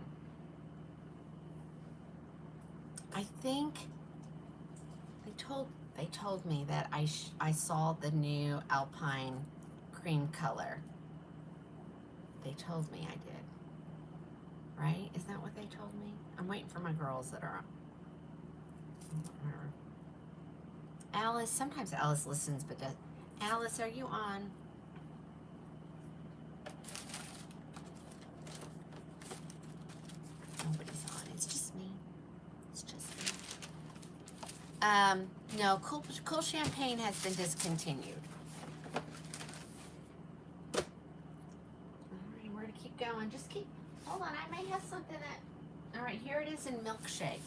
I think they told me that I saw the new Alpine cream color. They told me I did. Right? Isn't that what they told me? I'm waiting for my girls that are on. Alice, sometimes Alice listens, but does. Alice, are you on? Nobody's on. It's just me. No, cool champagne has been discontinued. Alright, we're gonna keep going. Just keep, hold on, I may have something that, alright, here it is in milkshake.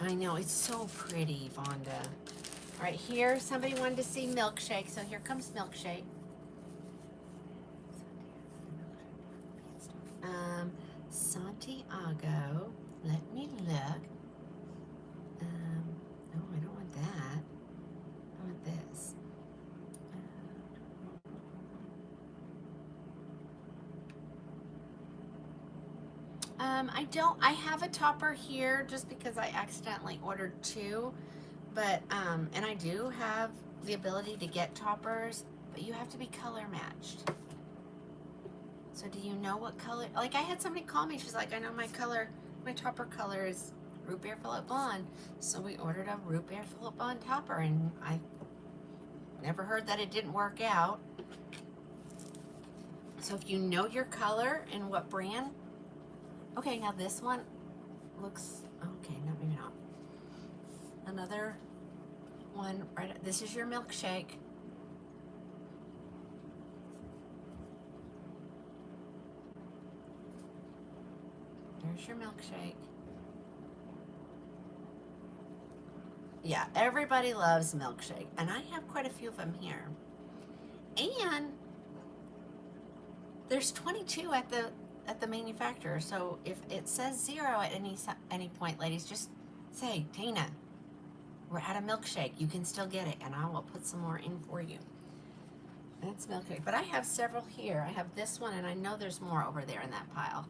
I know, it's so pretty, Vonda. Alright, here, somebody wanted to see milkshake, so here comes milkshake. Santiago, let me look. No, I don't want that. I want this. I have a topper here just because I accidentally ordered two, but, and I do have the ability to get toppers, but you have to be color matched. So do you know what color? Like, I had somebody call me. She's like, I know my topper color is root beer Philip blonde. So we ordered a root beer Philip blonde topper, and I never heard that it didn't work out. So if you know your color and what brand. Okay, now this one looks, okay, no, maybe not. Another one, right, this is your milkshake. There's your milkshake. Yeah, everybody loves milkshake, and I have quite a few of them here. And there's 22 at the manufacturer. So if it says 0 at any point, ladies, just say, Tina, we're out of milkshake. You can still get it, and I will put some more in for you. That's milkshake, but I have several here. I have this one, and I know there's more over there in that pile.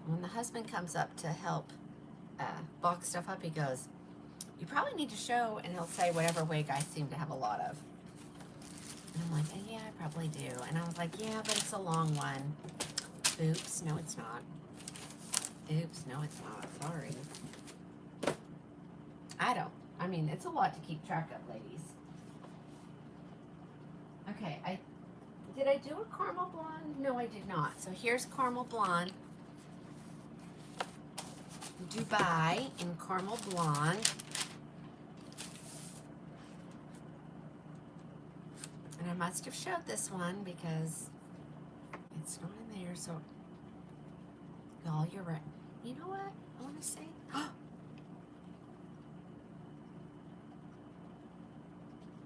When the husband comes up to help box stuff up, he goes, you probably need to show, and he'll say whatever wig I seem to have a lot of. And I'm like, yeah, I probably do. And I was like, yeah, but it's a long one. Oops, no, it's not. Oops, no, it's not. Sorry. I mean, it's a lot to keep track of, ladies. Okay, did I do a caramel blonde? No, I did not. So here's caramel blonde. Dubai in caramel blonde. And I must have showed this one because it's not in there, so y'all, you're right. You know what I want to say?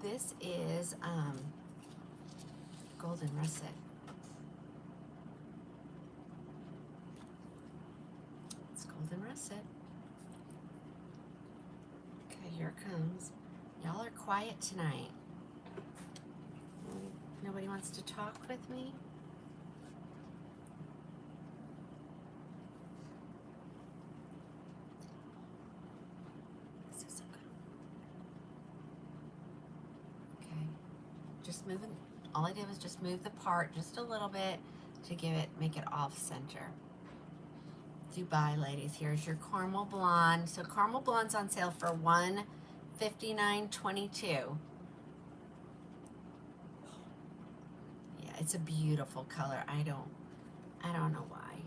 This is golden russet. It's golden russet. Okay, here it comes. Y'all are quiet tonight. Nobody wants to talk with me? This is so good. Okay, just moving. All I did was just move the part just a little bit to make it off center. Dubai, ladies, here's your caramel blonde. So caramel blonde's on sale for $159.22. It's a beautiful color. I don't know why.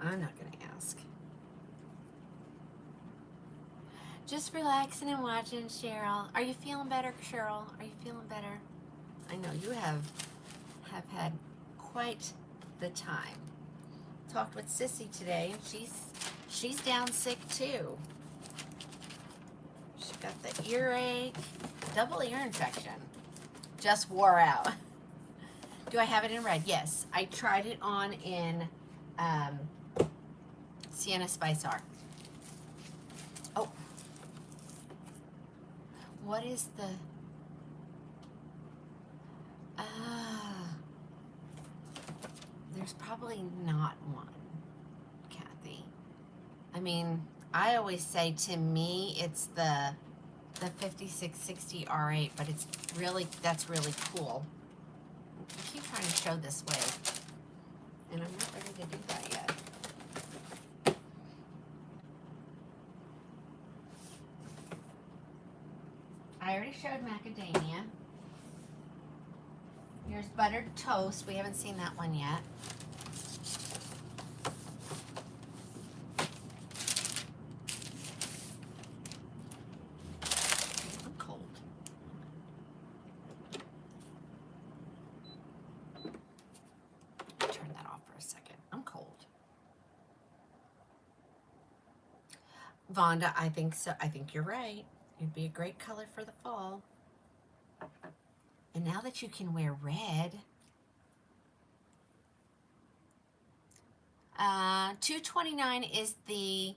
I'm not gonna ask. Just relaxing and watching, Cheryl. Are you feeling better, Cheryl? Are you feeling better? I know you have had quite the time. Talked with Sissy today, and she's down sick too. She got the earache, double ear infection. Just wore out. Do I have it in red? Yes, I tried it on in Sienna Spice Art. Oh, what is the? There's probably not one, Kathy. I mean, I always say to me it's the 5660 R8, but it's really, that's really cool. I keep trying to show this way, and I'm not ready to do that yet. I already showed macadamia. Here's buttered toast. We haven't seen that one yet. I'm cold. Turn that off for a second. I'm cold. Vonda, I think so. I think you're right. It'd be a great color for the fall. And now that you can wear red, $229 is the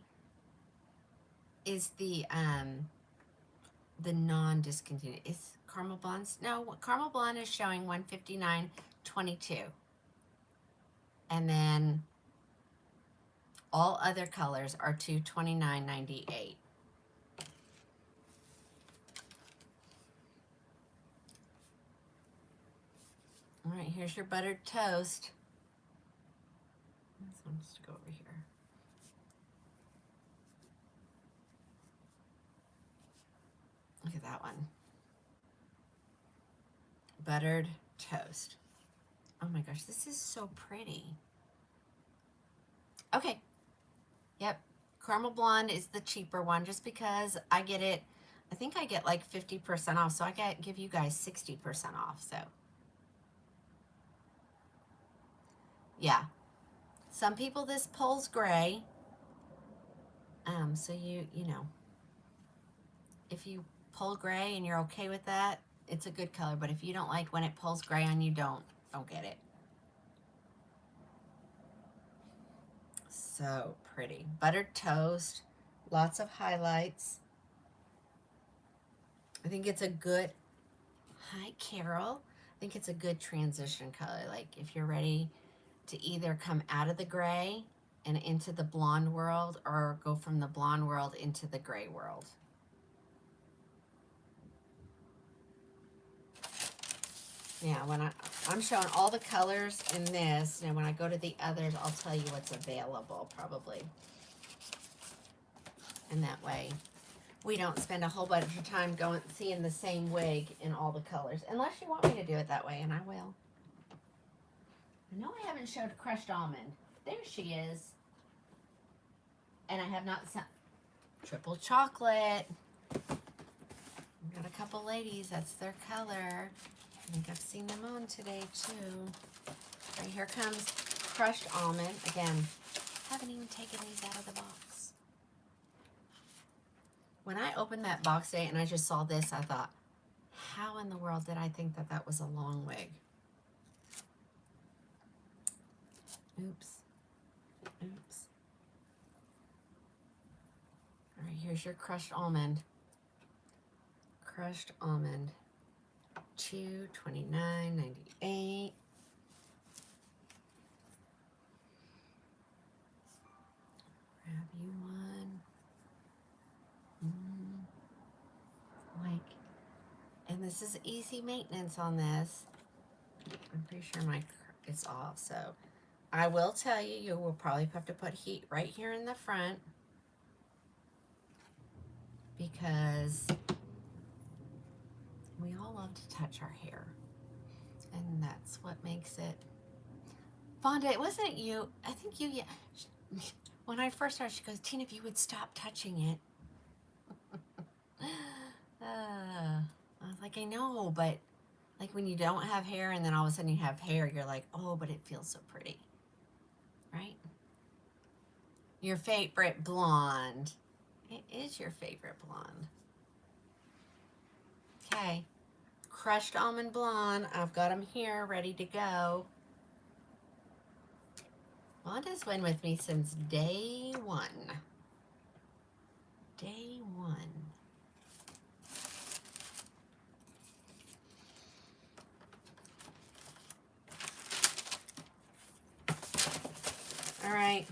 non-discontinued. Is Caramel Blondes? No, Caramel Blonde is showing $159.22, and then all other colors are $229.98. All right, here's your buttered toast. This one has to go over here. Look at that one. Buttered toast. Oh my gosh, this is so pretty. Okay. Yep. Caramel Blonde is the cheaper one just because I get it. I think I get like 50% off, so I give you guys 60% off. So yeah. Some people this pulls gray. So you know, if you pull gray and you're okay with that, it's a good color. But if you don't like when it pulls gray on you, don't get it. So pretty. Buttered toast, lots of highlights. I think it's a good, hi Carol. I think it's a good transition color. Like if you're ready to either come out of the gray and into the blonde world or go from the blonde world into the gray world. Yeah, when I'm showing all the colors in this, and when I go to the others, I'll tell you what's available probably. And that way we don't spend a whole bunch of time seeing the same wig in all the colors. Unless you want me to do it that way, and I will. I know I haven't showed crushed almond. There she is. And I have not sent triple chocolate. I've got a couple ladies, that's their color. I think I've seen them on today too. Right, here comes crushed almond. Again, haven't even taken these out of the box. When I opened that box today and I just saw this, I thought, how in the world did I think that that was a long wig? Oops. Oops. All right, here's your crushed almond. Crushed almond. $229.98. Grab you one. Like, and this is easy maintenance on this. I'm pretty sure it's off, so I will tell you, you will probably have to put heat right here in the front because we all love to touch our hair, and that's what makes it. Vonda, it wasn't you. I think you. Yeah. When I first started, she goes, "Tina, if you would stop touching it." I was like, I know, but like when you don't have hair and then all of a sudden you have hair, you're like, oh, but it feels so pretty, right? Your favorite blonde. It is your favorite blonde. Okay. Crushed almond blonde. I've got them here ready to go. Wanda's been with me since day one. Day one. All right.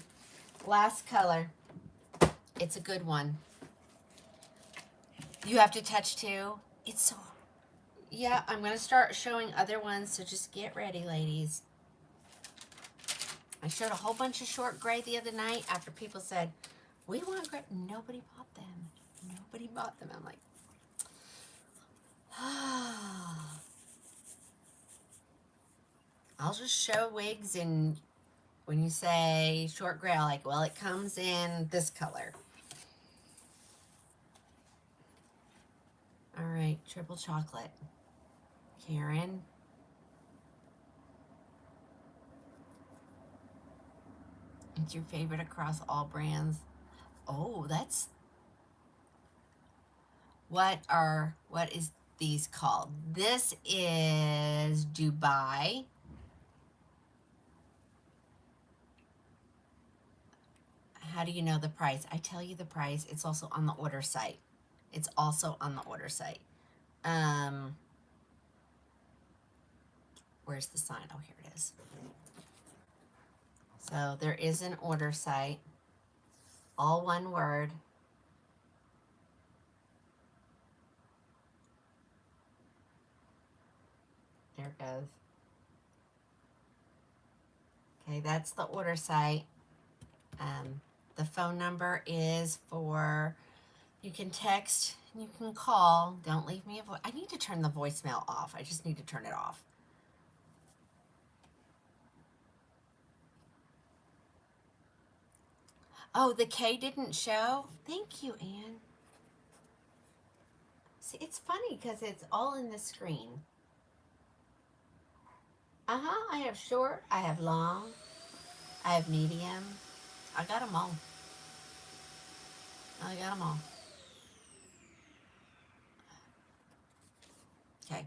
Last color. It's a good one. You have to touch too. It's so... Yeah, I'm going to start showing other ones, so just get ready, ladies. I showed a whole bunch of short gray the other night after people said, we want gray. Nobody bought them. Nobody bought them. I'm like, I'll just show wigs, and when you say short gray, I'm like, well, it comes in this color. All right, triple chocolate. Karen. It's your favorite across all brands. Oh, that's... What is these called? This is Dubai. How do you know the price? I tell you the price. It's also on the order site. It's also on the order site. Where's the sign? Oh, here it is. So there is an order site. All one word. There it goes. Okay, that's the order site. The phone number is for... You can text, you can call. Don't leave me a voice. I need to turn the voicemail off. I just need to turn it off. Oh, the K didn't show? Thank you, Anne. See, it's funny because it's all in the screen. I have short, I have long, I have medium. I got them all. I got them all. Okay.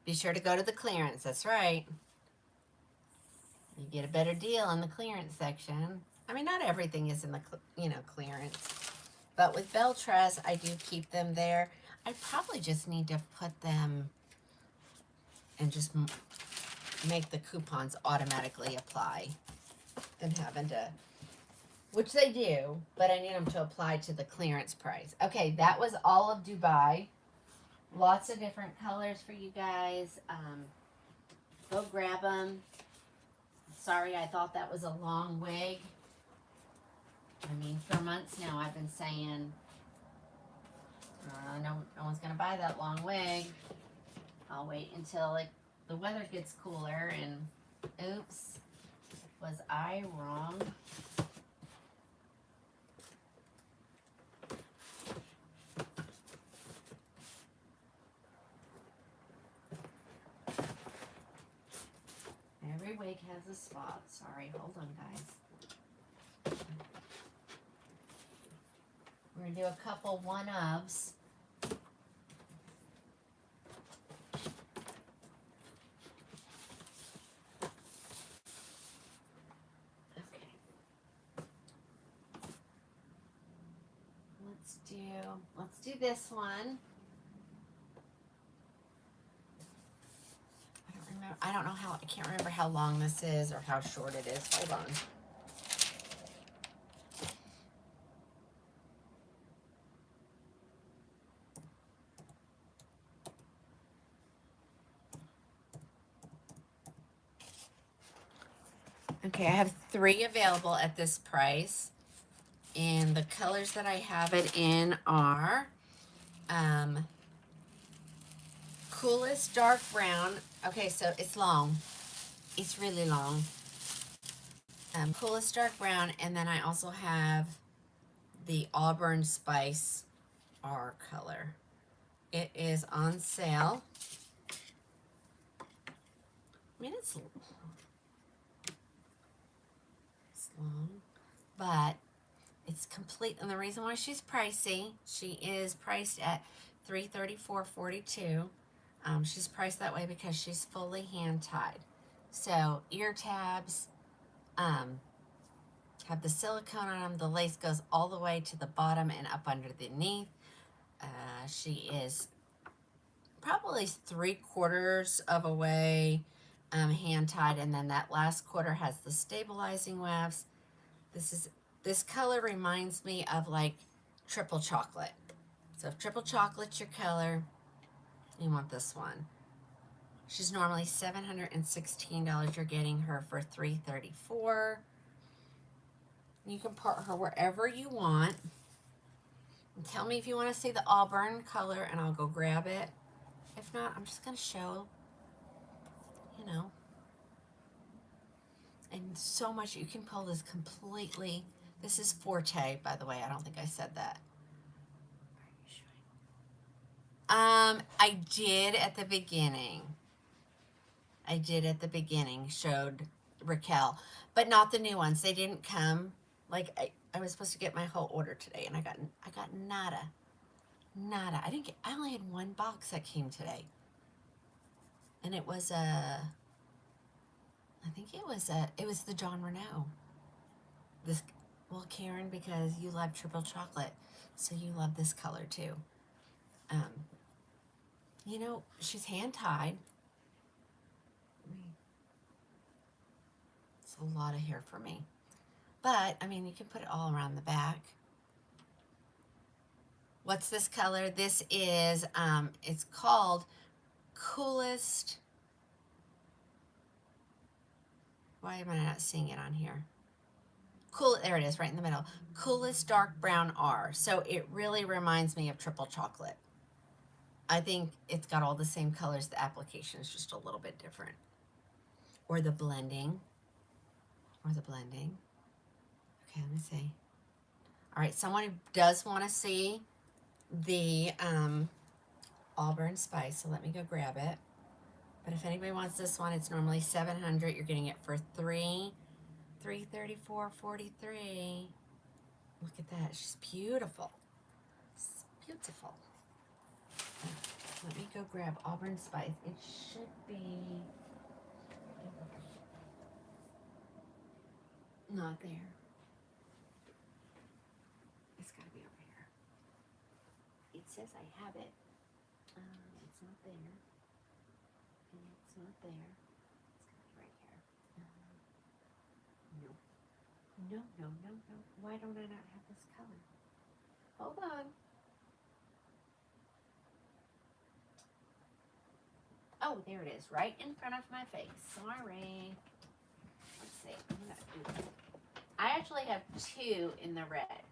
Be sure to go to the clearance. That's right. You get a better deal in the clearance section. I mean, not everything is in the, clearance. But with Belle Tress, I do keep them there. I probably just need to put them and just make the coupons automatically apply than having to, which they do, but I need them to apply to the clearance price. Okay, that was all of Dubai. Lots of different colors for you guys. Go grab them. Sorry, I thought that was a long wig. I mean, for months now I've been saying, no one's going to buy that long wig. I'll wait until the weather gets cooler, and oops, was I wrong? Every wig has a spot. Sorry, hold on, guys. We're going to do a couple one-ofs. Okay. Let's do this one. I don't know how, I can't remember how long this is or how short it is. Hold on. Okay, I have 3 available at this price. And the colors that I have it in are Coolest Dark Brown. Okay, so it's long. It's really long. Coolest Dark Brown, and then I also have the Auburn Spice R color. It is on sale. I mean, it's long, but it's complete. And the reason why she's pricey, she is priced at $334.42. She's priced that way because she's fully hand tied. So ear tabs have the silicone on them. The lace goes all the way to the bottom and up underneath. She is probably 3/4 of a way hand tied, and then that last quarter has the stabilizing wefts. This color reminds me of like triple chocolate. So if triple chocolate's your color, you want this one. She's normally $716. You're getting her for $334. You can part her wherever you want. And tell me if you want to see the auburn color, and I'll go grab it. If not, I'm just going to show, you know. And so much, you can pull this completely. This is Forte, by the way. I don't think I said that. I did at the beginning. Showed Raquel, but not the new ones. They didn't come. Like I was supposed to get my whole order today, and I got nada. I only had one box that came today, and it was it was the John Renault. Well, Karen, because you love triple chocolate, so you love this color too. You know, she's hand tied. It's a lot of hair for me. But, I mean, you can put it all around the back. What's this color? This is, it's called Coolest. Why am I not seeing it on here? Cool, there it is, right in the middle. Coolest Dark Brown R. So it really reminds me of triple chocolate. I think it's got all the same colors. The application is just a little bit different. Or the blending. Okay, let me see. All right, someone who does want to see the Auburn Spice, so let me go grab it. But if anybody wants this one, it's normally $700. You're getting it for $334.43. Look at that. She's beautiful. It's beautiful. Let me go grab Auburn Spice. It should be not there. It's got to be over here. It says I have it. It's not there. And it's not there. It's got to be right here. No. Why don't I not have this color? Hold on. Oh, there it is, right in front of my face. Sorry. Let's see. I'm gonna do this. I actually have two in the red.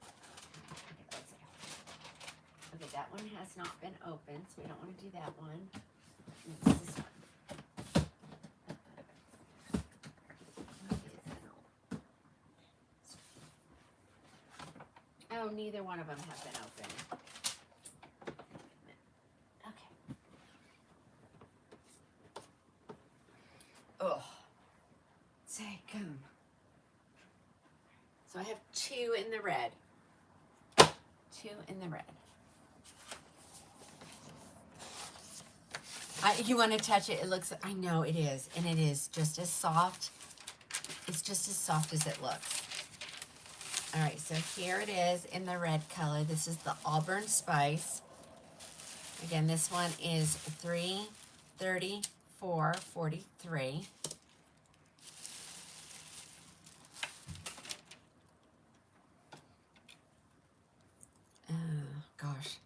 Okay, let's see. Okay, that one has not been opened, so we don't want to do that one. This is one. Oh, neither one of them have been opened. Okay. Oh, take them. So I have two in the red. You want to touch it? It looks, I know it is, and it is just as soft. It's just as soft as it looks. All right, so here it is in the red color. This is the Auburn Spice. Again, this one is $334.43. Gosh,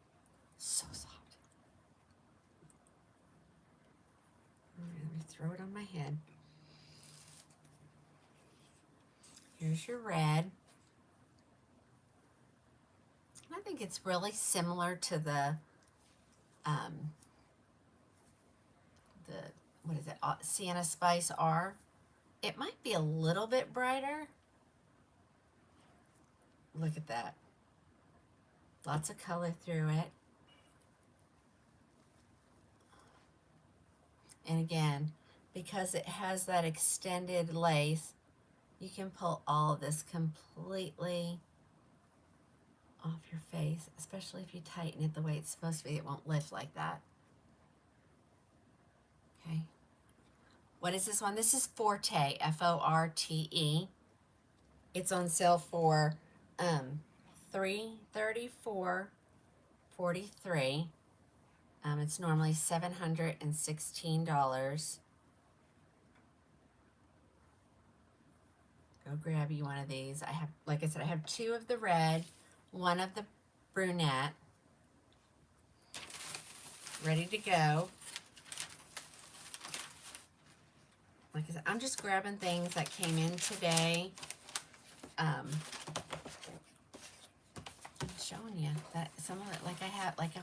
so soft. All right, let me throw it on my head. Here's your red. I think it's really similar to the what is it? Sienna Spice R. It might be a little bit brighter. Look at that. Lots of color through it. And again, because it has that extended lace, you can pull all of this completely off your face, especially if you tighten it the way it's supposed to be. It won't lift like that. Okay. What is this one? This is Forte, Forte. It's on sale for $334.43. It's normally $716. Go grab you one of these. I have, like I said, I have 2 of the red, 1 of the brunette, ready to go. Like I said, I'm just grabbing things that came in today. I'm showing you that some of it, like I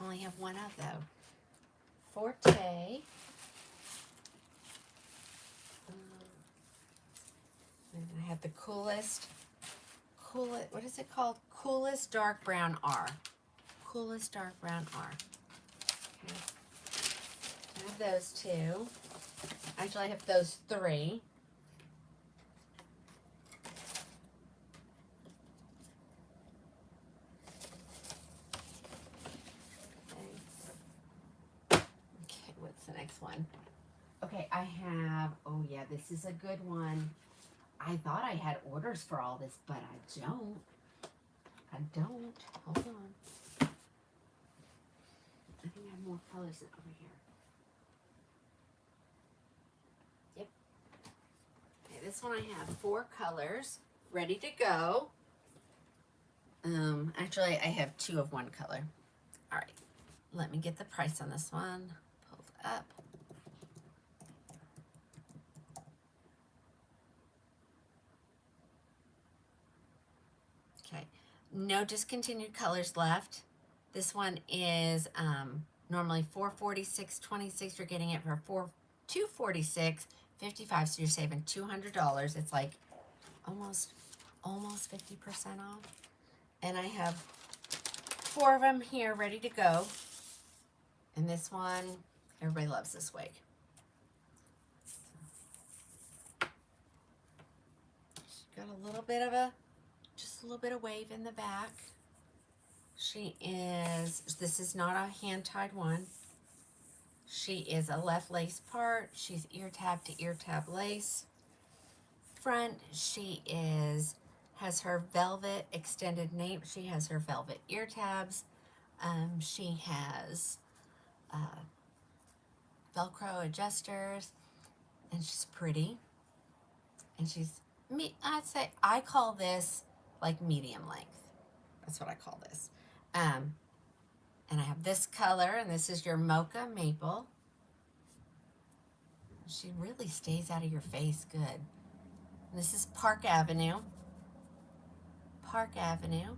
only have 1 of though. Forte. And I have the coolest, what is it called? Coolest dark brown R. Coolest dark brown R. Okay. I have those 2. Actually, I have those 3. Okay, what's the next one? Okay, I have, oh yeah, this is a good one. I thought I had orders for all this, but I don't. Hold on. I think I have more colors over here. Yep. Okay, this one I have 4 colors ready to go. Actually, I have 2 of one color. All right. Let me get the price on this one. Pulled up. Okay, no discontinued colors left. This one is normally $446.26. You're getting it for $246.55, so you're saving $200. It's like almost 50% off. And I have 4 of them here ready to go. And this one, everybody loves this wig. She's got a little bit of just a little bit of wave in the back. This is not a hand-tied one. She is a left lace part. She's ear tab to ear tab lace. Front, she has her velvet extended nape. She has her velvet ear tabs. She has Velcro adjusters, and she's pretty. And I'd say I call this like medium length. That's what I call this. And I have this color, and this is your mocha maple. She really stays out of your face good. And this is Park Avenue. Park Avenue.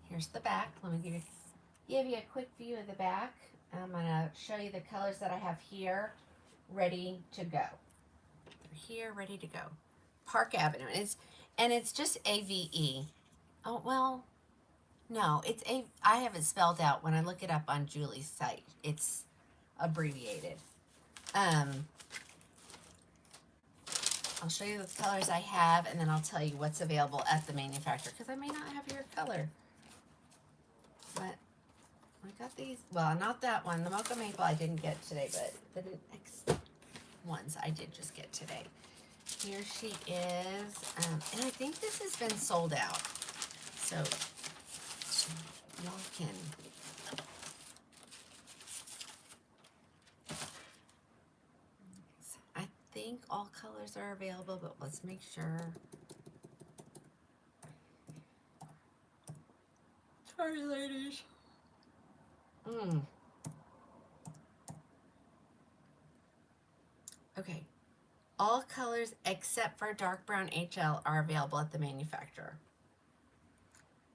Here's the back. Let me give you a quick view of the back. I'm going to show you the colors that I have here ready to go. They're here ready to go. Park Avenue. And it's just AVE. Oh, well, no, I have it spelled out. When I look it up on Julie's site, it's abbreviated. I'll show you the colors I have, and then I'll tell you what's available at the manufacturer, because I may not have your color. But I got these. Well, not that one. The Mocha Maple I didn't get today, but the next ones I did just get today. Here she is. And I think this has been sold out. So y'all can... I think all colors are available, but let's make sure. Sorry, ladies. Okay. All colors except for dark brown HL are available at the manufacturer.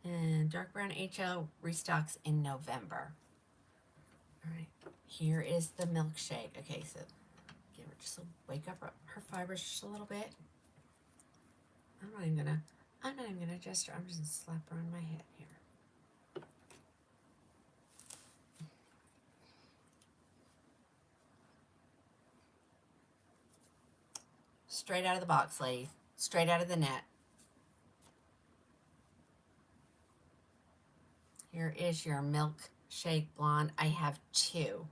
And dark brown HL restocks in November. All right. Here is the milkshake. Okay, so give her just wake up her fibers just a little bit. I'm not even gonna adjust her. I'm just gonna slap her on my head here. straight out of the box, ladies. Straight out of the net. Here is your milkshake blonde. I have 2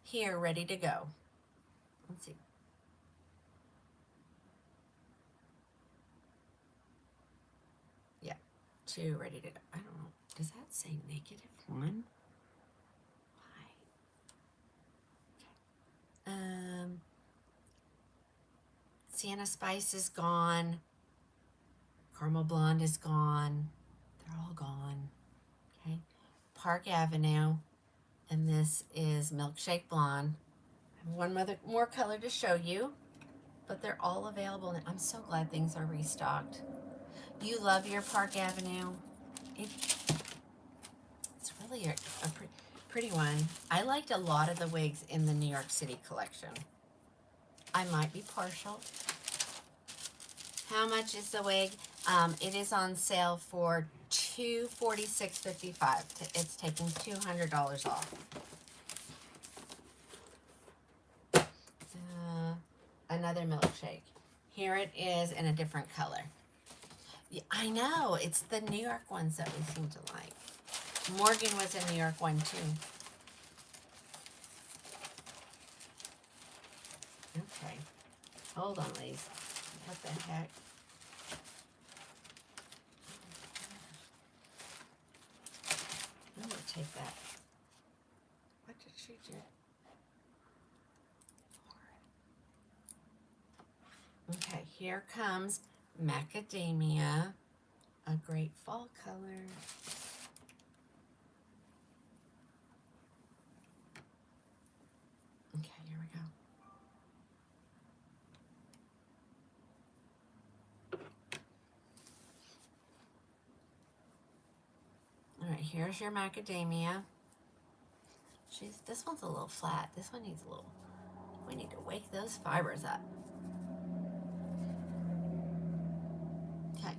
here ready to go. Let's see. Yeah, 2 ready to go. I don't know. Does that say -1? Why? Okay. Sienna Spice is gone. Caramel Blonde is gone. They're all gone. Okay. Park Avenue. And this is Milkshake Blonde. I have one more color to show you, but they're all available. I'm so glad things are restocked. You love your Park Avenue. It's really a pretty one. I liked a lot of the wigs in the New York City collection. I might be partial. How much is the wig? It is on sale for $246.55. It's taking $200 off. Another milkshake. Here it is in a different color. Yeah, I know, it's the New York ones that we seem to like. Morgan was a New York one too. Okay, hold on, ladies. What the heck? I'm gonna take that. What did she do? Okay, here comes Macadamia, a great fall color. Okay, here we go. All right, here's your Macadamia. This one's a little flat. This one needs a little, we need to wake those fibers up. Okay,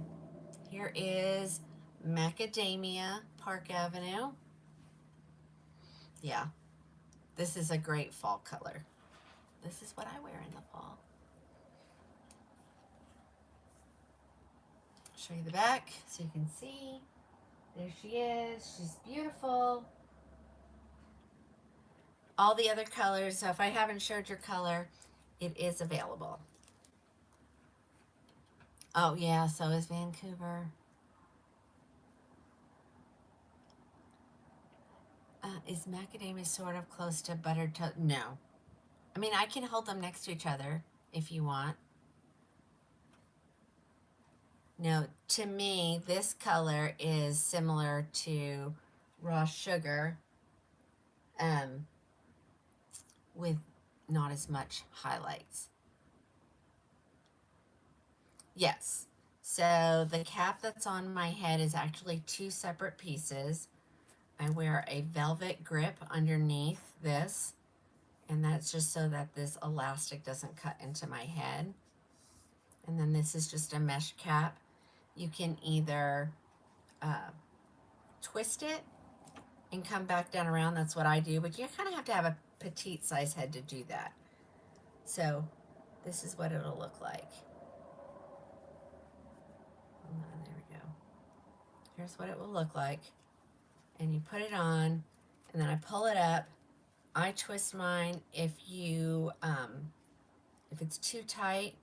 here is Macadamia, Park Avenue. Yeah, this is a great fall color. This is what I wear in the fall. Show you the back so you can see. There she is. She's beautiful. All the other colors, so if I haven't showed your color, it is available. Oh yeah, so is Vancouver. Is Macadamia sort of close to buttered toast? No. I mean, I can hold them next to each other if you want. No, to me, this color is similar to raw sugar, with not as much highlights. Yes. So the cap that's on my head is actually 2 separate pieces. I wear a velvet grip underneath this, and that's just so that this elastic doesn't cut into my head. And then this is just a mesh cap. You can either twist it and come back down around. That's what I do, but you kind of have to have a petite size head to do that. So this is what it'll look like. There we go. Here's what it will look like. And you put it on, and then I pull it up. I twist mine. If it's too tight,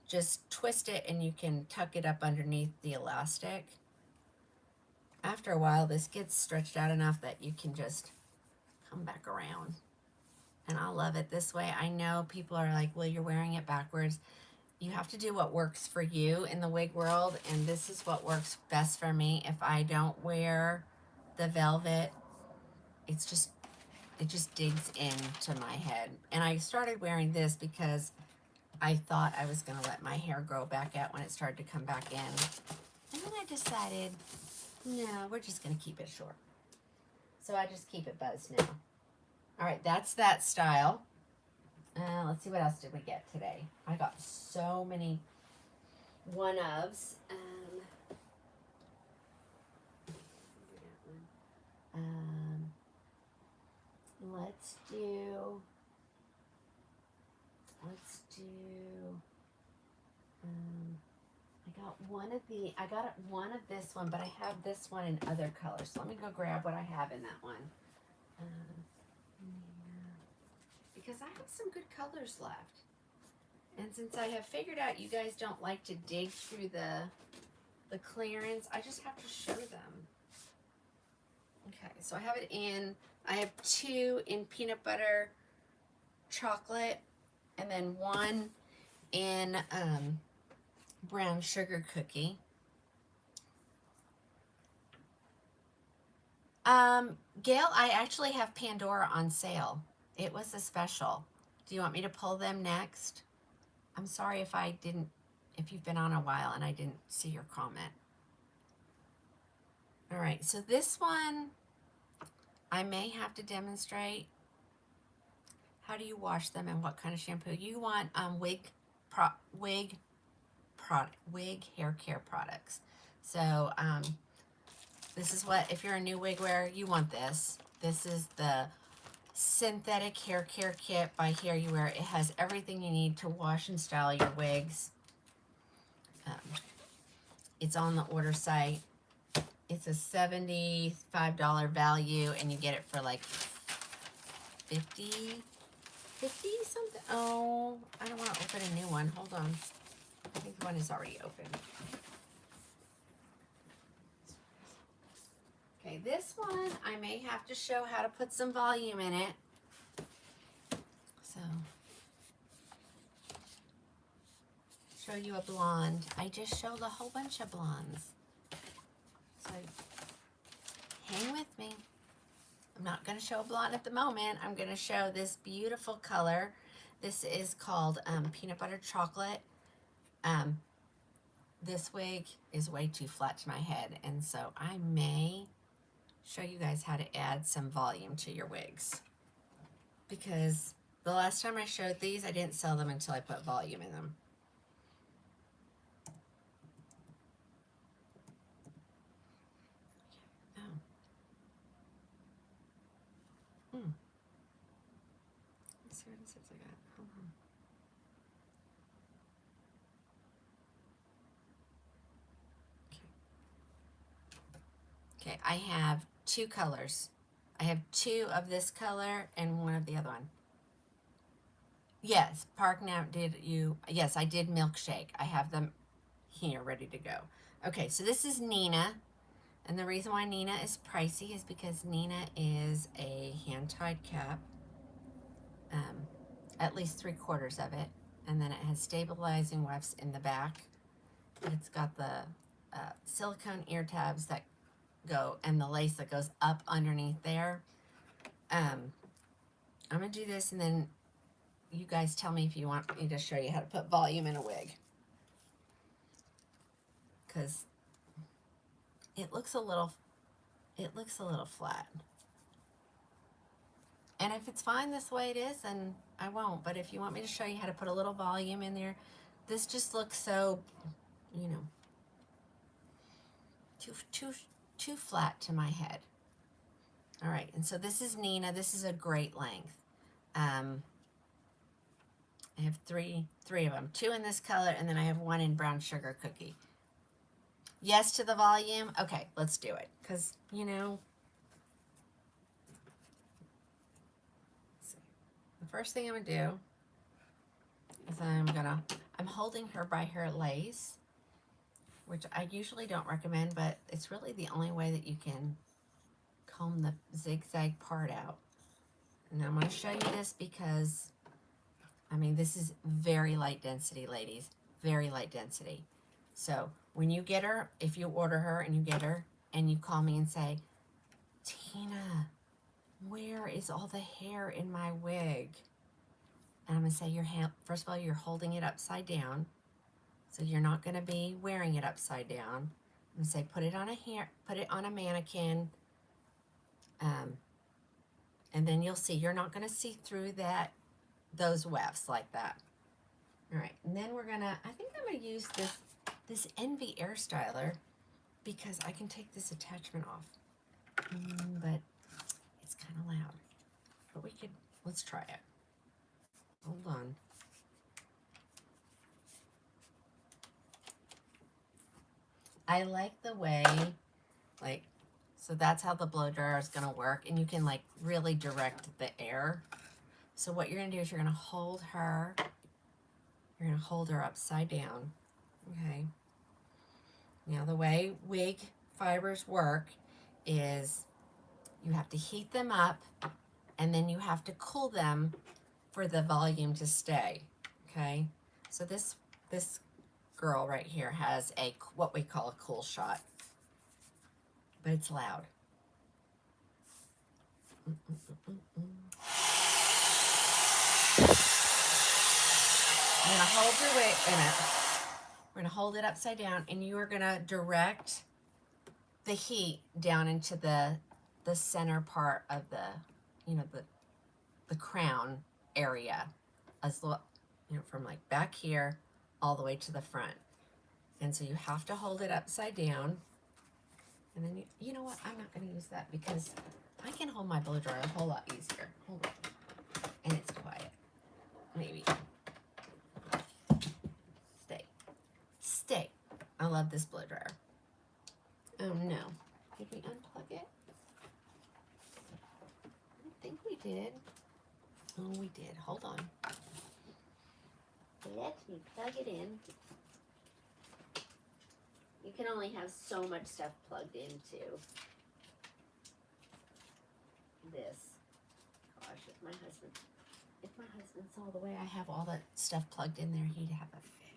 just twist it and you can tuck it up underneath the elastic. After a while, this gets stretched out enough that you can just come back around. And I love it this way. I know people are like, well, you're wearing it backwards. You have to do what works for you in the wig world, and this is what works best for me. If I don't wear the velvet, it just digs into my head. And I started wearing this because I thought I was going to let my hair grow back out when it started to come back in. And then I decided, no, we're just going to keep it short. So I just keep it buzzed now. All right, that's that style. Let's see, what else did we get today? I got so many one-ofs. Let's do I got one of this one, but I have this one in other colors. So let me go grab what I have in that one. Because I have some good colors left. And since I have figured out you guys don't like to dig through the clearance, I just have to show them. Okay, so I have it in, I have 2 in peanut butter chocolate, and then 1 in brown sugar cookie. Gail, I actually have Pandora on sale. It was a special. Do you want me to pull them next? I'm sorry if you've been on a while and I didn't see your comment. All right, so this one, I may have to demonstrate. How do you wash them and what kind of shampoo? You want wig hair care products. So this is what, if you're a new wig wearer, you want this. This is the Synthetic Hair Care Kit by Hair You Wear. It has everything you need to wash and style your wigs. It's on the order site. It's a $75 value, and you get it for like 50 something. Oh, I don't want to open a new one. Hold on. I think the one is already open. Okay, this one, I may have to show how to put some volume in it. So, show you a blonde. I just showed a whole bunch of blondes. So, hang with me. I'm not going to show a blonde at the moment. I'm going to show this beautiful color. This is called Peanut Butter Chocolate. This wig is way too flat to my head, and so I may show you guys how to add some volume to your wigs. Because the last time I showed these, I didn't sell them until I put volume in them. Let's see what it says I got. Hold on. Okay, I have 2 colors. I have 2 of this color and 1 of the other one. Yes, Park Now did you. Yes, I did Milkshake. I have them here ready to go. Okay, so this is Nina. And the reason why Nina is pricey is because Nina is a hand-tied cap. At least 3/4 of it. And then it has stabilizing wefts in the back. It's got the silicone ear tabs that go, and the lace that goes up underneath there. I'm going to do this, and then you guys tell me if you want me to show you how to put volume in a wig. Because it looks a little flat. And if it's fine this way it is, then I won't. But if you want me to show you how to put a little volume in there, this just looks so, you know, too flat to my head. All right, and so this is Nina. This is a great length. I have three of them. 2 in this color, and then I have 1 in brown sugar cookie. Yes to the volume? Okay, let's do it. Because, you know, the first thing I'm going to do is I'm holding her by her lace, which I usually don't recommend, but it's really the only way that you can comb the zigzag part out. And I'm going to show you this because, I mean, this is very light density, ladies. Very light density. So when you get her, if you order her and you get her, and you call me and say, Tina, where is all the hair in my wig? And I'm going to say, first of all, you're holding it upside down. So you're not going to be wearing it upside down. I'm going to say, put it on a mannequin. And then you'll see, you're not going to see through those wefts like that. All right, and then I think I'm going to use this Envy Air Styler because I can take this attachment off. But it's kind of loud. But let's try it. Hold on. I like the way, like, so that's how the blow dryer is going to work. And you can like really direct the air. So what you're going to do is you're going to hold her upside down. Okay. Now the way wig fibers work is you have to heat them up and then you have to cool them for the volume to stay. Okay. So this girl right here has a what we call a cool shot, but it's loud. We're gonna hold your wig in it. We're gonna hold it upside down, and you are gonna direct the heat down into the center part of the, you know, the crown area, as you know, from like back here all the way to the front. And so you have to hold it upside down. And then you know what? I'm not going to use that because I can hold my blow dryer a whole lot easier. Hold on. And it's quiet. Maybe. Stay. I love this blow dryer. Oh no. Did we unplug it? I think we did. Oh, we did. Hold on. Let me plug it in. You can only have so much stuff plugged into this. Gosh, if my husband saw the way I have all that stuff plugged in there, he'd have a fit.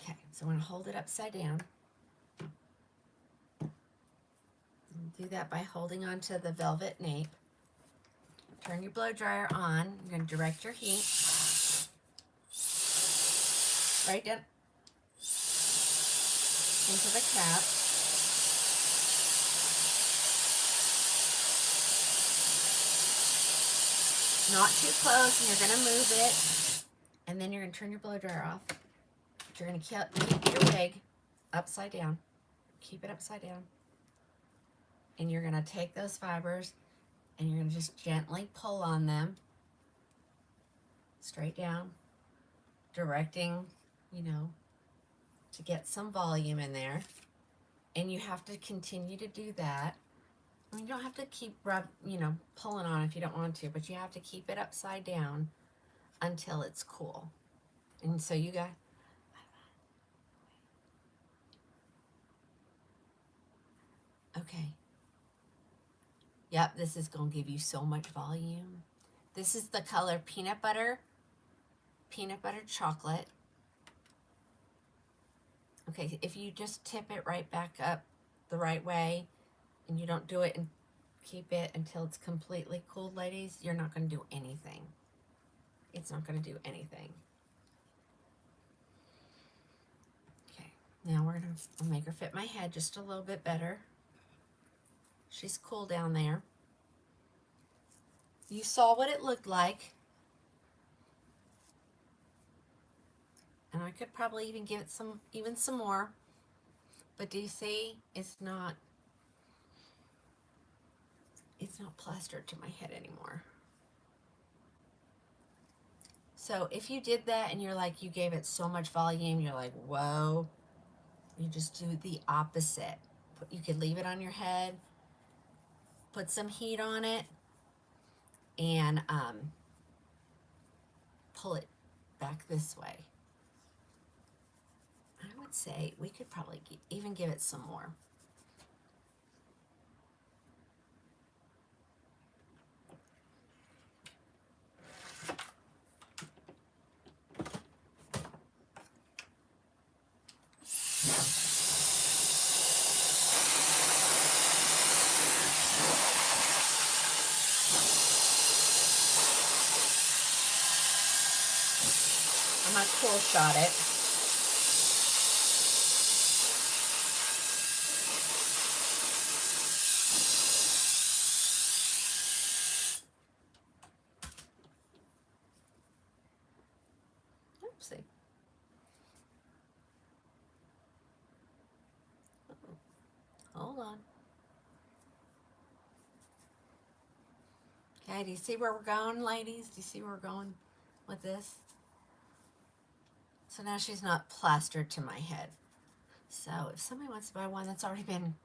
Okay, so I'm going to hold it upside down. And do that by holding onto the velvet nape. Turn your blow dryer on. You're going to direct your heat right down into the cap. Not too close, and you're going to move it, and then you're going to turn your blow dryer off. You're going to keep your wig upside down. Keep it upside down. And you're going to take those fibers, and you're going to just gently pull on them straight down, directing, you know, to get some volume in there. And you have to continue to do that. I mean, you don't have to keep pulling on if you don't want to, but you have to keep it upside down until it's cool. And so you got, okay. Yep, this is going to give you so much volume. This is the color peanut butter chocolate. Okay, if you just tip it right back up the right way and you don't do it and keep it until it's completely cooled, ladies, you're not going to do anything. It's not going to do anything. Okay, now we're going to make her fit my head just a little bit better. She's cool down there. You saw what it looked like. And I could probably even give it some more. But do you see? It's not plastered to my head anymore. So if you did that and you're like, you gave it so much volume, you're like, whoa, you just do the opposite. You could leave it on your head, put some heat on it, and pull it back this way. I would say we could probably even give it some more. I'm going to cool shot it. Oopsie. Hold on. Okay, do you see where we're going, ladies? Do you see where we're going with this? So now she's not plastered to my head. So if somebody wants to buy one that's already been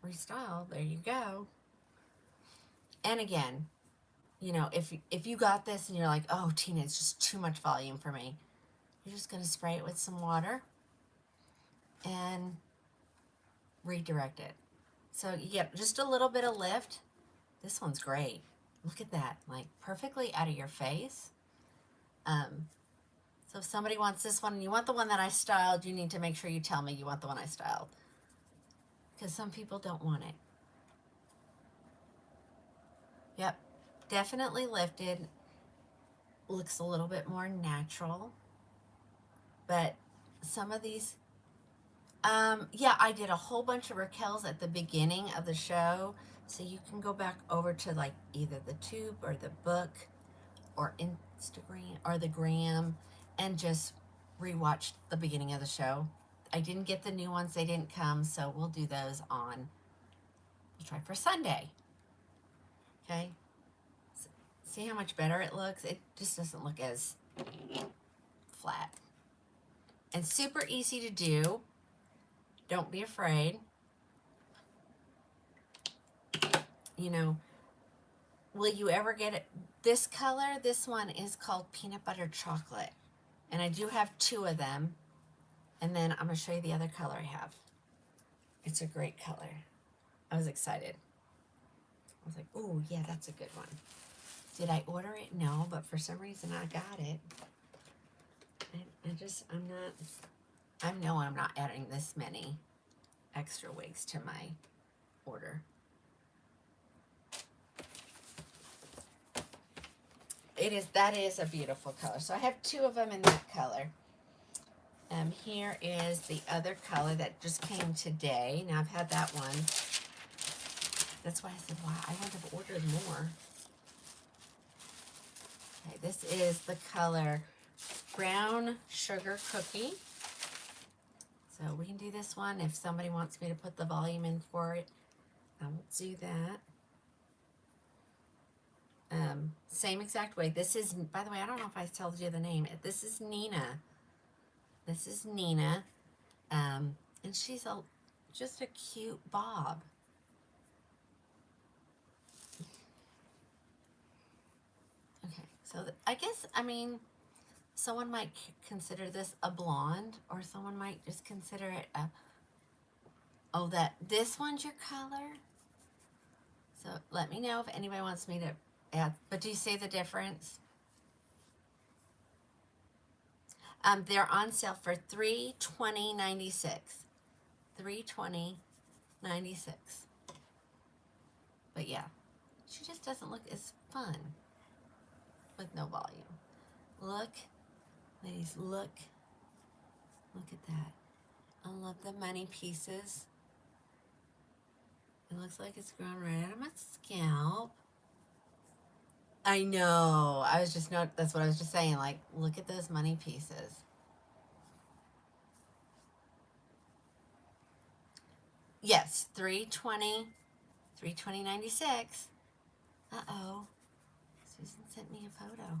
restyled, there you go. And again, you know, if you got this and you're like, oh, Tina, it's just too much volume for me, you're just going to spray it with some water and redirect it. So you get just a little bit of lift. This one's great. Look at that, like perfectly out of your face. So if somebody wants this one and you want the one that I styled, you need to make sure you tell me you want the one I styled, because some people don't want it. Yep, definitely lifted. Looks a little bit more natural, but some of these, yeah, I did a whole bunch of Raquel's at the beginning of the show, so you can go back over to like either the tube or the book or Instagram or the gram and just rewatch the beginning of the show. I didn't get the new ones, they didn't come, so we'll do those on, we'll try for Sunday. Okay, see how much better it looks? It just doesn't look as flat. And super easy to do. Don't be afraid. You know, will you ever get it? This color, this one is called Peanut Butter Chocolate. And I do have 2 of them. And then I'm going to show you the other color I have. It's a great color. I was excited. I was like, oh, yeah, that's a good one. Did I order it? No, but for some reason I got it. I'm not adding this many extra wigs to my order. That is a beautiful color. So I have 2 of them in that color. Here is the other color that just came today. Now I've had that one. That's why I said, wow, I would have ordered more. Okay, this is the color Brown Sugar Cookie. So we can do this one. If somebody wants me to put the volume in for it, I will do that. Same exact way. This is, by the way, I don't know if I told you the name. This is Nina. This is Nina. And she's just a cute bob. Okay, so I guess, I mean, someone might consider this a blonde, or someone might just consider it a, oh, this one's your color. So let me know if anybody wants me to add, but do you see the difference? They're on sale for $320.96. $320.96. But yeah, she just doesn't look as fun with no volume. Look, ladies, look at that. I love the money pieces. It looks like it's grown right out of my scalp. I know. That's what I was just saying. Like, look at those money pieces. Yes, $320.96. Uh-oh. Susan sent me a photo.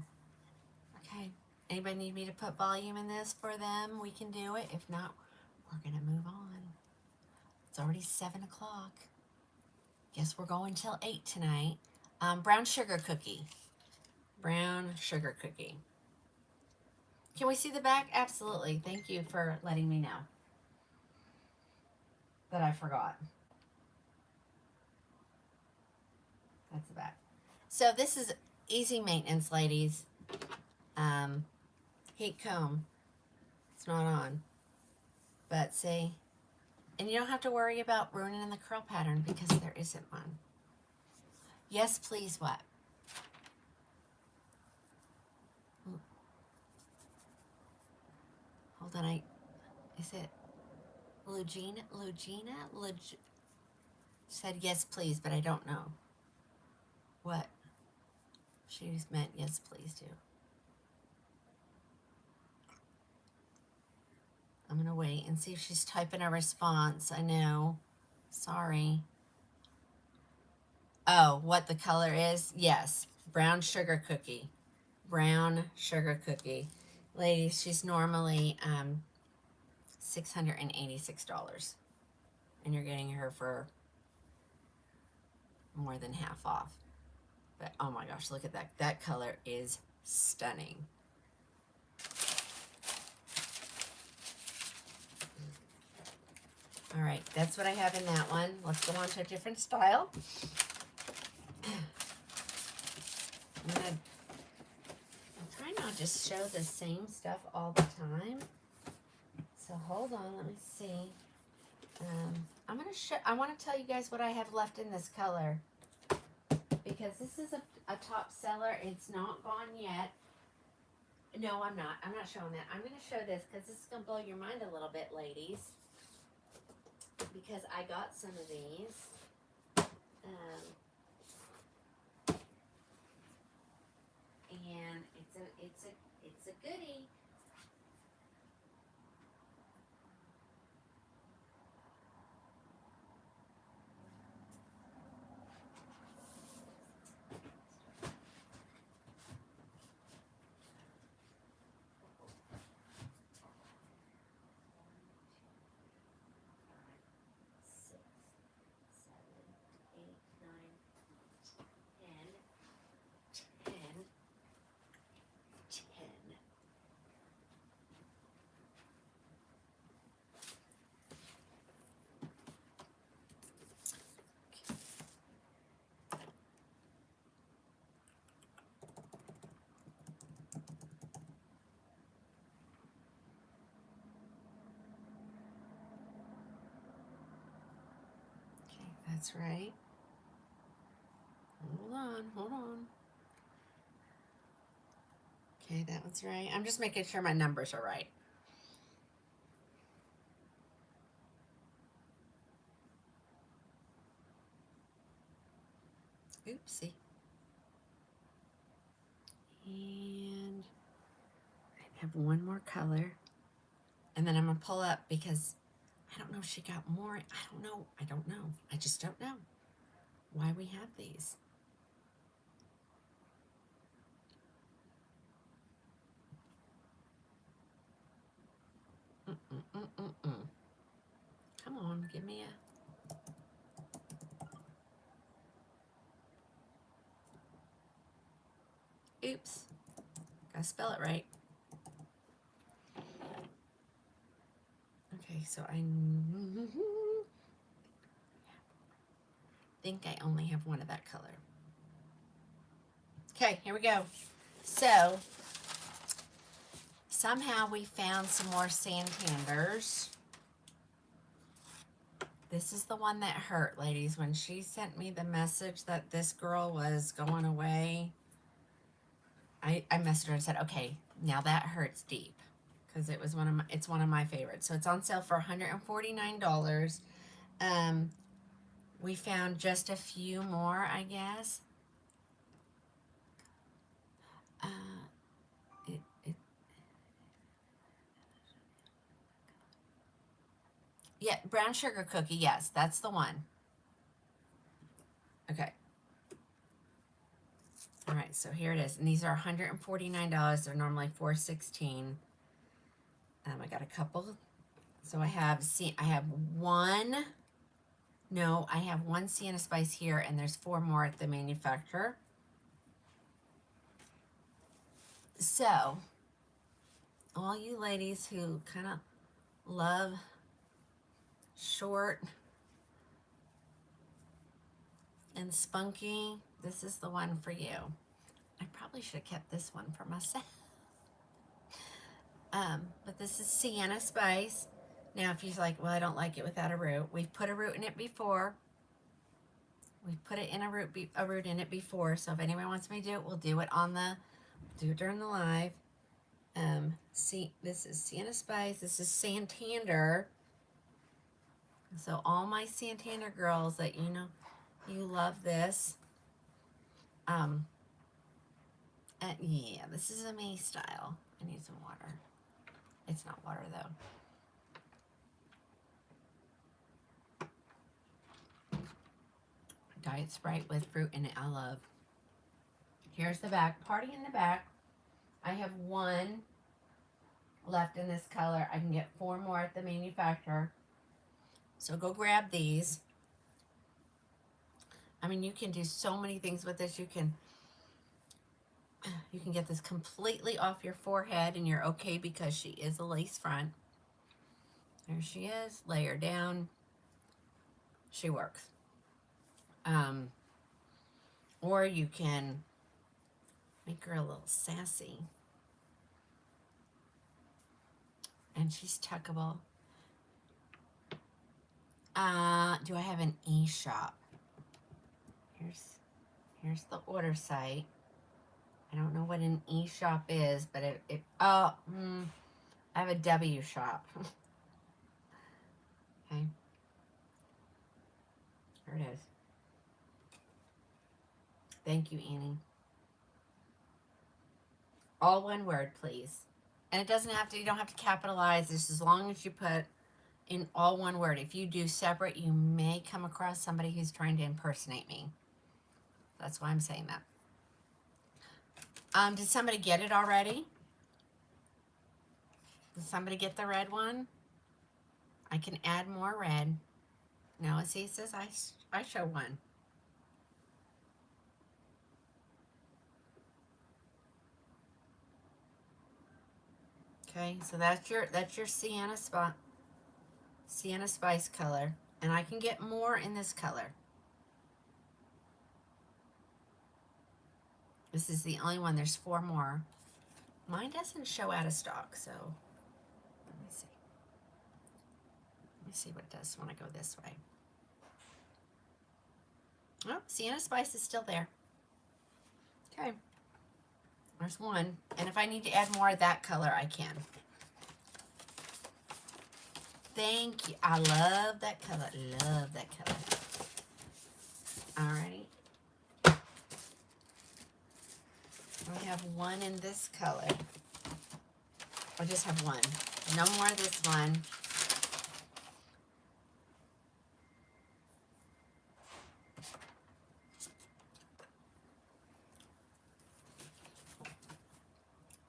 Okay. Anybody need me to put volume in this for them? We can do it. If not, we're going to move on. It's already 7 o'clock. Guess we're going till 8 tonight. Brown Sugar Cookie. Brown Sugar Cookie. Can we see the back? Absolutely. Thank you for letting me know that I forgot. That's the back. So this is easy maintenance, ladies. Heat comb. It's not on. But see, and you don't have to worry about ruining the curl pattern because there isn't one. Yes, please, what? Hold on, is it Lugina? Said yes, please, but I don't know what she's meant. Yes, please do. I'm going to wait and see if she's typing a response. I know. Sorry. Oh, what the color is? Yes. Brown Sugar Cookie. Brown Sugar Cookie. Ladies, she's normally $686. And you're getting her for more than half off. But oh my gosh, look at that. That color is stunning. All right, that's what I have in that one. Let's go on to a different style. I'm trying not to just show the same stuff all the time. So hold on, let me see. I want to tell you guys what I have left in this color, because this is a top seller. It's not gone yet. No, I'm not showing that. I'm going to show this because this is going to blow your mind a little bit, ladies, because I got some of these. And it's a goodie. That's right. Hold on. Okay, that one's right. I'm just making sure my numbers are right. Oopsie. And I have one more color. And then I'm going to pull up because I don't know if she got more. I don't know. I just don't know why we have these. Come on, give me a... Oops. Gotta spell it right. Okay, so I think I only have one of that color. Okay, here we go. So, somehow we found some more Santanders. This is the one that hurt, ladies. When she sent me the message that this girl was going away, I messaged her and said, okay, now that hurts deep. Because it's one of my favorites. So it's on sale for $149. We found just a few more, I guess. Yeah, brown sugar cookie. Yes, that's the one. Okay. All right, so here it is. And these are $149. They're normally $416. I got a couple. So I have one. No, I have one Sienna Spice here, and there's 4 more at the manufacturer. So, all you ladies who kind of love short and spunky, this is the one for you. I probably should have kept this one for myself. But this is Sienna Spice. Now, if you're like, well, I don't like it without a root, we've put a root in it before. We've put it in a root in it before. So if anyone wants me to do it, we'll do it during the live. See, this is Sienna Spice. This is Santander. So all my Santander girls that you know, you love this. Yeah, this is a me style. I need some water. It's not water though. Diet Sprite with fruit in it. I love. Here's the back. Party in the back. I have one left in this color. I can get 4 more at the manufacturer. So go grab these. I mean, you can do so many things with this. You can get this completely off your forehead and you're okay because she is a lace front. There she is. Lay her down. She works. Or you can make her a little sassy. And she's tuckable. Do I have an e-shop? Here's the order site. I don't know what an e-shop is, but I have a W shop. Okay. There it is. Thank you, Annie. All one word, please. And it doesn't have to, you don't have to capitalize this as long as you put in all one word. If you do separate, you may come across somebody who's trying to impersonate me. That's why I'm saying that. Did somebody get it already? Did somebody get the red one? I can add more red. No, see, it says I show one. Okay, so that's your sienna spice color, and I can get more in this color. This is the only one. There's 4 more. Mine doesn't show out of stock, so let me see. Let me see what it does when I go this way. Oh, sienna spice is still there. Okay. There's one. And if I need to add more of that color, I can. Thank you. I love that color. Love that color. Alrighty. I have one in this color. I just have one. No more of this one.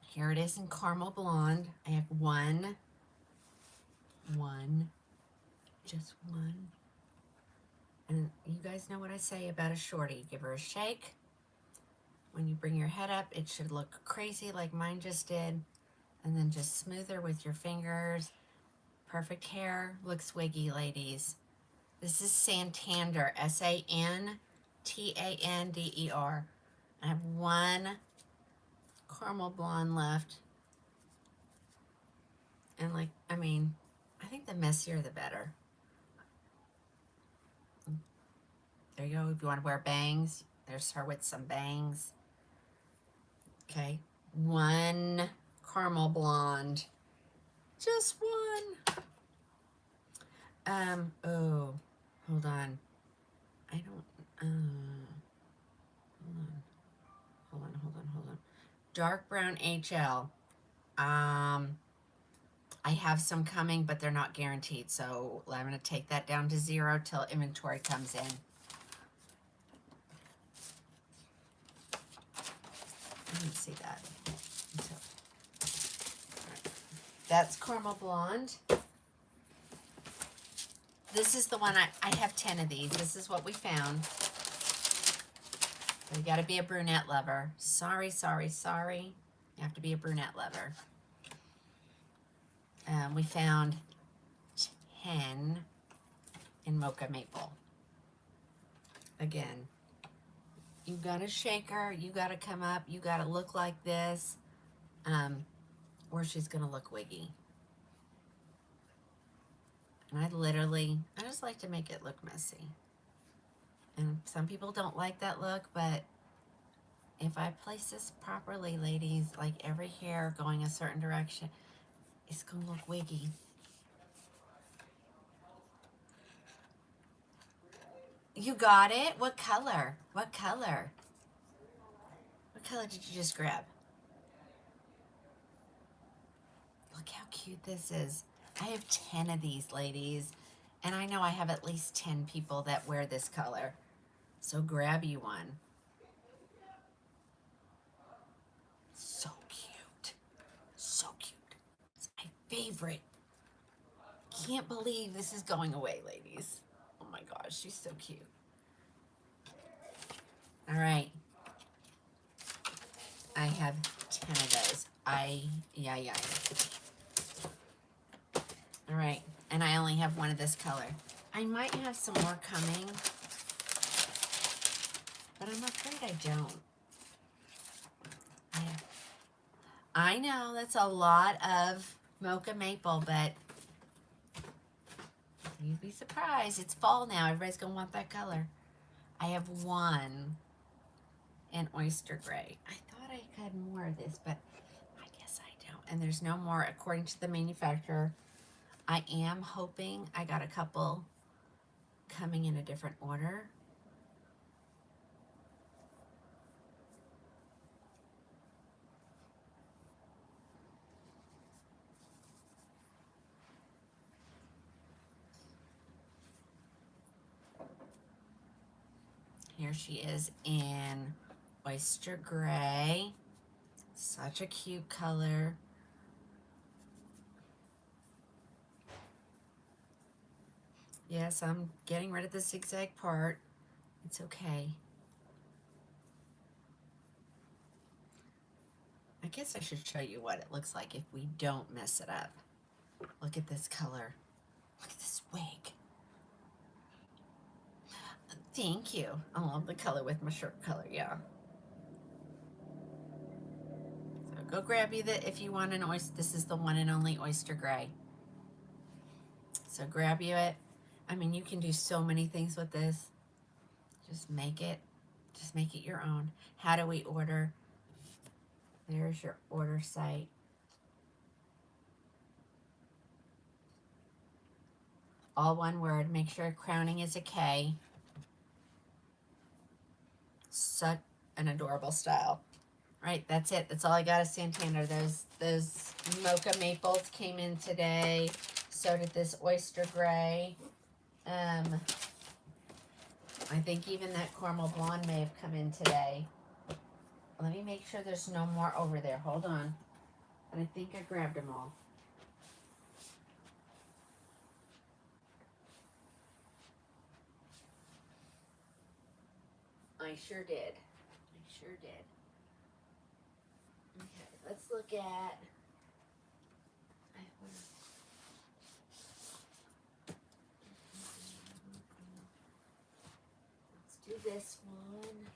Here it is in caramel blonde. I have one, just one. And you guys know what I say about a shorty. Give her a shake. When you bring your head up, it should look crazy like mine just did. And then just smooth her with your fingers. Perfect hair. Looks wiggy, ladies. This is Santander, Santander. I have one caramel blonde left. And I think the messier the better. There you go. If you want to wear bangs, there's her with some bangs. Okay. One caramel blonde. Just one. Oh, hold on. I don't, hold on. Dark brown HL. I have some coming, but they're not guaranteed. So I'm going to take that down to 0 till inventory comes in. I didn't see that. Right. That's caramel blonde. This is the one I have 10 of these. This is what we found. So you got to be a brunette lover. Sorry. You have to be a brunette lover. We found 10 in mocha maple. Again, you got to shake her. You got to come up. You got to look like this, or she's going to look wiggy. And I just like to make it look messy. And some people don't like that look, but if I place this properly, ladies, like every hair going a certain direction, it's going to look wiggy. You got it? What color? What color? What color did you just grab? Look how cute this is. I have 10 of these, ladies. And I know I have at least 10 people that wear this color. So grab you one. So cute. So cute. favorite. Can't believe this is going away, ladies. Oh my gosh, she's so cute. All right. I have 10 of those. Yeah. All right. And I only have one of this color. I might have some more coming, but I'm afraid I don't. I know that's a lot of mocha maple, but you'd be surprised. It's fall now. Everybody's going to want that color. I have one in oyster gray. I thought I had more of this, but I guess I don't. And there's no more according to the manufacturer. I am hoping I got a couple coming in a different order. Here she is in oyster gray. Such a cute color. Yes, I'm getting rid of the zigzag part. It's okay. I guess I should show you what it looks like if we don't mess it up. Look at this color. Look at this wig. Thank you. I love the color with my shirt color, yeah. So go grab you if you want an oyster. This is the one and only oyster gray. So grab you it. I mean, you can do so many things with this. Just make it your own. How do we order? There's your order site. All one word. Make sure Krowning is a K. Such an adorable style. Right, that's it. That's all I got of Santana. Those mocha maples came in today. So did this oyster gray. I think even that caramel blonde may have come in today. Let me make sure there's no more over there. Hold on. But I think I grabbed them all. I sure did. Okay, let's look at... Let's do this one.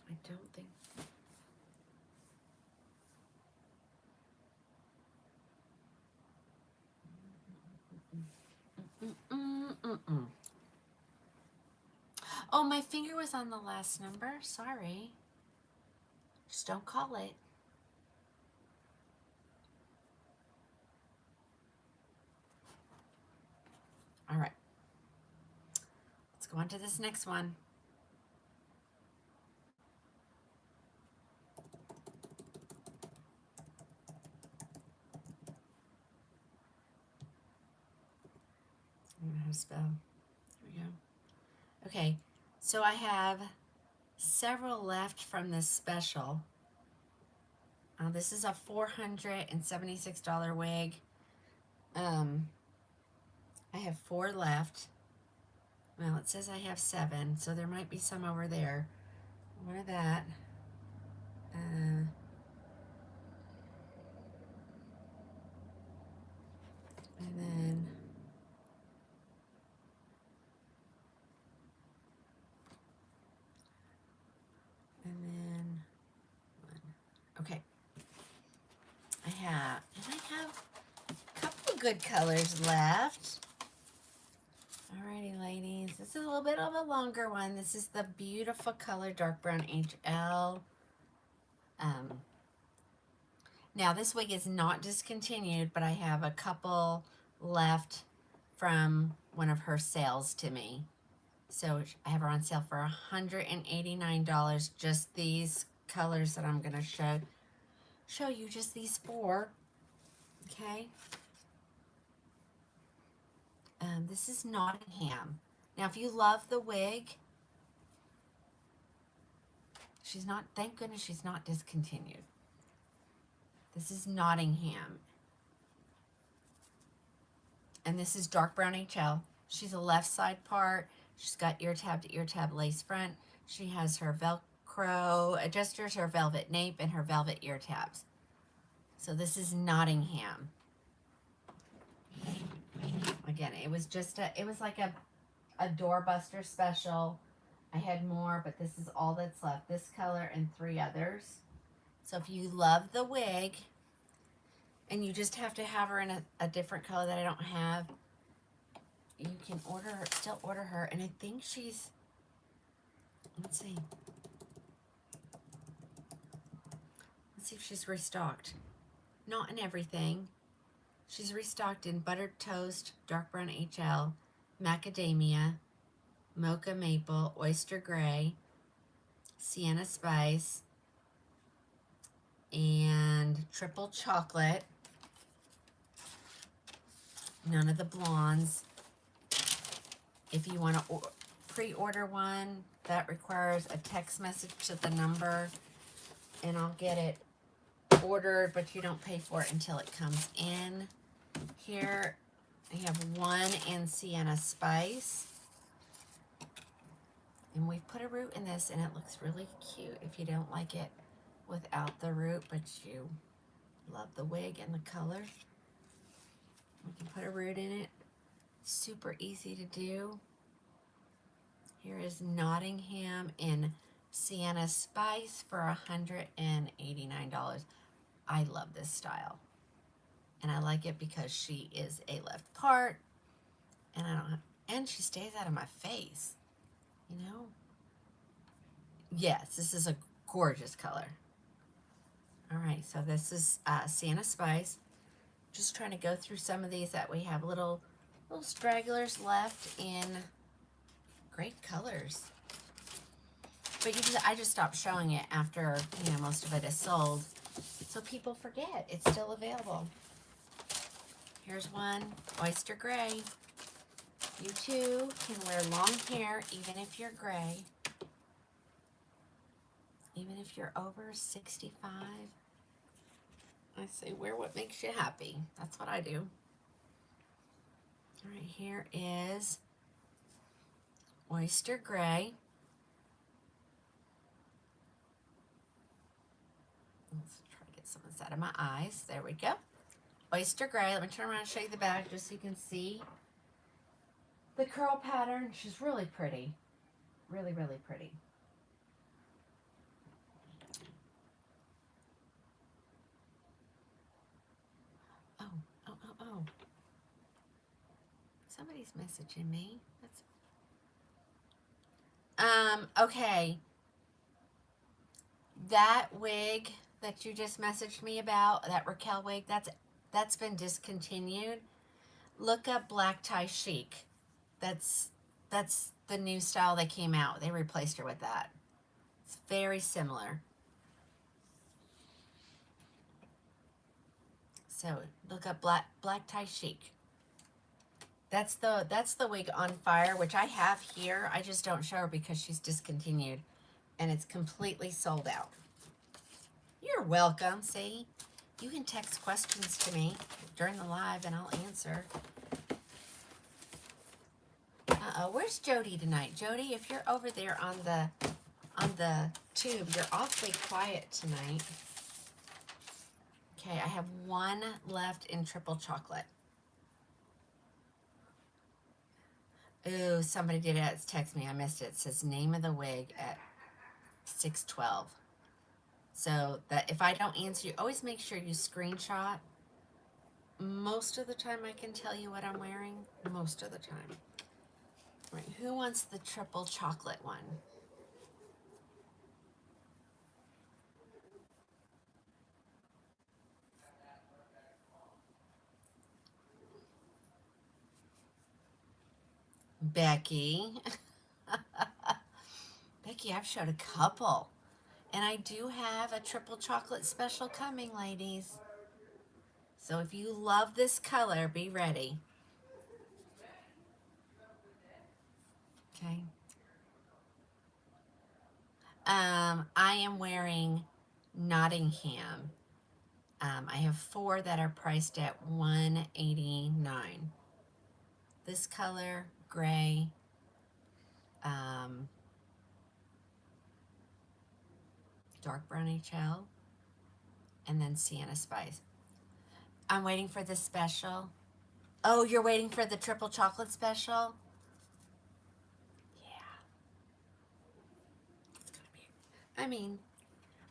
I don't think... Oh, my finger was on the last number. Sorry. Just don't call it. All right. Let's go on to this next one. I don't know how to spell. There we go. Okay, so I have several left from this special. This is a $476 wig. I have 4 left. Well, it says I have 7, so there might be some over there. One of that. And then one. Okay. I have a couple of good colors left. Alrighty, ladies. This is a little bit of a longer one. This is the beautiful color dark brown HL. Now this wig is not discontinued, but I have a couple left from one of her sales to me. So I have her on sale for $189. Just these colors that I'm gonna show you, just these 4. Okay. This is Nottingham. Now, if you love the wig, she's not, thank goodness she's not discontinued. This is Nottingham. And this is dark brown HL. She's a left side part. She's got ear tab to ear tab lace front. She has her Velcro adjusters, her velvet nape, and her velvet ear tabs. So this is Nottingham. Again, it was just it was like a doorbuster special. I had more, but this is all that's left. This color and 3 others. So if you love the wig, and you just have to have her in a different color that I don't have, you can order her, still order her. And I think she's, let's see if she's restocked. Not in everything. She's restocked in buttered toast, dark brown HL, macadamia, mocha maple, oyster gray, sienna spice, and triple chocolate. None of the blondes. If you want to pre-order one, that requires a text message to the number, and I'll get it ordered, but you don't pay for it until it comes in. Here I have one in sienna spice, and we put a root in this, and it looks really cute if you don't like it without the root, but you love the wig and the color. We can put a root in it. Super easy to do. Here is Nottingham in sienna spice for $189. I love this style, and I like it because she is a left part, and I don't have, and she stays out of my face, you know. Yes, this is a gorgeous color. All right, so this is sienna spice. Just trying to go through some of these that we have little stragglers left in great colors. But I just stopped showing it after, you know, most of it is sold, so people forget it's still available. Here's one, oyster gray. You too can wear long hair even if you're gray, even if you're over 65. I say wear what makes you happy. That's what I do. All right, here is oyster gray. Let's try to get some of this out of my eyes. There we go. Oyster gray. Let me turn around and show you the back just so you can see the curl pattern. She's really pretty. Really, really pretty. Oh. Somebody's messaging me. Okay. That wig that you just messaged me about, that Raquel wig, that's been discontinued. Look up black tie chic. That's the new style that came out. They replaced her with that. It's very similar. So look up black tie chic. That's the wig on fire, which I have here. I just don't show her because she's discontinued, and it's completely sold out. You're welcome. See, you can text questions to me during the live, and I'll answer. Where's Jody tonight? Jody, if you're over there on the tube, you're awfully quiet tonight. Okay, I have one left in triple chocolate. Ooh, somebody did text me. I missed it. It says name of the wig at 6:12. So that if I don't answer you, always make sure you screenshot. Most of the time I can tell you what I'm wearing. Most of the time. All right, who wants the triple chocolate one? Becky. Becky, I've showed a couple. And I do have a triple chocolate special coming, ladies. So if you love this color, be ready. Okay. I am wearing Nottingham. I have 4 that are priced at $189. This color, gray, dark brown HL, and then Sienna Spice. I'm waiting for the special. Oh, you're waiting for the triple chocolate special? Yeah. It's gonna be.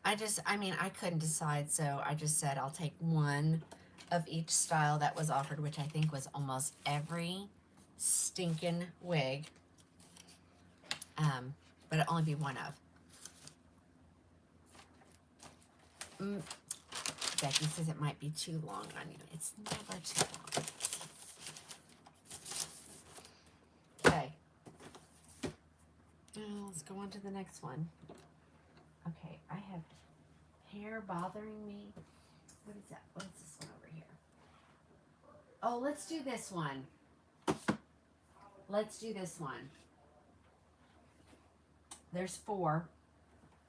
I couldn't decide, so I just said I'll take one of each style that was offered, which I think was almost every stinking wig. But it'll only be one of. Becky says it might be too long on you. It's never too long. Okay. Now let's go on to the next one. Okay, I have hair bothering me. What is that? What is this one over here? Oh, let's do this one. Let's do this one. There's 4,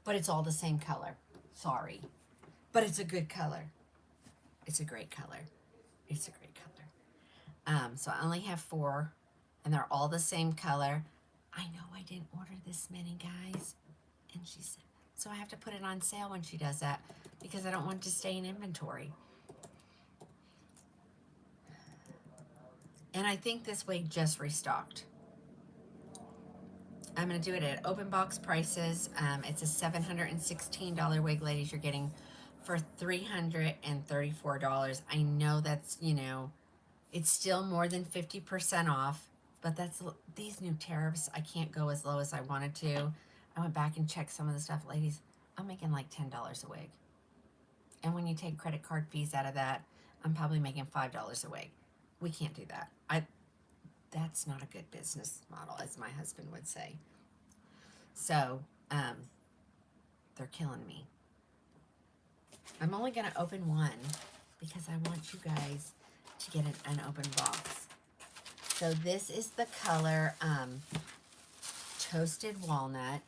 but it's all the same color. Sorry. But it's a good color. It's a great color. It's a great color. So I only have 4, and they're all the same color. I know I didn't order this many, guys. And she said, so I have to put it on sale when she does that because I don't want it to stay in inventory. And I think this wig just restocked. I'm going to do it at open box prices. It's a $716 wig, ladies. You're getting for $334. I know that's, it's still more than 50% off, but that's these new tariffs. I can't go as low as I wanted to. I went back and checked some of the stuff, ladies. I'm making like $10 a wig. And when you take credit card fees out of that, I'm probably making $5 a wig. We can't do that. That's not a good business model, as my husband would say. So, they're killing me. I'm only going to open one because I want you guys to get an open box. So this is the color Toasted Walnut.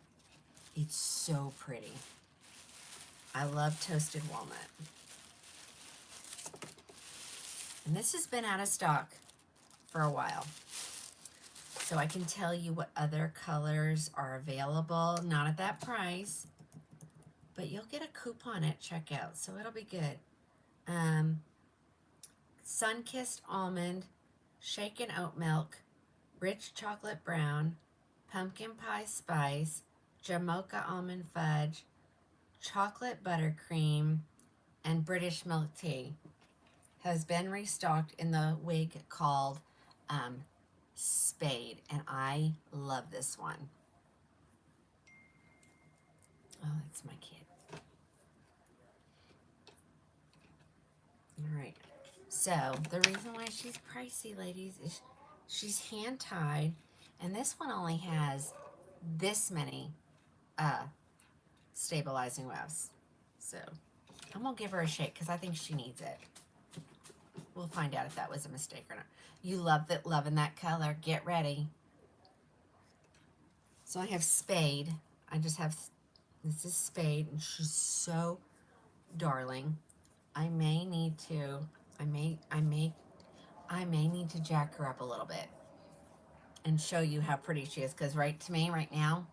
It's so pretty. I love Toasted Walnut. And this has been out of stock for a while. So I can tell you what other colors are available. Not at that price, but you'll get a coupon at checkout, so it'll be good. Sun-Kissed Almond, Shaken Oat Milk, Rich Chocolate Brown, Pumpkin Pie Spice, Jamocha Almond Fudge, Chocolate Buttercream, and British Milk Tea has been restocked in the wig called Spade, and I love this one. Oh, that's my kid. All right. So the reason why she's pricey, ladies, is she's hand tied, and this one only has this many stabilizing wefts. So I'm gonna give her a shake because I think she needs it. We'll find out if that was a mistake or not. You loving that color. Get ready. So I have Spade. This is Spade, and she's so darling. I may need to jack her up a little bit and show you how pretty she is, because right now,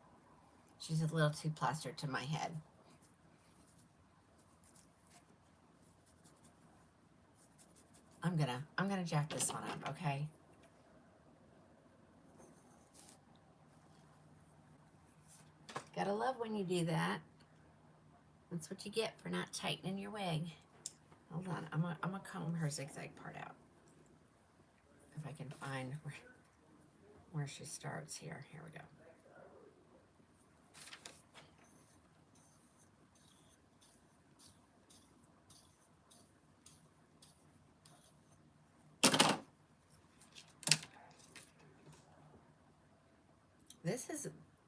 she's a little too plastered to my head. I'm gonna jack this one up, okay? Gotta love when you do that. That's what you get for not tightening your wig. Hold on, I'm gonna comb her zigzag part out. If I can find where she starts here. Here we go.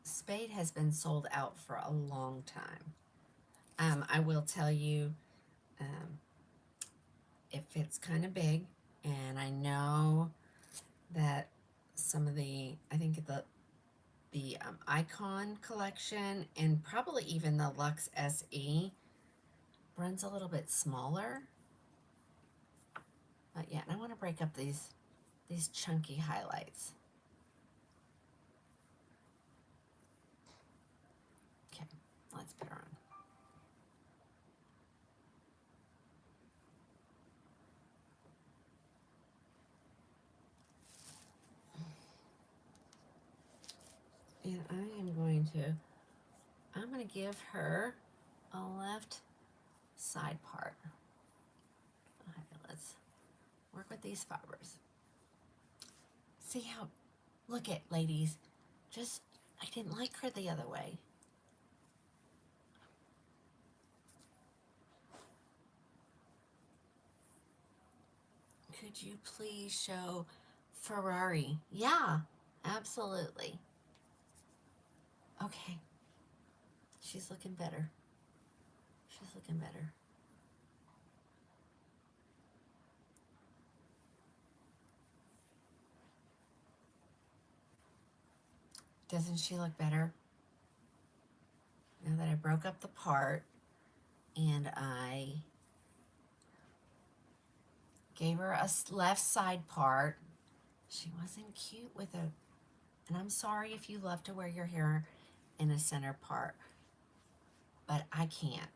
Spade has been sold out for a long time. I will tell you, it fits kind of big, and I know that some of I think Icon collection and probably even the Luxe SE runs a little bit smaller. But yeah, and I want to break up these chunky highlights. Okay, let's put her on. And I'm going to give her a left side part. Okay, let's work with these fibers. See how, look at ladies, just, I didn't like her the other way. Could you please show Ferrari? Yeah, absolutely. Okay. She's looking better. She's looking better. Doesn't she look better? Now that I broke up the part and I gave her a left side part, she wasn't cute with it. And I'm sorry if you love to wear your hair in a center part, but I can't.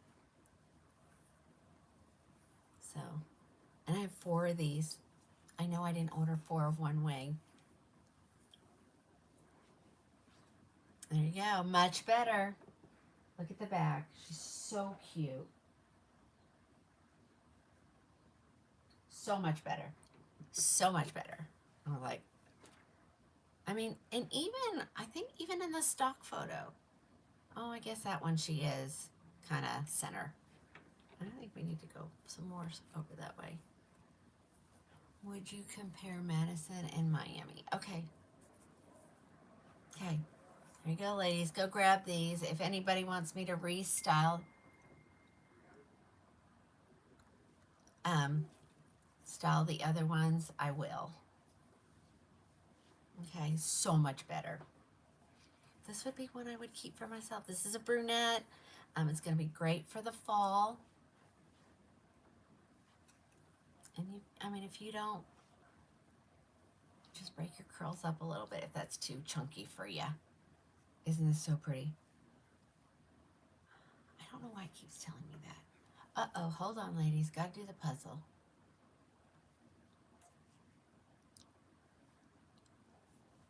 So, and I have 4 of these. I know I didn't order 4 of one wig. There you go, much better. Look at the back, she's so cute. So much better. So much better. I'm like, I mean, and even, I think even in the stock photo, oh, I guess that one she is kind of center. I think we need to go some more over that way. Would you compare Madison and Miami? Okay. Okay. There you go, ladies. Go grab these. If anybody wants me to restyle, style the other ones, I will. Okay, so much better. This would be one I would keep for myself. This is a brunette. It's going to be great for the fall. And you, I mean, if you don't, just break your curls up a little bit if that's too chunky for you. Isn't this so pretty? I don't know why it keeps telling me that. Uh-oh, hold on, ladies. Got to do the puzzle.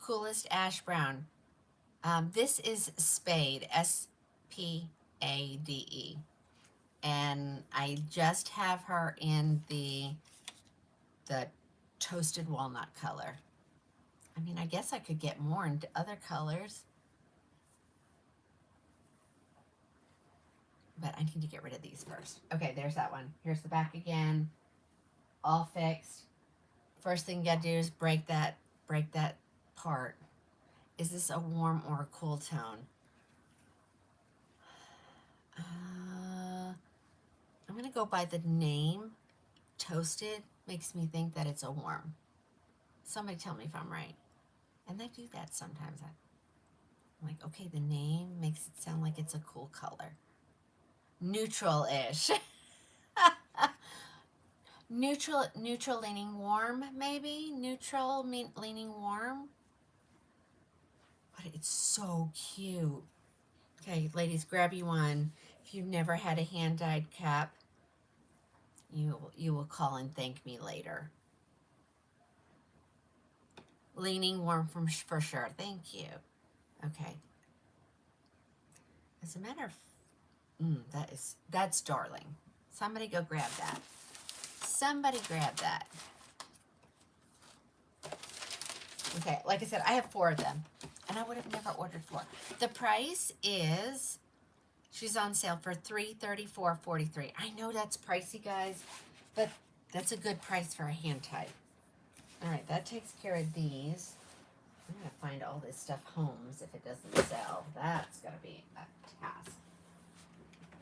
Coolest ash brown. This is Spade, S-P-A-D-E. And I just have her in the toasted walnut color. I mean, I guess I could get more into other colors. But I need to get rid of these first. Okay, there's that one. Here's the back again. All fixed. First thing you gotta do is break that part. Is this a warm or a cool tone? I'm gonna go by the name. Toasted makes me think that it's a warm. Somebody tell me if I'm right. And they do that sometimes. I'm like, okay, the name makes it sound like it's a cool color. Neutral-ish. Neutral leaning warm, maybe? Neutral leaning warm. But it's so cute. Okay, ladies, grab you one. If you've never had a hand-dyed cap, you will call and thank me later. Leaning warm for sure. Thank you. Okay. As a matter of, that's darling. Somebody go grab that. Somebody grab that. Okay, like I said, I have 4 of them, and I would have never ordered 4. The price is, she's on sale for $334.43. I know that's pricey, guys, but that's a good price for a hand tie. All right, that takes care of these. I'm gonna find all this stuff homes if it doesn't sell. That's gonna be a task.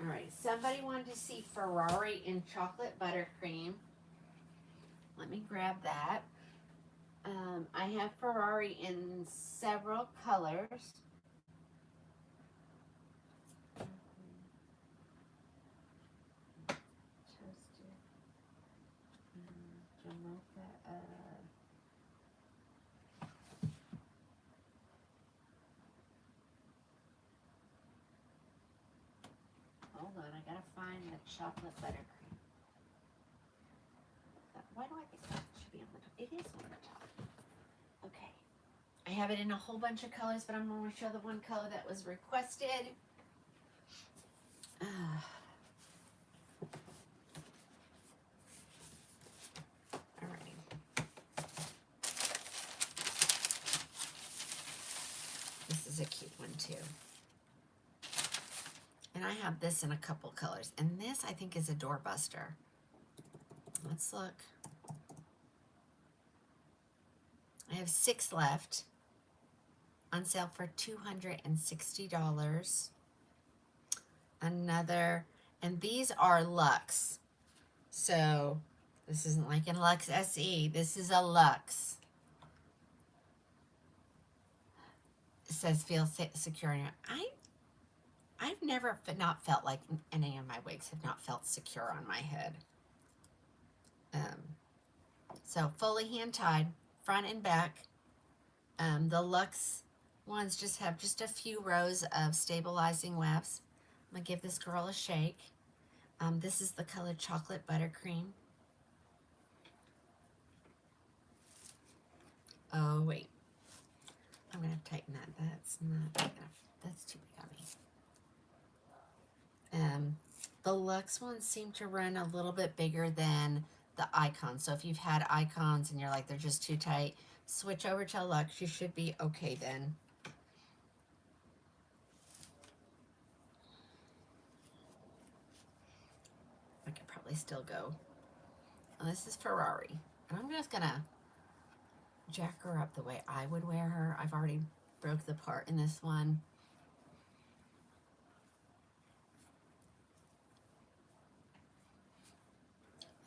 All right, somebody wanted to see Ferrari in chocolate buttercream. Let me grab that. I have Ferrari in several colors. Hold on, I gotta find the chocolate buttercream. Why do I think that should be on the top? It is on the top. Okay. I have it in a whole bunch of colors, but I'm going to show the one color that was requested. Alrighty. This is a cute one too. And I have this in a couple colors. And this, I think, is a doorbuster. Let's look. I have 6 left. On sale for $260. Another, and these are Luxe. So this isn't like in Luxe SE. This is a Luxe. It says feel secure in your. I've never not felt like any of my wigs have not felt secure on my head. So fully hand tied, front and back. The Luxe ones just have just a few rows of stabilizing wefts. I'm gonna give this girl a shake. This is the color Chocolate Buttercream. Oh wait, I'm gonna tighten that. That's not big enough. That's too big on me. The Luxe ones seem to run a little bit bigger than the Icons. So if you've had Icons and you're like, they're just too tight, switch over to Luxe. You should be okay then. I could probably still go. Oh, this is Ferrari. And I'm just gonna jack her up the way I would wear her. I've already broke the part in this one.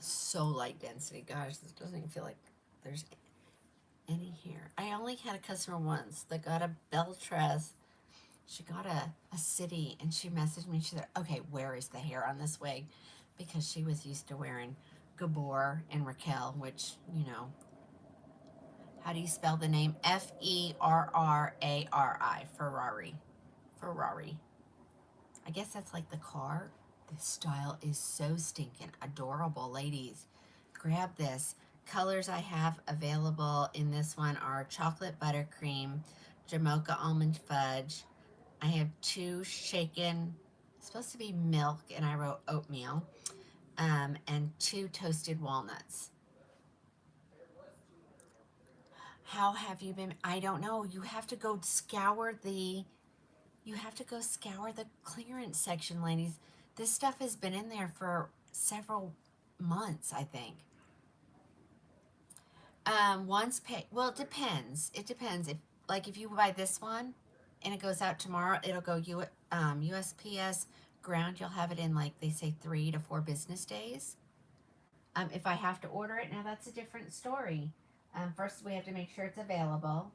So light density. Gosh, this doesn't even feel like there's any hair. I only had a customer once that got a bell tress. She got a city and she messaged me. She said, okay, where is the hair on this wig? Because she was used to wearing Gabor and Raquel, which, you know, how do you spell the name? Ferrari. Ferrari. Ferrari. I guess that's like the car. This style is so stinking adorable, ladies. Grab this. Colors I have available in this one are Chocolate Buttercream, Jamocha Almond Fudge. I have 2 shaken, supposed to be milk, and I wrote oatmeal, and 2 toasted walnuts. How have you been? I don't know. You have to go scour the clearance section, ladies. This stuff has been in there for several months, I think. Well, it depends. It depends. If you buy this one and it goes out tomorrow, it'll go USPS ground. You'll have it in, like they say, 3 to 4 business days. If I have to order it, now that's a different story. First, we have to make sure it's available.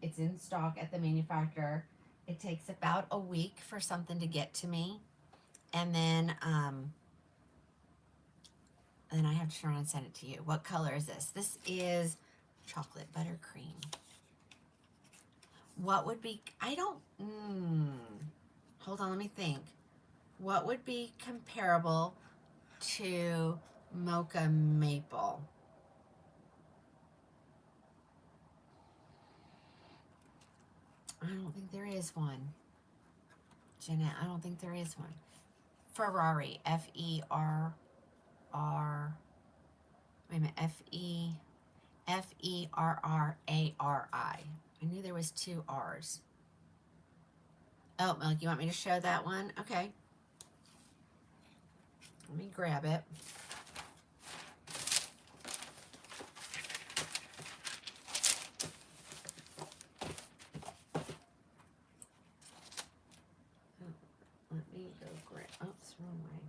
It's in stock at the manufacturer. It takes about a week for something to get to me. And then I have to turn around and send it to you. What color is this? This is Chocolate Buttercream. What would be, hold on, let me think. What would be comparable to Mocha Maple? I don't think there is one. Jeanette, I don't think there is one. Ferrari, F-E-R-R, wait a minute, F-E-R-R-A-R-I. I knew there was 2 R's. Oh, Milk, you want me to show that one? Okay. Let me grab it. Let me go grab, oops, wrong way.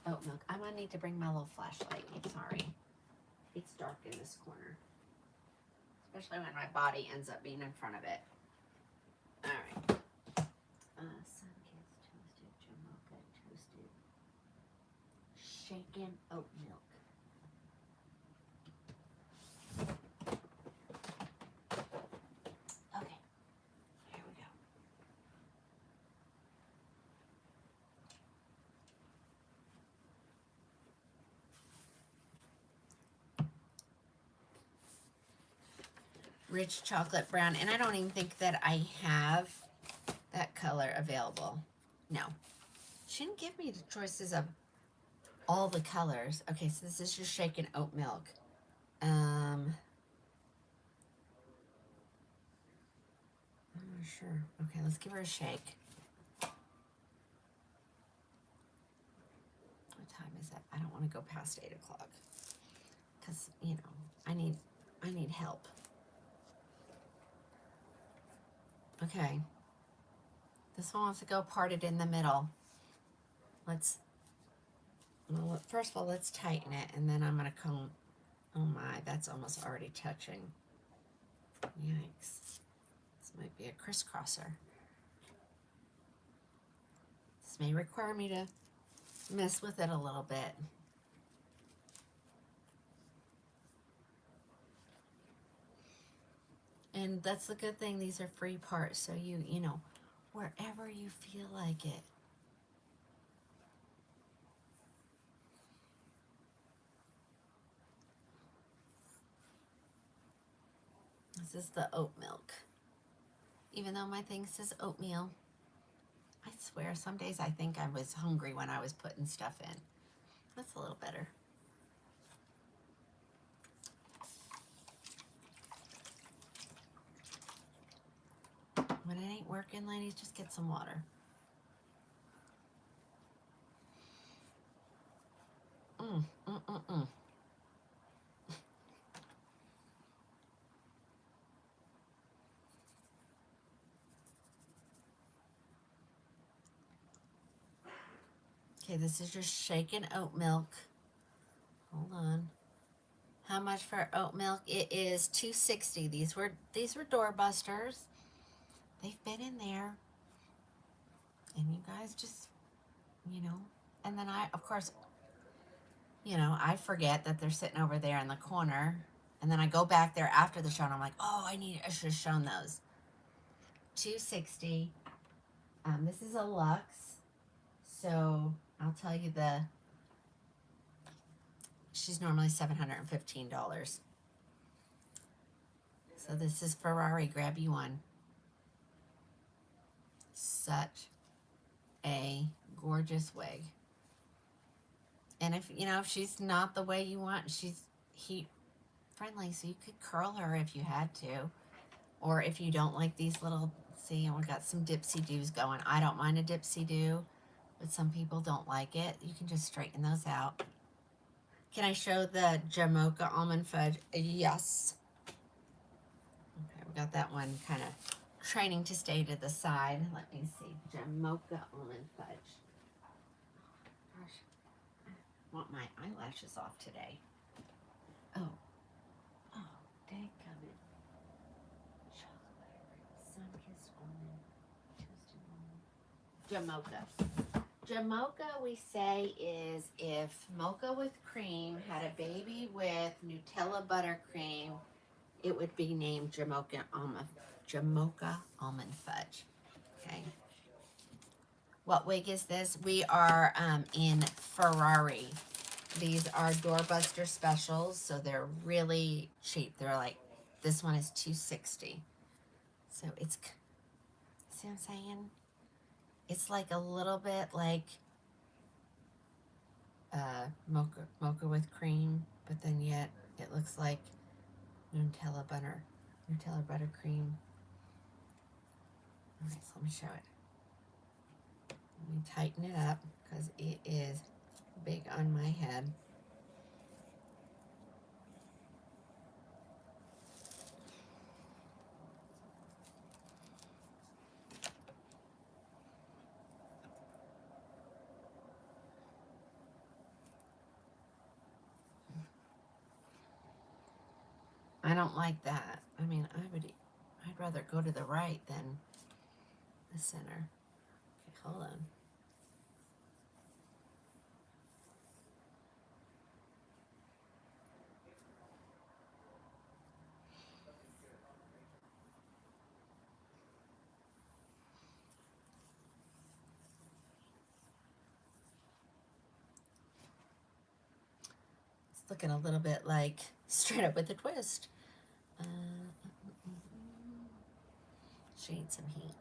Oh, Milk, I'm gonna need to bring my little flashlight. I'm sorry. It's dark in this corner. Especially when my body ends up being in front of it. All right. Sunkissed toasted Jamocha toasted shaken oat milk. Okay, here we rich chocolate brown. And I don't even think that I have that color available. No. She didn't give me the choices of all the colors. Okay, so this is just shaken oat milk. I'm not sure. Okay, let's give her a shake. What time is it? I don't want to go past 8 o'clock because, you know, I need help. Okay. This one wants to go parted in the middle. Well, first of all, let's tighten it, and then I'm going to comb. Oh my, that's almost already touching. Yikes. This might be a crisscrosser. This may require me to mess with it a little bit. And that's the good thing, these are free parts, so you know, wherever you feel like it. This is the oat milk. Even though my thing says oatmeal, I swear some days I think I was hungry when I was putting stuff in. That's a little better. When it ain't working, ladies, just get some water. Okay, this is just shaken oat milk. Hold on. How much for oat milk? It is $2.60. These were doorbusters. They've been in there. And you guys just, you know, and then I, of course, you know, I forget that they're sitting over there in the corner. And then I go back there after the show and I'm like, oh, I should have shown those. $2.60. This is a luxe. So I'll tell you she's normally $715. So this is Ferrari, grab you one. Such a gorgeous wig. And if, you know, if she's not the way you want, she's heat friendly, so you could curl her if you had to. Or if you don't like these little, see, and we got some dipsy doos going. I don't mind a dipsy do, but some people don't like it. You can just straighten those out. Can I show the Jamocha almond fudge? Yes. Okay, we got that one kind of training to stay to the side. Let me see. Jamocha almond fudge. Gosh, I want my eyelashes off today. Oh, dadgummit. Chocolate, sun-kissed almond, toasted almond. Jamocha. Jamocha, we say, is if mocha with cream had a baby with Nutella buttercream, it would be named Jamocha almond fudge. Okay. What wig is this? We are in Ferrari. These are doorbuster specials, so they're really cheap. They're like, this one is $2.60. So it's, see what I'm saying? It's like a little bit like mocha with cream, but then yet it looks like Nutella buttercream. All right, so let me show it. Let me tighten it up because it is big on my head. I don't like that. I mean, I'd rather go to the right than the center. Okay, hold on. It's looking a little bit like Straight Up with a Twist. She needs some heat.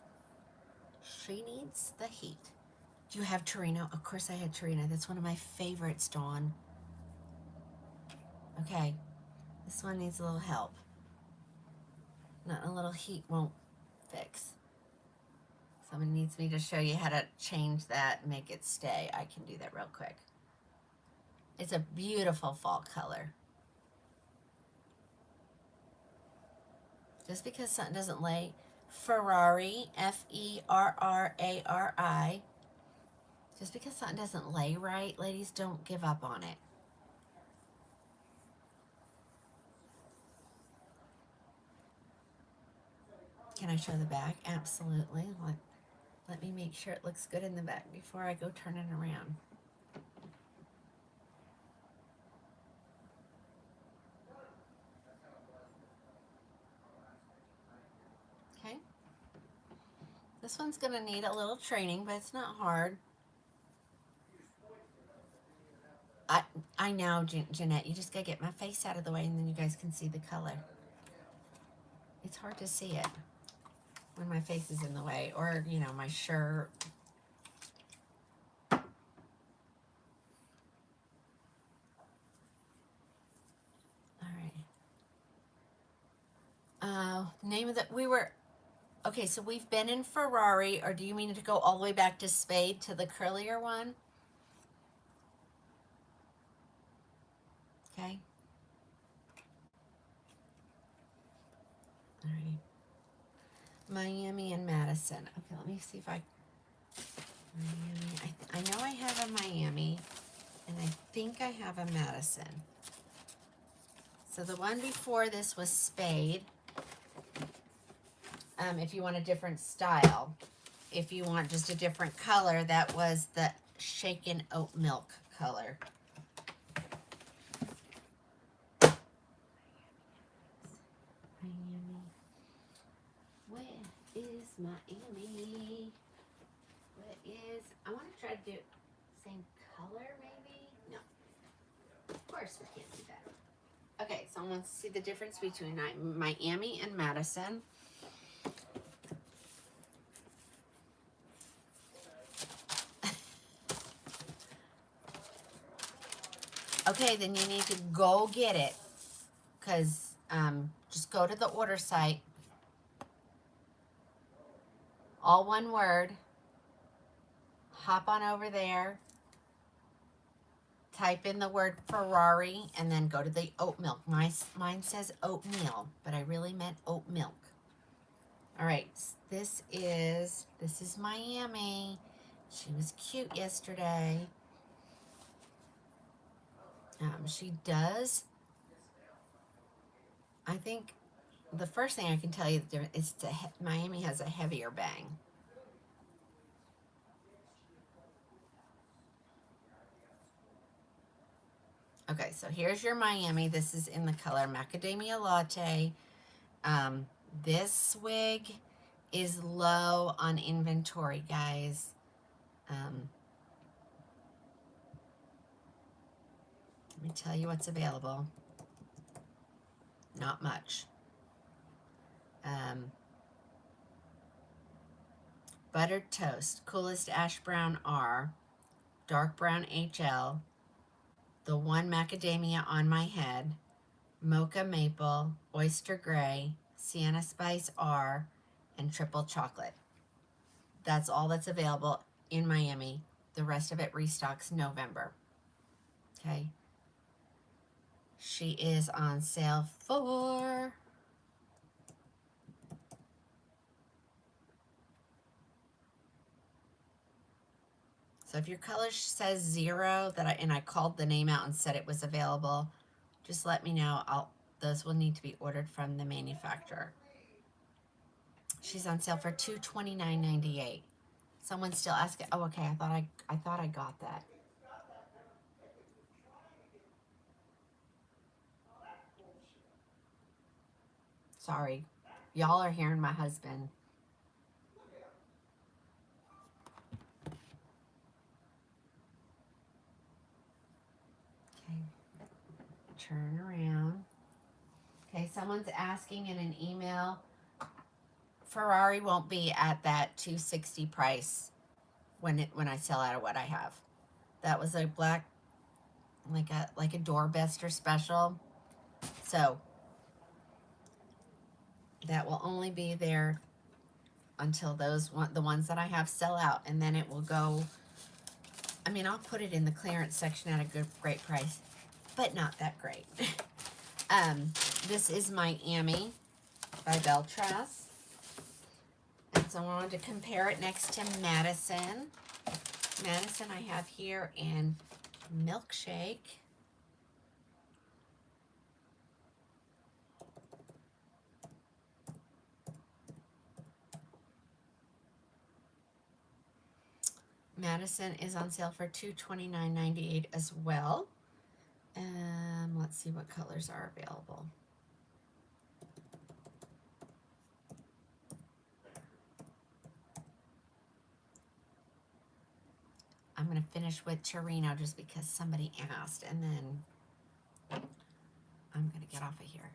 She needs the heat. Do you have Torino? Of course I had Torino. That's one of my favorites, Dawn. Okay, this one needs a little help. Not a little heat won't fix. Someone needs me to show you how to change that and make it stay. I can do that real quick. It's a beautiful fall color. Just because something doesn't lay, Ferrari, Ferrari. Just because something doesn't lay right, ladies, don't give up on it. Can I show the back? Absolutely. Let me make sure it looks good in the back before I go turn it around. Okay. This one's going to need a little training, but it's not hard. I know, Jeanette. You just got to get my face out of the way, and then you guys can see the color. It's hard to see it when my face is in the way, or, you know, my shirt. All right. Name of the, okay, so we've been in Ferrari, or do you mean to go all the way back to Spade to the curlier one? Okay. All right. Miami and Madison. Okay, let me see if Miami. I know I have a Miami, and I think I have a Madison. So the one before this was Spade. If you want a different style. If you want just a different color, that was the shaken oat milk color. Miami. Where is Miami? Where is, I want to try to do same color maybe? No. Of course we can't do that. Okay, so I want to see the difference between Miami and Madison. Okay, then you need to go get it, because just go to the order site, all one word, hop on over there, type in the word Ferrari, and then go to the oat milk. Mine says oatmeal, but I really meant oat milk. All right, this is Miami. She was cute yesterday. She does. I think the first thing I can tell you is Miami has a heavier bang. Okay, so here's your Miami. This is in the color Macadamia Latte. This wig is low on inventory, guys. Let me tell you what's available. Not much. Buttered Toast, Coolest Ash Brown R, Dark Brown HL, The One Macadamia on My Head, Mocha Maple, Oyster Gray, Sienna Spice R, and Triple Chocolate. That's all that's available in Miami. The rest of it restocks November. Okay. She is on sale for so if your color says 0 and I called the name out and said it was available, just let me know. Those will need to be ordered from the manufacturer. She's on sale for $229.98. Someone's still asking. Oh, okay. I thought I got that. Sorry. Y'all are hearing my husband. Okay. Turn around. Okay, someone's asking in an email Ferrari won't be at that 260 price when I sell out of what I have. That was a black, like a doorbuster special. So that will only be there until the ones that I have sell out, and then it will go. I mean, I'll put it in the clearance section at a great price, but not that great. This is Miami by Beltras. And so I wanted to compare it next to Madison. Madison I have here in Milkshake. Madison is on sale for $229.98 as well. Let's see what colors are available. I'm going to finish with Torino just because somebody asked, and then I'm going to get off of here.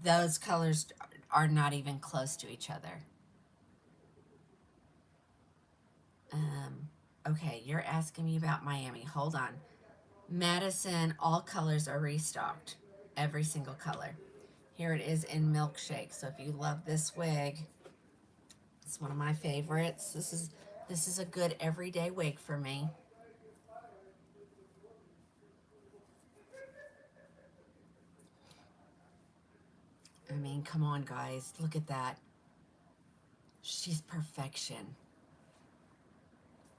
Those colors are not even close to each other. Okay, you're asking me about Miami. Hold on. Madison, all colors are restocked. Every single color. Here it is in Milkshake. So if you love this wig, it's one of my favorites. This is a good everyday wig for me. I mean, come on, guys. Look at that. She's perfection.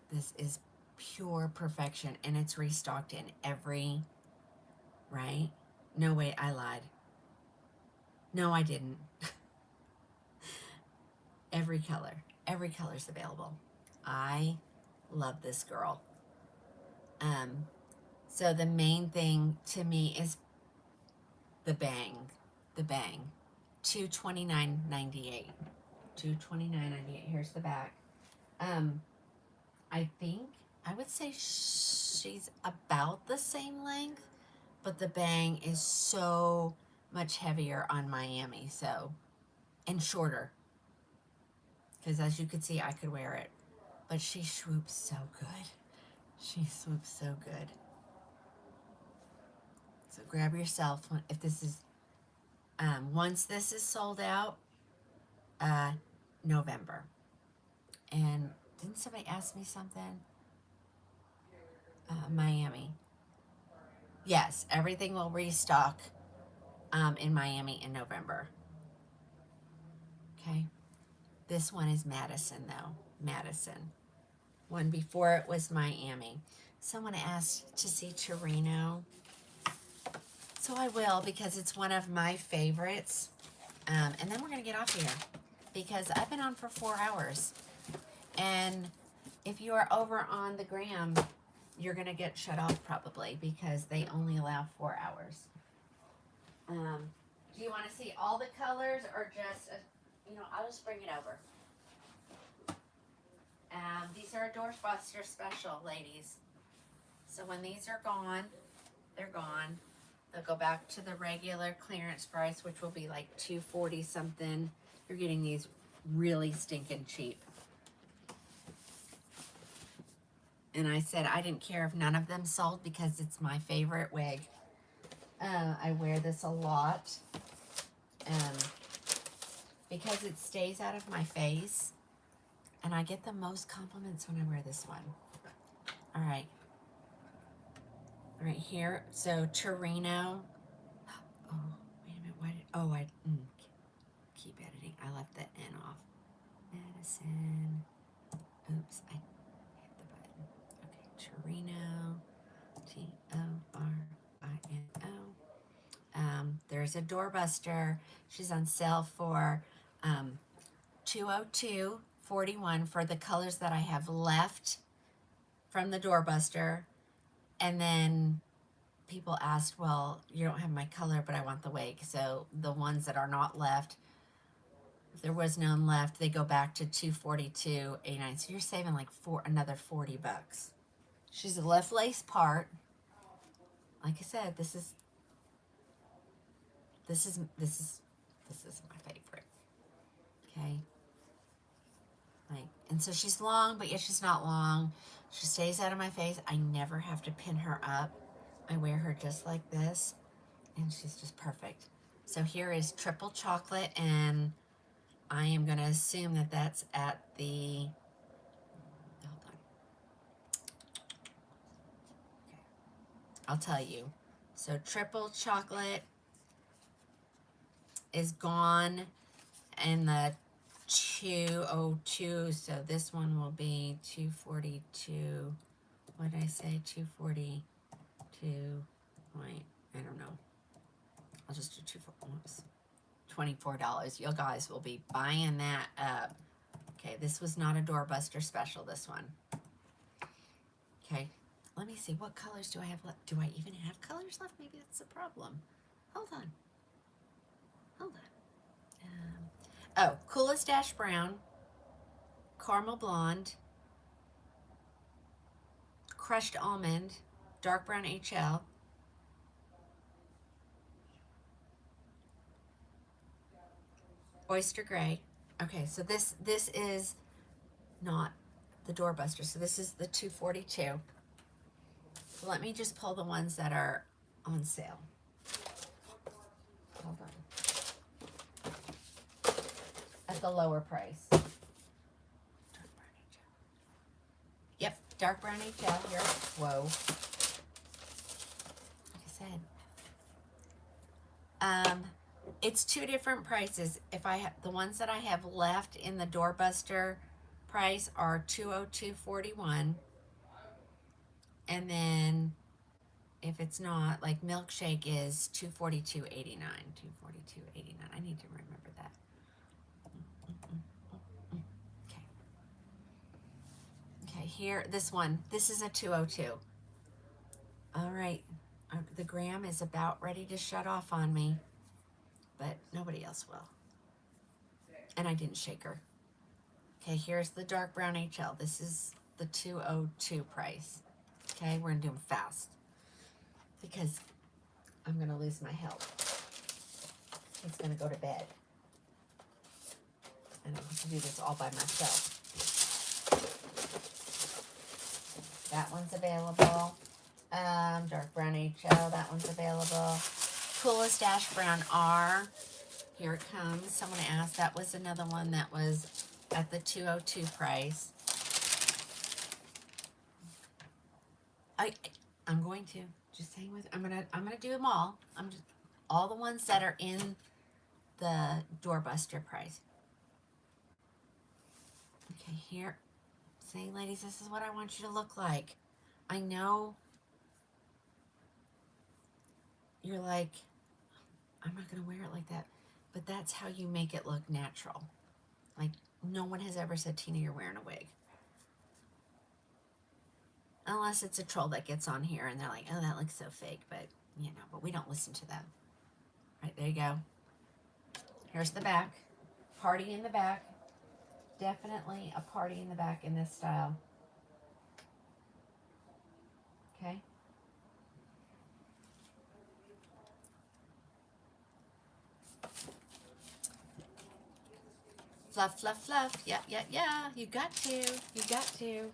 This is pure perfection, and it's restocked in every, right? No, wait, I lied. No, I didn't. Every color's available. I love this girl. So the main thing to me is the bang. $229.98. $229.98. Here's the back. I think I would say she's about the same length, but the bang is so much heavier on Miami, so, and shorter. Because as you could see, I could wear it. But she swoops so good. She swoops so good. So grab yourself if this is, once this is sold out, November. And didn't somebody ask me something? Miami. Yes, everything will restock in Miami in November. Okay. This one is Madison, though. Madison. One before it was Miami. Someone asked to see Torino. So I will, because it's one of my favorites. And then we're going to get off here because I've been on for 4 hours. And if you are over on the gram, you're going to get shut off probably because they only allow 4 hours. Do you want to see all the colors or just, I'll just bring it over. These are a doorbuster special, ladies. So when these are gone, they're gone. They'll go back to the regular clearance price, which will be like $240 something. You're getting these really stinking cheap. And I said I didn't care if none of them sold because it's my favorite wig. I wear this a lot because it stays out of my face. And I get the most compliments when I wear this one. All right. Right here. So Torino. Oh, wait a minute. Why did, I keep editing. I left the N off. Madison. Oops, I hit the button. Okay, Torino. Torino. There's a doorbuster. She's on sale for $202.41 for the colors that I have left from the doorbuster. And then people asked, well, you don't have my color, but I want the wig. So the ones that are not left, if there was none left, they go back to $242.89. So you're saving like another $40. She's a left lace part. like I said, this is my favorite. Okay. Like, and so she's long, but yet she's not long. She stays out of my face. I never have to pin her up. I wear her just like this, and she's just perfect. So here is triple chocolate, and I am going to assume that that's at the, hold on. Okay. I'll tell you. So triple chocolate is gone in the 202, so this one will be 242. What did I say? 242 point, I don't know. I'll just do $24. You guys will be buying that up. Okay, this was not a doorbuster special, this one. Okay, let me see. What colors do I have left? Do I even have colors left? Maybe that's the problem. Hold on. Hold on. Oh, Coolest Ash Brown, Caramel Blonde, Crushed Almond, Dark Brown HL, Oyster Gray. Okay, so this is not the doorbuster. So this is the 242. So let me just pull the ones that are on sale. Hold on. At the lower price. Dark brown HL. Yep, dark brown HL here. Whoa. Like I said. It's two different prices. If I have the ones that I have left in the doorbuster price are $202.41, and then if it's not, like milkshake is $242.89. $242.89. I need to remember that. Okay. Okay, here, this one. This is a 202. All right. The gram is about ready to shut off on me, but nobody else will. And I didn't shake her. Okay, here's the dark brown HL. This is the 202 price. Okay, we're gonna do them fast because I'm gonna lose my help. He's gonna go to bed. And I have to do this all by myself. That one's available. Dark brown HL, that one's available. Coolest Ash Brown R. Here it comes. Someone asked, that was another one that was at the 202 price. I'm going to just hang with. I'm gonna do them all. All the ones that are in the doorbuster price. Okay, here. See, ladies, this is what I want you to look like. I know you're like, I'm not gonna wear it like that, but that's how you make it look natural. Like, no one has ever said, Tina, you're wearing a wig. Unless it's a troll that gets on here and they're like, oh, that looks so fake, but but we don't listen to them. Right, there you go. Here's the back. Party in the back. Definitely a party in the back in this style. Okay. Fluff, fluff, fluff. Yeah. You got to.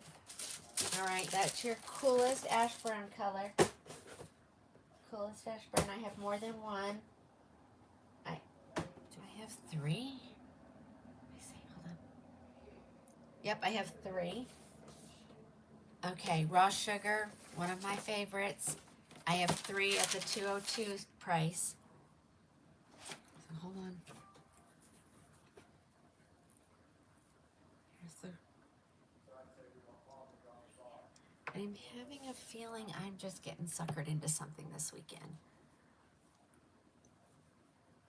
All right, that's your Coolest Ash Brown color. Coolest Ash Brown. I have more than one. Do I have three? Let me see. Hold on. Yep, I have three. Okay, raw sugar, one of my favorites. I have three at the 202 price. So hold on. I'm having a feeling I'm just getting suckered into something this weekend.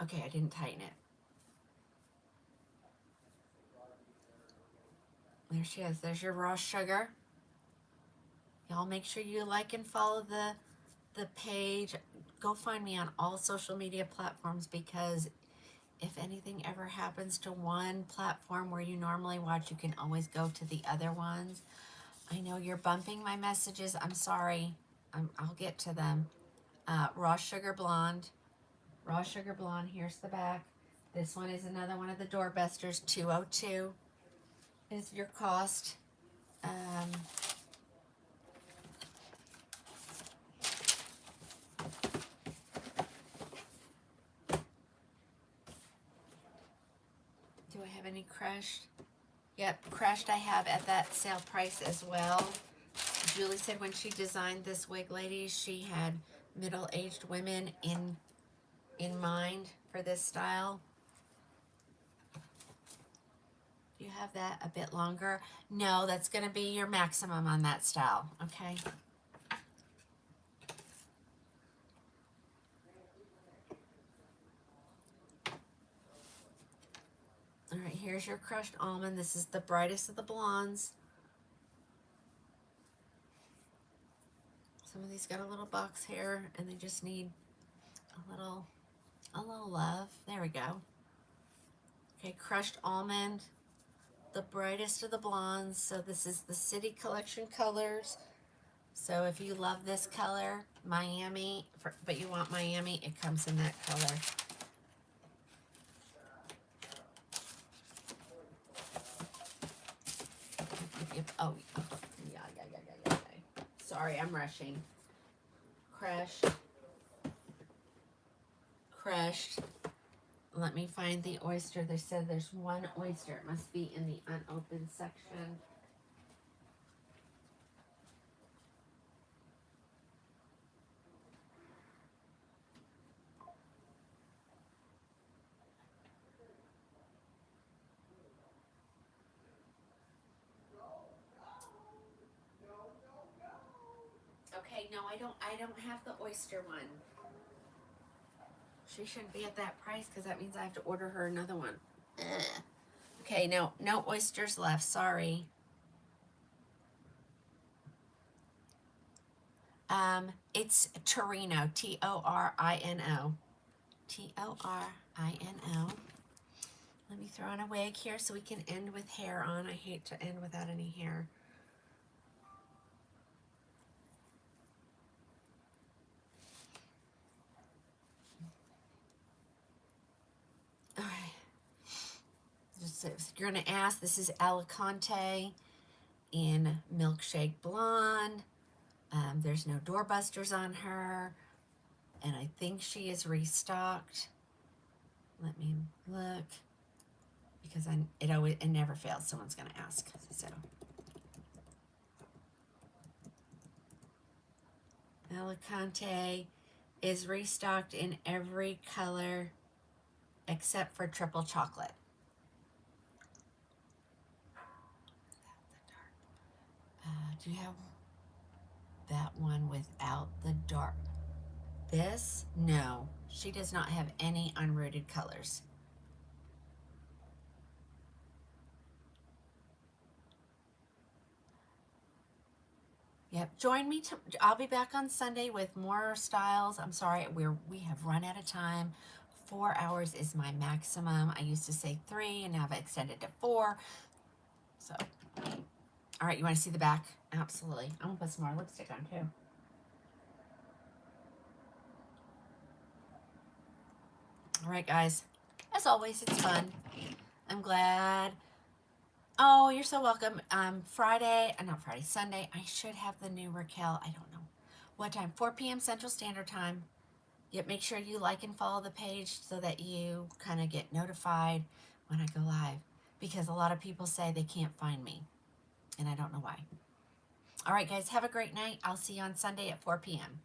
Okay, I didn't tighten it. There she is. There's your raw sugar. Y'all make sure you like and follow the page. Go find me on all social media platforms, because if anything ever happens to one platform where you normally watch, you can always go to the other ones. I know you're bumping my messages. I'm sorry. I'll get to them. Raw Sugar Blonde. Raw Sugar Blonde, here's the back. This one is another one of the doorbusters, $202 is your cost. Do I have any crushed? Yep, crushed I have at that sale price as well. Julie said when she designed this wig, ladies, she had middle-aged women in mind for this style. Do you have that a bit longer? No, that's going to be your maximum on that style, okay? All right, here's your crushed almond. This is the brightest of the blondes. Some of these got a little box hair and they just need a little love. There we go. Okay, crushed almond, the brightest of the blondes. So this is the City Collection colors. So if you love this color, Miami, but you want Miami, it comes in that color. Yep. Oh, yeah. Sorry, I'm rushing. Crushed. Let me find the oyster. They said there's one oyster. It must be in the unopened section. Okay, no, I don't have the oyster one. She shouldn't be at that price because that means I have to order her another one. Ugh. Okay, no oysters left. Sorry. It's Torino, Torino, Torino. Let me throw on a wig here so we can end with hair on. I hate to end without any hair. All right. Just if you're gonna ask, this is Alicante in Milkshake Blonde. There's no doorbusters on her, and I think she is restocked. Let me look because it never fails. Someone's gonna ask. So Alicante is restocked in every color except for triple chocolate. Do you have that one without the dark? This? No. She does not have any unrooted colors. Yep. Join me. I'll be back on Sunday with more styles. I'm sorry, we have run out of time. 4 hours is my maximum. I used to say 3, and now I've extended to 4. So, all right. You want to see the back? Absolutely. I'm gonna put some more lipstick on too. All right, guys. As always, it's fun. I'm glad. Oh, you're so welcome. Sunday, I should have the new Raquel. I don't know what time. 4 p.m. Central Standard Time. Yep, make sure you like and follow the page so that you kind of get notified when I go live. Because a lot of people say they can't find me, and I don't know why. All right, guys, have a great night. I'll see you on Sunday at 4 p.m.